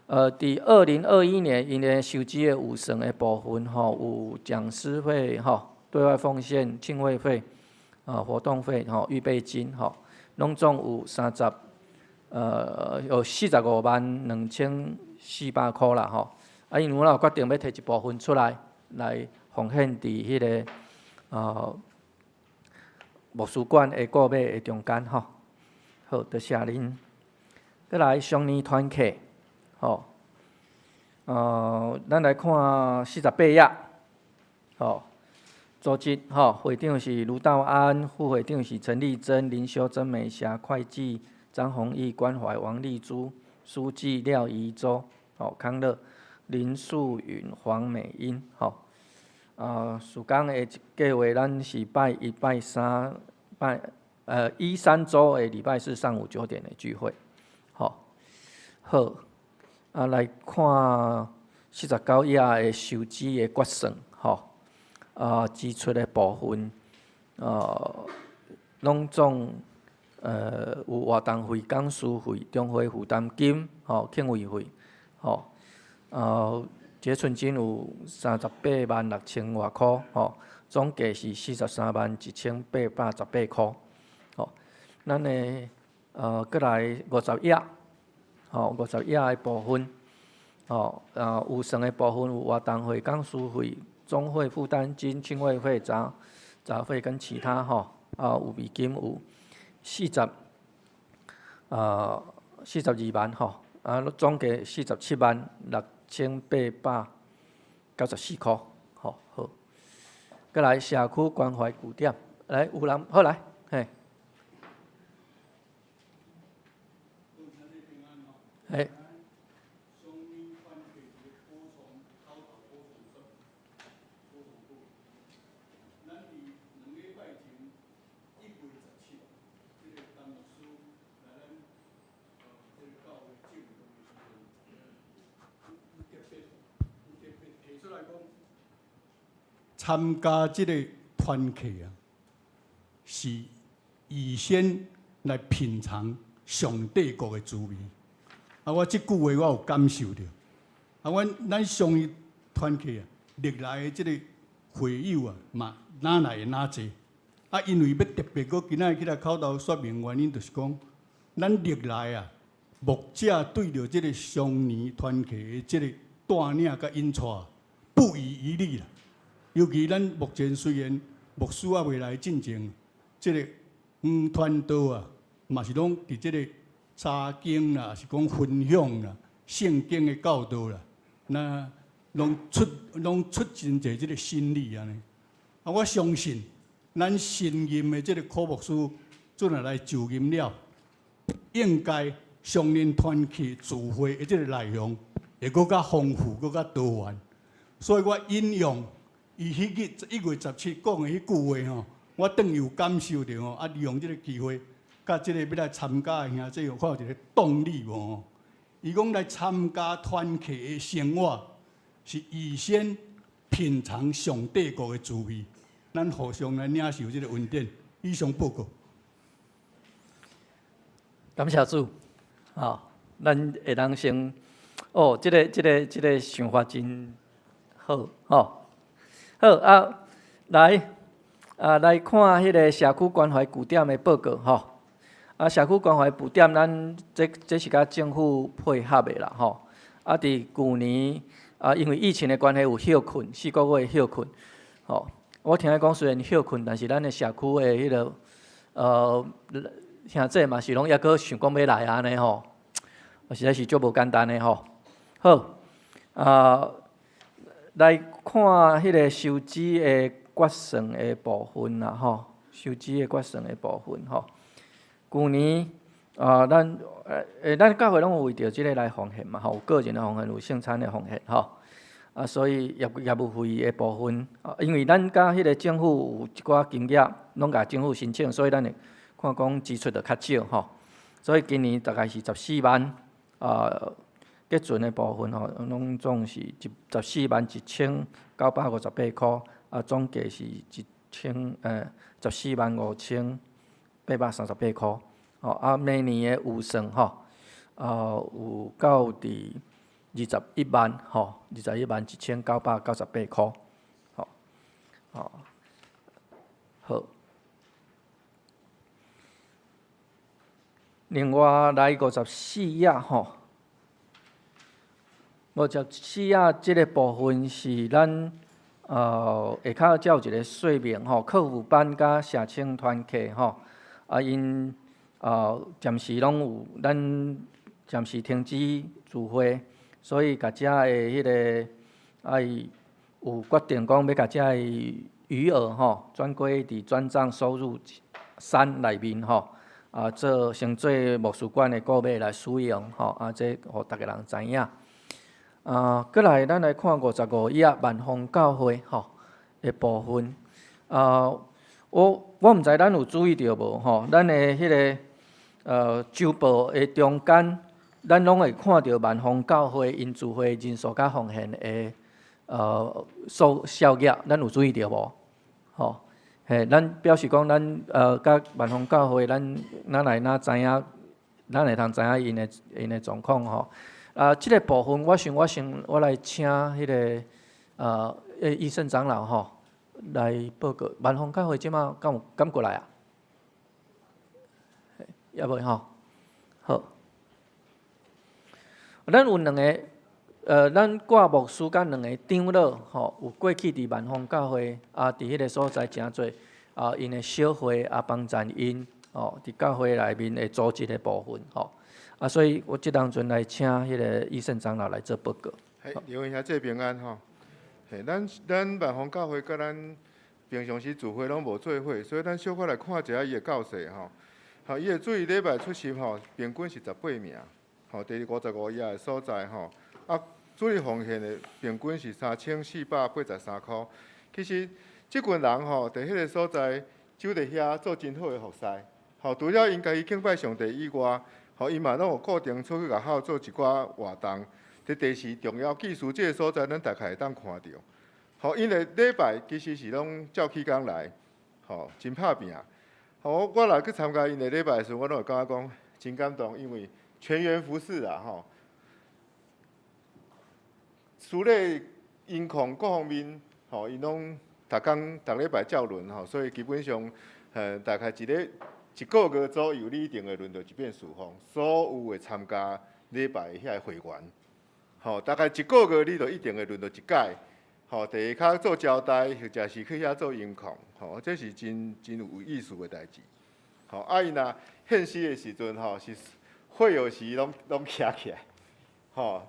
伫2021年，因的收支的有算的部分吼，有讲师费吼、对外奉献、庆会费、活动费吼、预备金吼，拢总有有452400块啦吼。因为我决定要摕一部分出来奉献伫迄个牧师馆的顾买的中间吼。好，多谢恁。再来双年团契，吼，咱来看48页，吼，组织吼，会长是卢道安，副会长是陈丽珍、林修珍、美霞，会计张宏毅、关怀王丽珠，书记廖怡洲，吼，康乐林素云、黄美英，吼，事工的计划咱是拜一、拜三、1、3周的礼拜四上午9点的聚会，好，来看49页的收支的决算，吼，支出的部分，拢总有活动费、讲师费、中会负担金，吼，庆会费，吼，结存金有386000外块，吼，总计是431818块。咱的过来50页，吼，50页的部分，有算的部分有活动费、讲师费、总会负担金、庆会费、杂费跟其他吼，有美金有42万吼，总计476894块，吼好。过来社区关怀据点，来有人好来，嘿。哎，参加这个团契啊，是预先来品尝上帝国的滋味。我即句话我有感受到。咱上义团契啊，历来的即个会友啊，嘛哪来的哪济。因为要特别搁今仔起来口头说明原因，就是讲，咱历来啊，牧者对着即个上年团契的即个带领甲引带，不遗余力啦。尤其咱目前虽然牧师啊未来进前，即个传道啊，嘛是拢伫即个查经啦，是讲分享啦，圣经的教导啦，那拢出真侪即个心力安尼。我相信咱新任的即个柯牧师，准来就任了，应该上年团契聚会的即个内容会搁较丰富，搁较多元。所以我引用伊迄日1月17讲的迄句话吼，我等于有感受到吼，利用即个机会，甲即个要来参加的兄弟有看有一个动力无吼？伊讲来参加团契的生活，是预先品尝上帝国的滋味，咱互相来领受即个恩典。以上报告。感谢主，咱会当先，即个想法真好，好来看迄个社区关怀据点的报告，社区关怀补点，咱这是甲政府配合的啦吼。伫旧年因为疫情的关系有休困，4个月休困。吼，我听讲虽然休困，但是咱的社区的迄个兄弟嘛是拢抑阁想讲要来安尼吼，实在是足无简单的吼。好，来看迄个收支的决算的部分啦吼，收支的决算的部分吼。旧年咱教会拢有为着即个来奉献嘛吼，有个人的奉献，有圣餐的奉献吼。所以业务费的部分，因为咱甲迄个政府有一寡经验，拢甲政府申请，所以咱会看讲支出就较少吼。所以今年大概是14万，结存的部分吼，拢总是141958箍，总计是145838箍。明年的预算吼，有到伫21万吼，211998箍，好。另外来54页吼，54页即个部分是咱下骹才有一个说明吼，客服班甲社青团契吼，因暂时拢有咱暂时停止聚会。所以，甲遮的迄个有决定讲要甲遮的余额吼转归伫转账收入3内面吼，先做牧师馆的购买来使用吼，这互大家人知影。过来咱来看55页万丰教会吼的部分。我毋知咱有注意到无吼，咱的迄个周报的中间。咱拢会看到万丰教会因聚会人数甲奉献的数额，咱有注意到无？吼，咱表示讲咱甲万丰教会，咱来知影，咱会通知影因的状况吼。即个部分我来请迄个医生长老吼来报告。万丰教会即马敢过来啊？也袂吼，好。咱有2个，咱挂牧师甲2个长老吼，有过去伫万丰教会伫迄个所在诚侪因的小会帮助因伫教会内面的组织的部分吼。所以我即当阵来请迄个医生长老来做报告。刘文兄这平安吼，咱万丰教会甲咱平常时聚会拢无做伙，所以咱小可来看一下伊的教示吼。伊的注意礼拜出席吼，平均是18名。第55页的所在吼，主日奉献的平均是3483箍。其实即群人吼，伫迄个所在走伫遐做真好的服侍。除了因家己敬拜上帝以外，因嘛拢有固定出去外口做一寡活动。第4重要技术即个所在，咱大概会当看到。因的礼拜其实是拢照起工来，真拍拼。我来去参加因的礼拜的时候，我拢会感觉讲真感动，因为全员服侍啦，除了音控各方面，因拢逐礼拜照轮，所以基本上，大概一个月左右，你一定会轮到一遍事奉。所有的参加礼拜遐会员，大概一个月你就一定会轮到一届，第一卡做招待，或者是去遐做音控，这是真有意思的代志。伊若献诗的时阵，是会有时拢徛起来，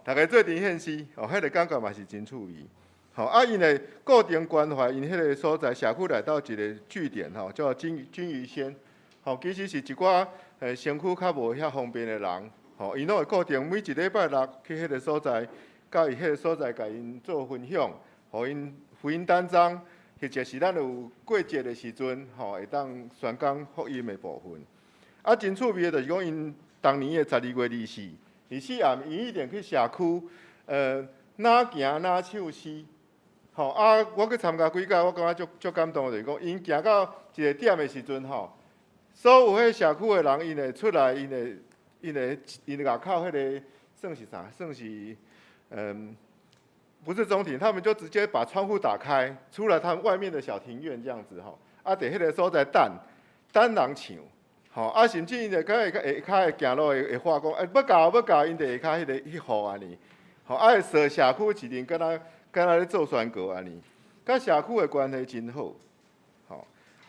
大家做阵献诗，迄个感觉嘛是真趣味。因的固定关怀因迄个所在社区内到一个据点，叫金鱼仙，其实是一寡身躯较无遐方便的人，因拢会固定每一礼拜六去迄个所在，到伊迄个所在，甲因做分享，互因福音单张，或者是咱有过节的时阵，会当宣讲福音的部分。真趣味的就是讲因。当年的12月24暗，伊一定去社区，哪行哪唱诗，我去参加几届，我感觉足感动的，就是讲因行到一个点的时阵，所有迄社区的人，因会出来，因会外口迄个算是啥？算是不是中庭，他们就直接把窗户打开，出来他们外面的小庭院这样子，伫迄个所在等人唱。啊，甚至因就甲下骹的行路会话讲，要教，因就下骹迄个迄户安尼，会扫社区市面，敢若咧做宣告安尼，甲社区的关系真好，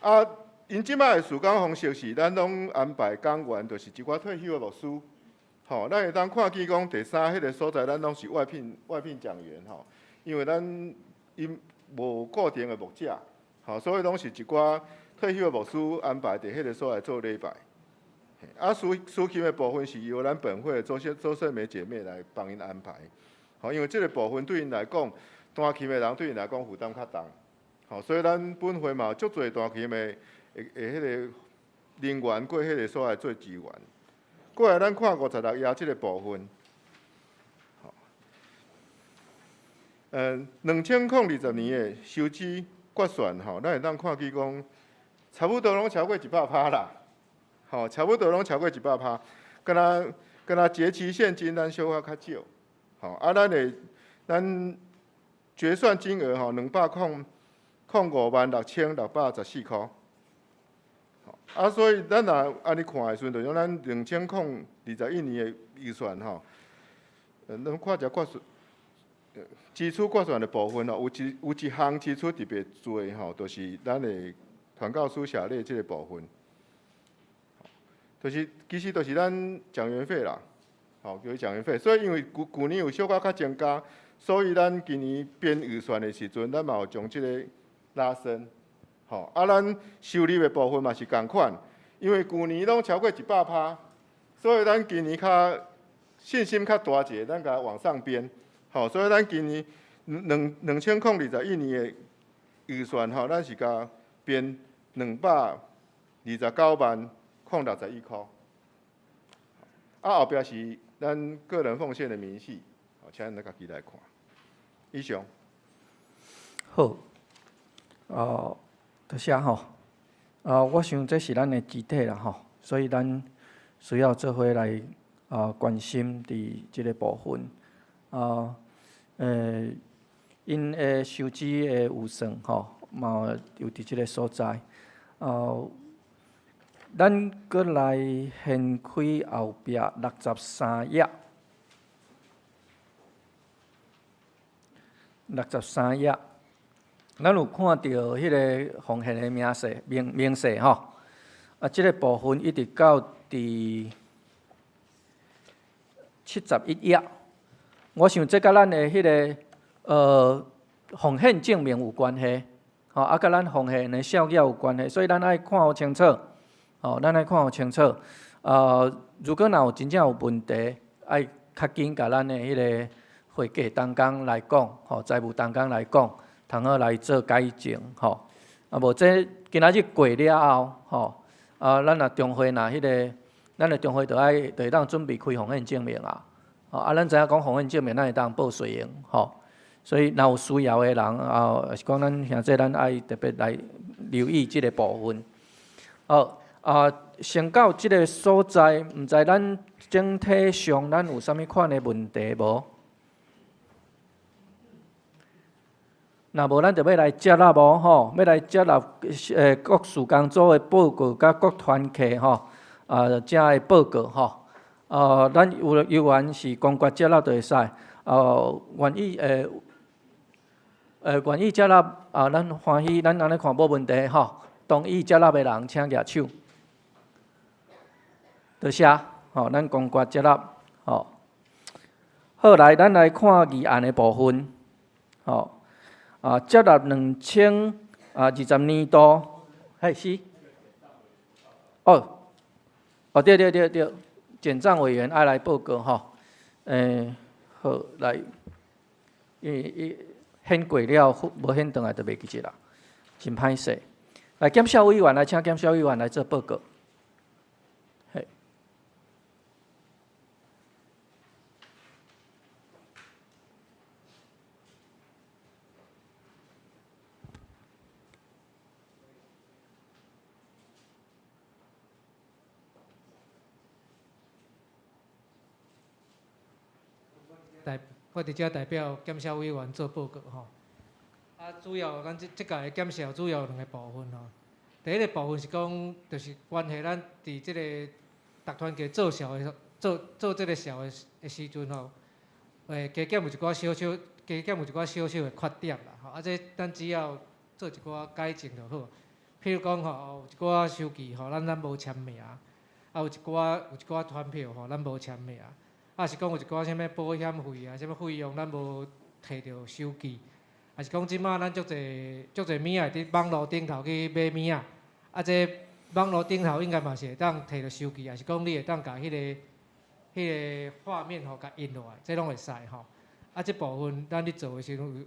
啊，因即摆的事工方式是，咱拢安排讲员，就是一寡退休的牧师，咱会当看见讲第三迄个所在，咱拢是外聘讲员，因为咱因无固定的牧者，所以拢是一寡退休的牧师安排伫迄个所在做礼拜。啊，需求的部分是由咱本会的周圣梅姐妹来帮因安排，因为这个部分对因来讲，单勤的人对因来讲负担较重，所以咱本会嘛有足侪单勤的迄个人员过迄个所在做支援。过来，咱看56页这个部分。2020年的收支决算，咱会当看见讲，差不多拢超过100%啦，差不多拢超过100%。敢若节期现金咱小可较少，啊，咱决算金额205,614块。啊，所以咱若安尼看的时阵，就讲咱2021年的预算咱看一下决算，支出决算的部分有一项支出特别多就是咱的传教书社礼这个部分，就是其实就是咱讲员费啦，叫讲员费。所以因为旧年有小可较增加，所以咱今年编预算的时阵，咱嘛有将这个拉升。啊，咱收入的部分嘛是同款，因为旧年拢超过100%，所以咱今年较信心较大一个，咱甲往上编。所以咱今年2021年的预算咱是甲编229,061块。啊，后壁是咱个人奉献的明细，请咱家己来看。以上。好，多谢我想这是咱的集体啦所以咱需要做伙来关心伫即个部分因的收支的预算嘛有伫即个所在咱搁来掀开后壁63页，63页。咱有看到迄个奉献的明细即个部分一直到第71页。我想这甲咱的迄个奉献证明有关系，甲咱奉献的效益有关系，所以咱爱看好清楚，咱爱看好清楚。如果若有真正有问题，爱较紧甲咱的迄个会计同工来讲，财务同工来讲。通好来做改正无这今仔日过了后咱若中会若迄个，咱的中会就会当准备开奉献证明咱知影讲奉献证明咱会当报税用所以若有需要的人也是讲咱现在咱爱特别来留意即个部分先到即个所在，毋知咱整体上咱有啥物款的问题无？若无，咱就要来接纳无要来接纳各事工组的报告，甲各团契这的报告咱有愿是公决接纳就会使愿意接纳咱欢喜，咱安尼看无问题同意接纳的人请举手。多谢咱公决接纳好来，咱来看议案的部分接纳2020年度，是对，检账委员爱来报告好来，因为显过了，无显转来就袂记啦，真歹势。来，检校委员来，请检校委员来做报告。我伫遮代表检察委员做报告主要咱即届的检视主要有2个部分第一个部分是讲，就是关系咱伫即个达团契做小的做即个小的时阵吼，加减有一寡小小的缺点啦，吼，这咱只要做一寡改进就好。譬如讲吼，有一寡收据吼，咱无签名，有一寡团票吼，咱无签名，是讲有一寡啥物保险费啊，啥物费用咱无摕到收据，是讲即马咱足侪物仔伫网络顶头去买物仔，这网络顶头应该嘛是会当摕到收据，是讲你会当甲迄个画面吼甲印落来，这拢会使吼。这部分咱咧做的时阵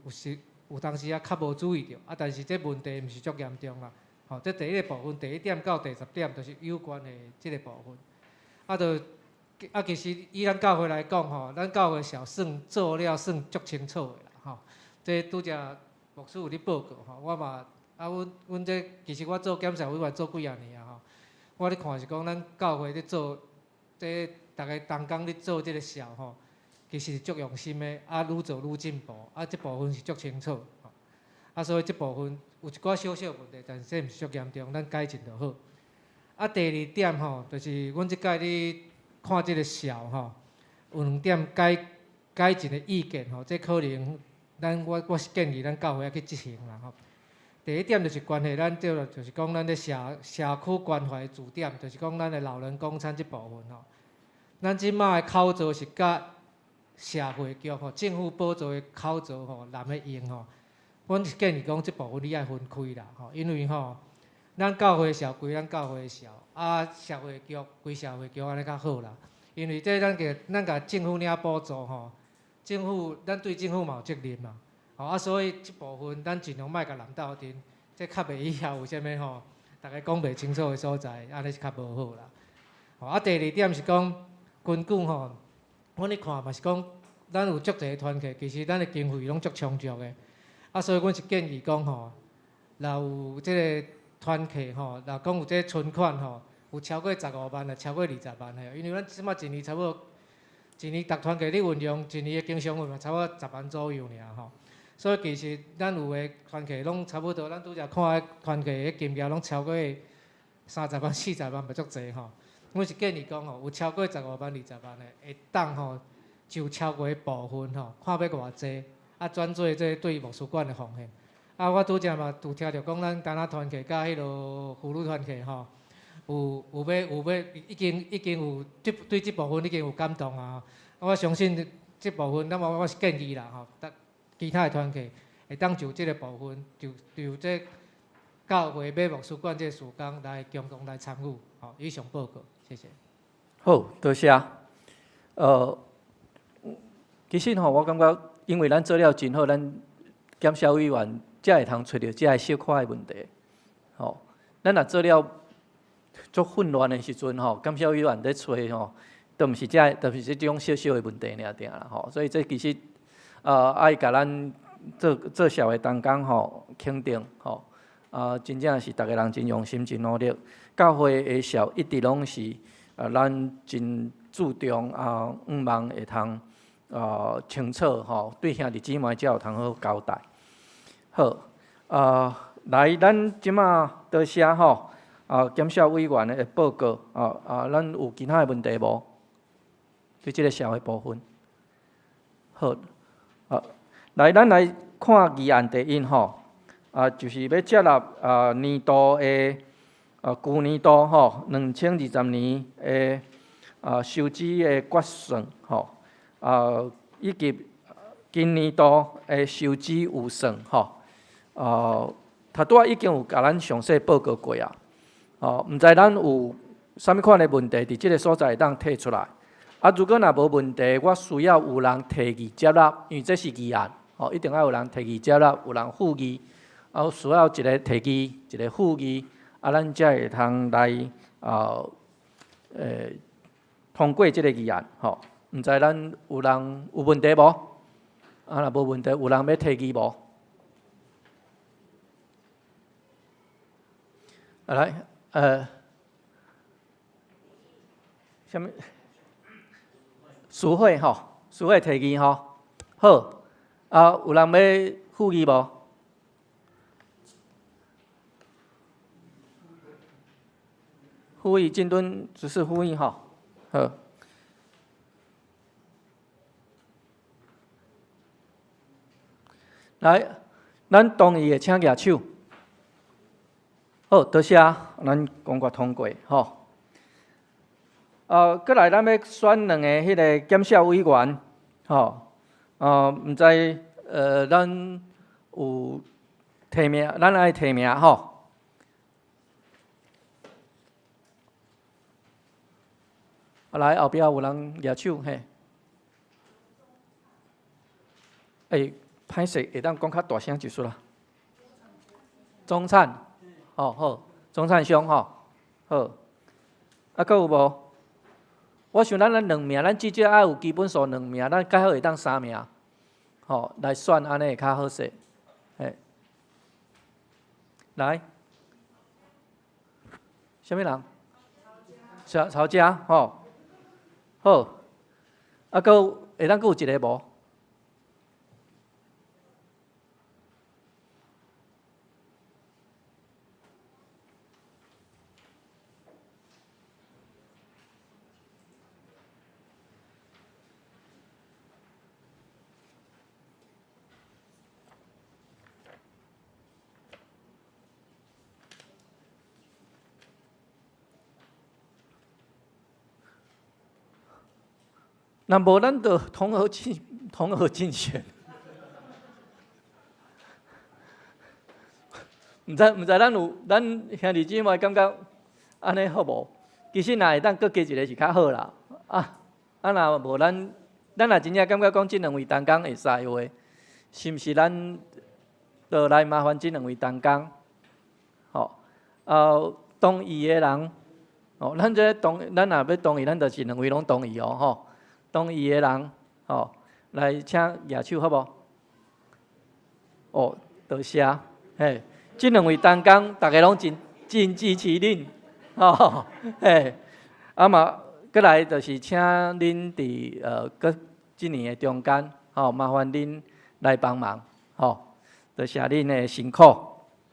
有当时较无注意到，但是这问题毋是足严重啦。吼，这第一个部分，第1点到第10点，就是有关的即个部分。其实以咱教会来讲吼，咱教会小算做了算足清楚的啦。吼，这拄则牧师有咧报告吼，我嘛阮这其实我做检察委员做几啊年啊吼，我咧看是讲咱教会咧做，这大家同工咧做即个小吼，其实是足用心的，愈做愈进步，这部分是足清楚。所以这部分有一寡小小问题，但是这毋是足严重，咱改进就好。第2点吼，就是阮即届咧看即个小吼，有2点改进的意见吼，这可能我是建议咱教会要去执行啦吼。第1点就是关系咱就是讲咱咧社区关怀的重点，就是讲咱的老人公餐这部分吼。咱即马的口罩是甲社会局吼，政府补助的口罩吼，难要用吼。阮是建议讲，即部分你爱分开啦，吼，因为吼，咱教会小归咱教会小，社会局归社会局安尼较好啦。因为这咱甲政府领补助吼，咱对政府嘛有责任嘛，吼，所以即部分咱尽量莫甲人斗阵，这较袂以后有啥物吼，大家讲袂清楚的所在，安尼是较无好啦。吼，第2点是讲，根据吼，阮咧看嘛是讲，咱有足侪团契，其实咱的经费拢足充足的。所以阮是建议讲吼，若有即个团契吼，若讲有即个存款吼，有超过15万啊，超过20万的，因为咱即马一年差不多，一年逐团契咧运用，一年的经常费嘛差不多10万左右尔吼。所以其实咱有的团契拢差不多，咱拄则看的团契的金额拢超过30万、40万，嘛足侪吼。阮是建议讲吼，有超过15万、20万的，会当吼就超过部分吼，看要偌济。转做这对牧师馆的奉献。我拄则嘛有听着讲，咱单仔团契甲迄落妇女团契吼，有要已经有对这部分已经有感动啊。我相信这部分，我是建议啦吼，其他的团契会当就这个部分，就这教会买牧师馆这事工来共同来参与。好，以上报告，谢谢。好，多谢。其实吼，我感觉。因为咱做了真好，咱检察委员才会通找到这小可的问题。吼，咱若做了足混乱的时阵吼，检察委员在找吼，都毋是就是这种小小的问题尔定啦吼。所以这其实爱甲咱做社会同工吼肯定吼，真正是逐个人真用心真努力。教会的小一直拢是咱真注重毋望会通。清楚吼，对兄弟姊妹才有通好交代。好，来，咱即马多谢吼，检察委员的报告，咱有其他的问题无？对即个社会部分。好，来，咱来看议案第1吼，就是要接纳年度的旧年度吼，2020年的收支的决算吼。以及今年度的收支预算吼，头拄仔已经有甲咱详细报告过啊。毋知咱有啥物款的问题，伫即个所在会当提出来。如果若无问题，我需要有人提议接纳，因为这是议案，一定要有人提议接纳，有人附议，需要一个提议，一个附议，咱才会通来通过即个议案吼。毋知咱有人有问题无？若无问题，有人要提议无？来，什么？书会吼，书会提议吼。好，有人要附议无？呼吁进敦只是呼吁哈，好。来，咱同意的请举手。好，多谢，咱公告通过吼。过来咱要选2个迄个检察委员，吼，毋知咱有提名，咱爱提名吼。来，后壁有人举手嘿。歹势，会当讲较大声就是啦。中灿，哦好，中灿兄吼，好。佫有无？我想咱2名，咱至少爱有基本数2名，咱较好会当3名，吼来选安尼会较好势。嘿，来，啥物人？曹家，吼，好。佫会当佫有一个无？那无咱就同额竞选，毋知咱兄弟姊妹感觉安尼好无？其实若会当搁加一个是较好啦。若无咱若真正感觉讲这2位同工会使话，是毋是咱就来麻烦这2位同工？吼，同意的人，哦，咱若要同意，咱就是2位拢同意哦，吼。同意的人，吼，来请举手好无？哦，多谢，嘿，这2位同工，大家拢真支持恁，吼，嘿，嘛，过来就是请恁伫这年的中间，吼，麻烦恁来帮忙，吼，多谢恁的辛苦，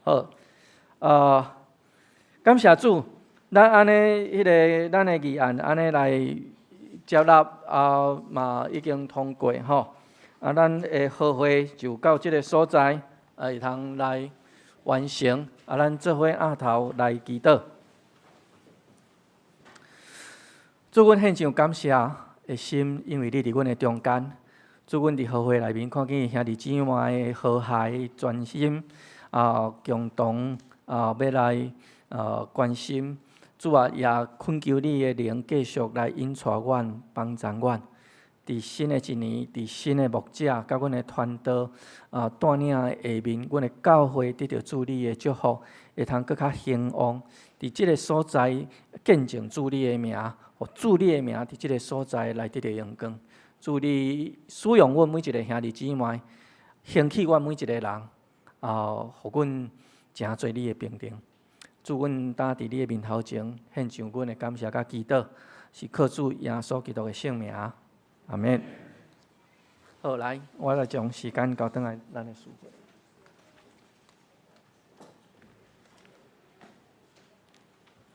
好，感谢主，咱安尼迄个咱的议案安尼来。接纳嘛已经通过吼，咱的好会就到这个所在，会通来完成，咱做伙压头来祈祷。主，阮献上感谢的心，因为你伫阮的中间。主，阮伫好会内面看见兄弟姊妹的和谐、专心共同要来关心。主啊，也恳求你的灵继续来引带阮、帮助阮，伫新的一年，伫新的牧者，甲阮的团队带领的下面，阮的教会得到主你的祝福，会通更较兴旺。伫即个所在见证主你的名，互主你的名伫即个所在来得到荣光。主你使用阮每一个兄弟姊妹，兴起阮每一个人，互阮诚做你的平定。主，阮担伫你的面头前，献上阮的感谢甲祈祷，是靠主耶稣基督的圣名，阿免。好，来，我来将时间交转来咱的事会。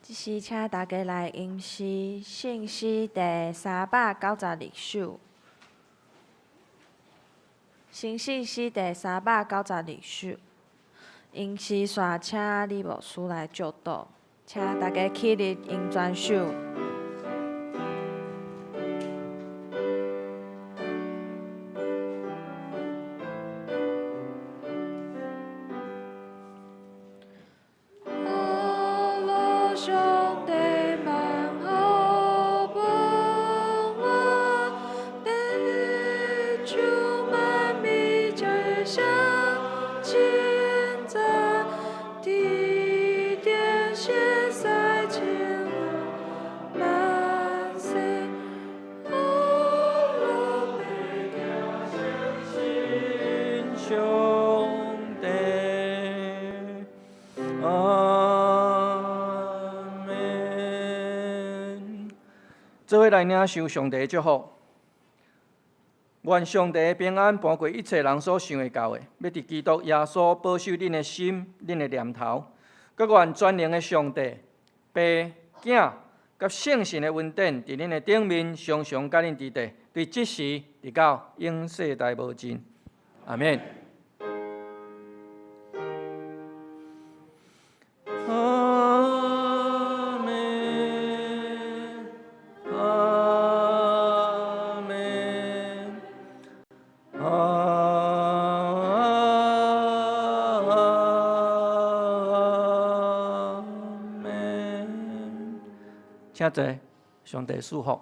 即时请大家来吟诗信诗第392首。新信诗第392首。因是煞请李牧师来教导，请大家起立吟全首。做伙来领受上帝的祝福，愿上帝的平安搬过一切人所想会到的，要伫基督耶稣保守恁的心、恁的念头，佮愿全能的上帝、爸、囝甲圣神的恩典，伫恁的顶面常常甲恁伫地，对即时直到永世代无尽。阿免。阿免。阿免。阿免。请坐，上帝祝福。